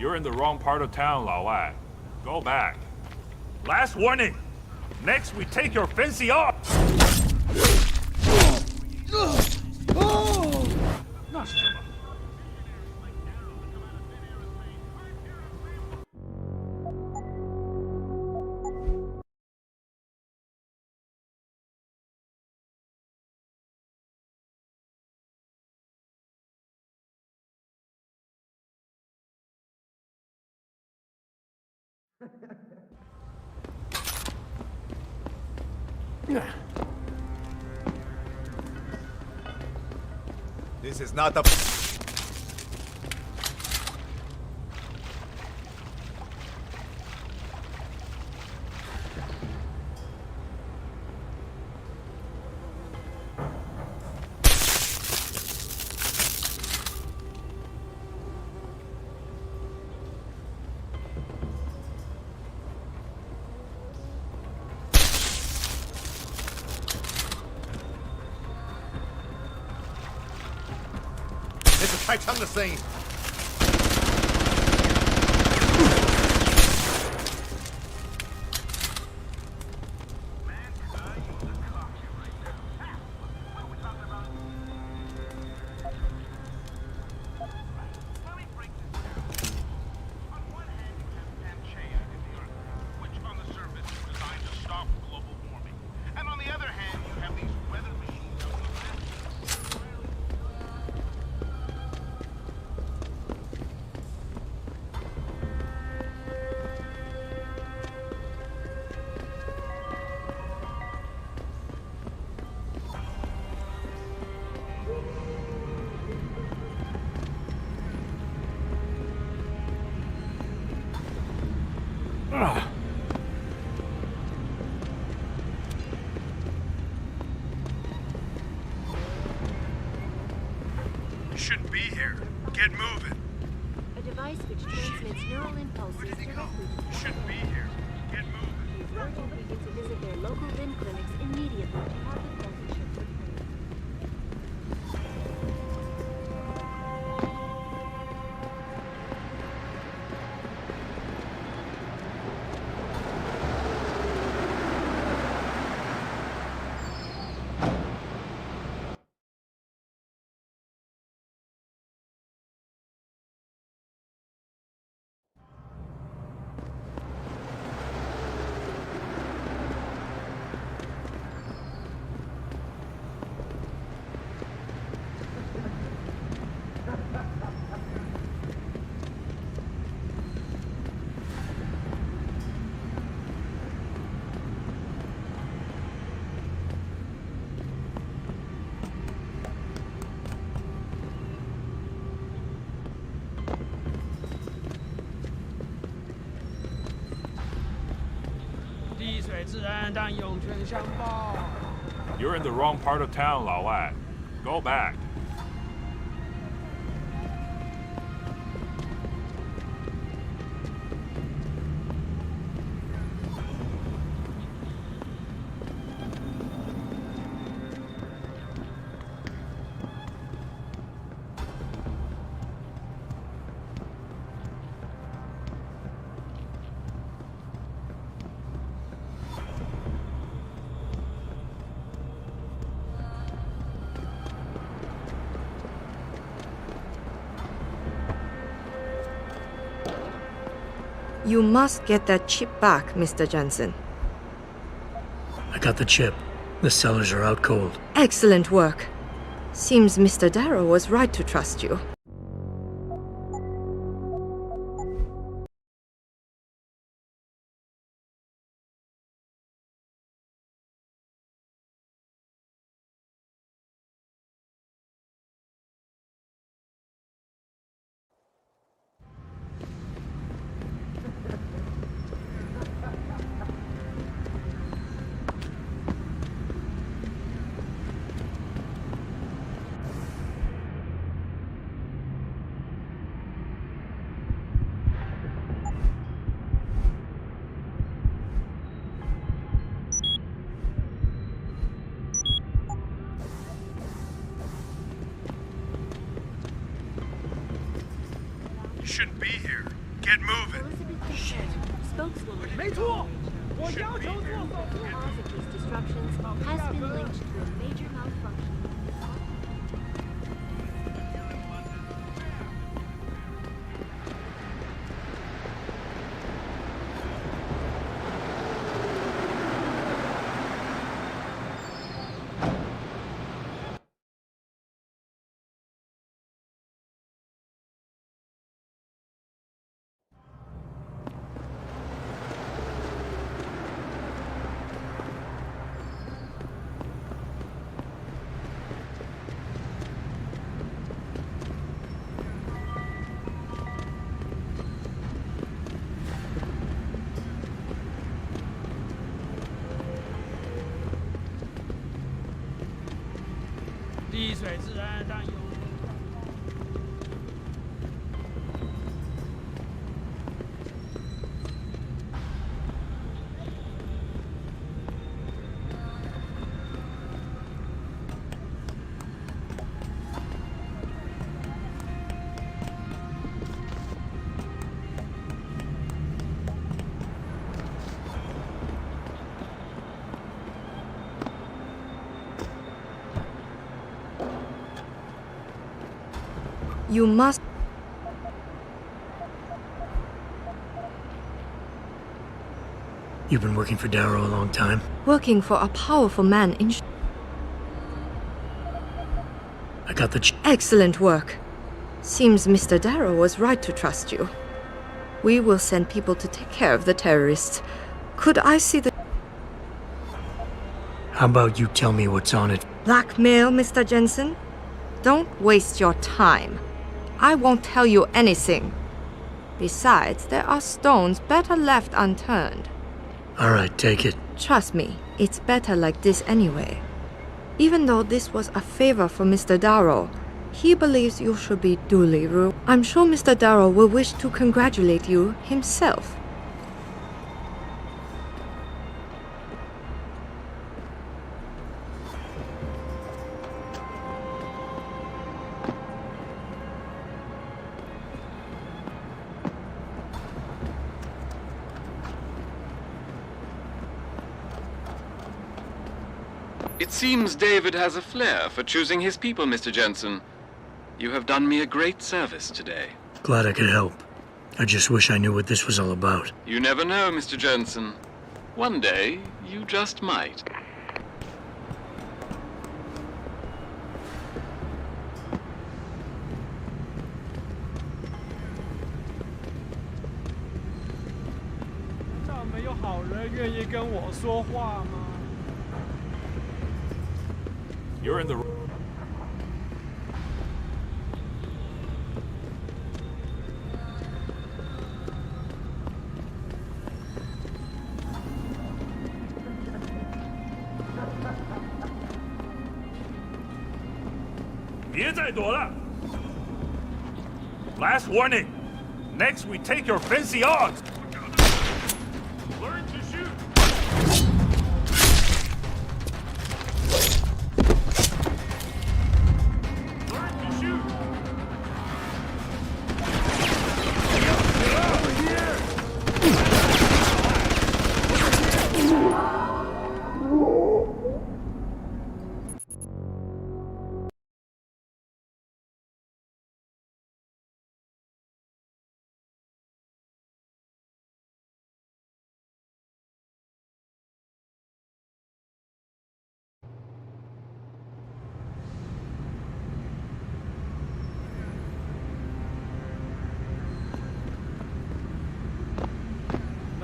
You're in the wrong part of town, Lao Lad. Go back. Last warning! Next, we take your fancy off! This is not the... This is Taichung the same. You shouldn't be here. Get moving. A device which transmits neural impulses directly to You shouldn't be here. Get moving. Please urgent people to visit their local VIN clinics immediately to have the voltage checked for pain. You're in the wrong part of town, Lao Lad. Go back. You must get that chip back, Mr. Jensen. I got the chip. The cellars are out cold. Excellent work. Seems Mr. Darrow was right to trust you. You shouldn't be here. Get moving. Shit. Spokeswoman. Cause of these disruptions has been linked to a major malfunction. You must... You've been working for Darrow a long time? Working for a powerful man in... I got the Excellent work. Seems Mr. Darrow was right to trust you. We will send people to take care of the terrorists. Could I see the... How about you tell me what's on it? Blackmail, Mr. Jensen? Don't waste your time. I won't tell you anything. Besides, there are stones better left unturned. All right, take it. Trust me, it's better like this anyway. Even though this was a favor for Mr. Darrow, he believes you should be duly rewarded. I'm sure Mr. Darrow will wish to congratulate you himself. It seems David has a flair for choosing his people, Mr. Jensen. You have done me a great service today. Glad I could help. I just wish I knew what this was all about. You never know, Mr. Jensen. One day, you just might. You're in the... Last warning. Next, we take your fancy odds. Learn to shoot.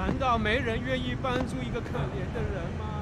难道没人愿意帮助一个可怜的人吗？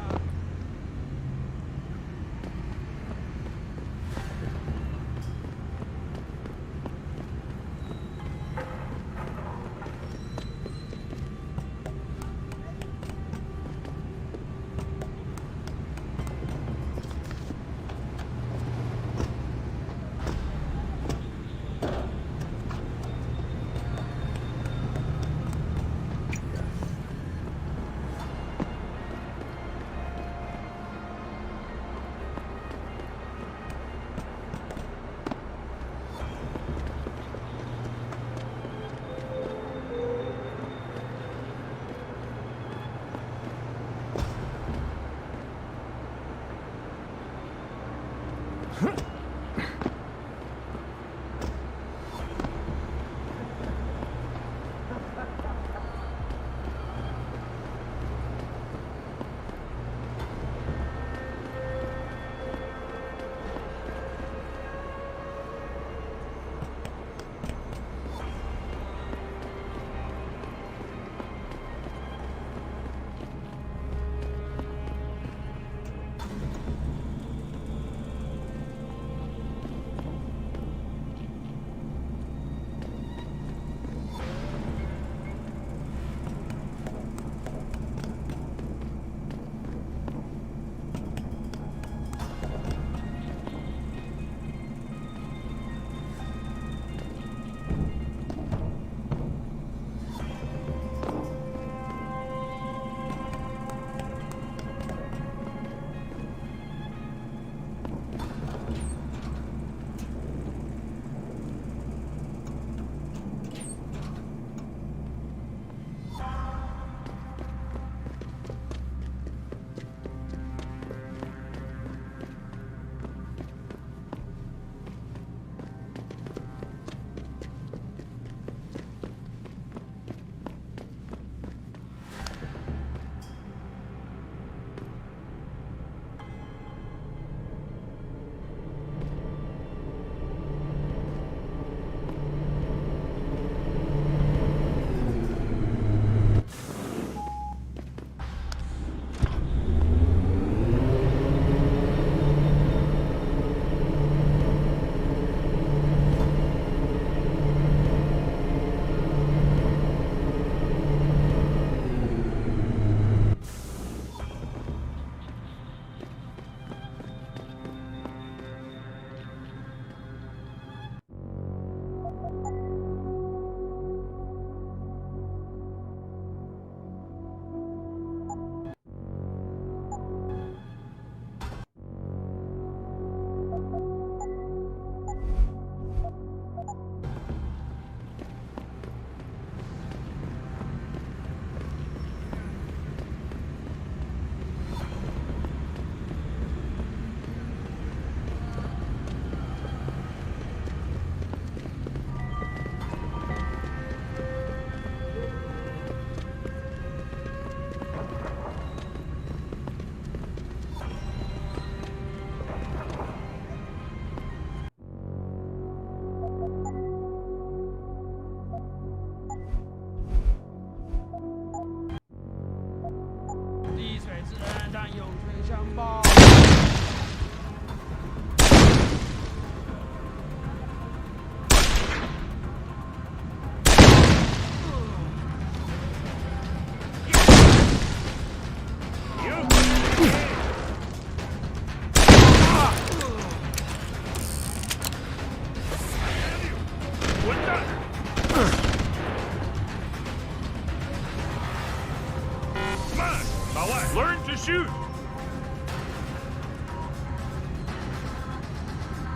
Learn to shoot!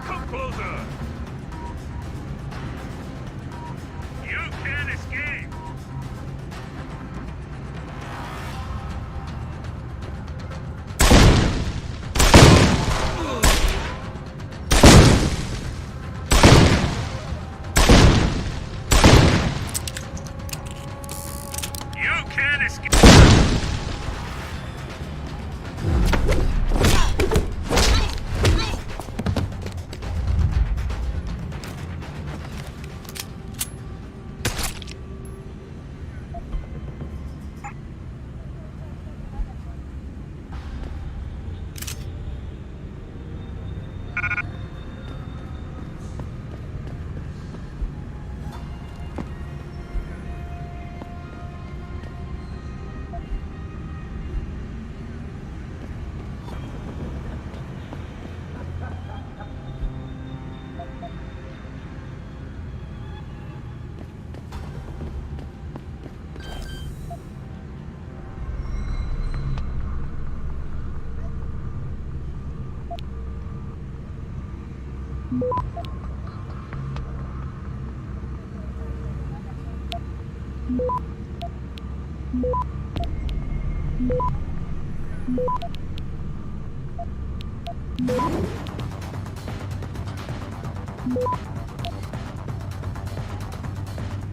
Come closer! You can't escape! You can't escape!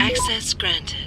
Access granted.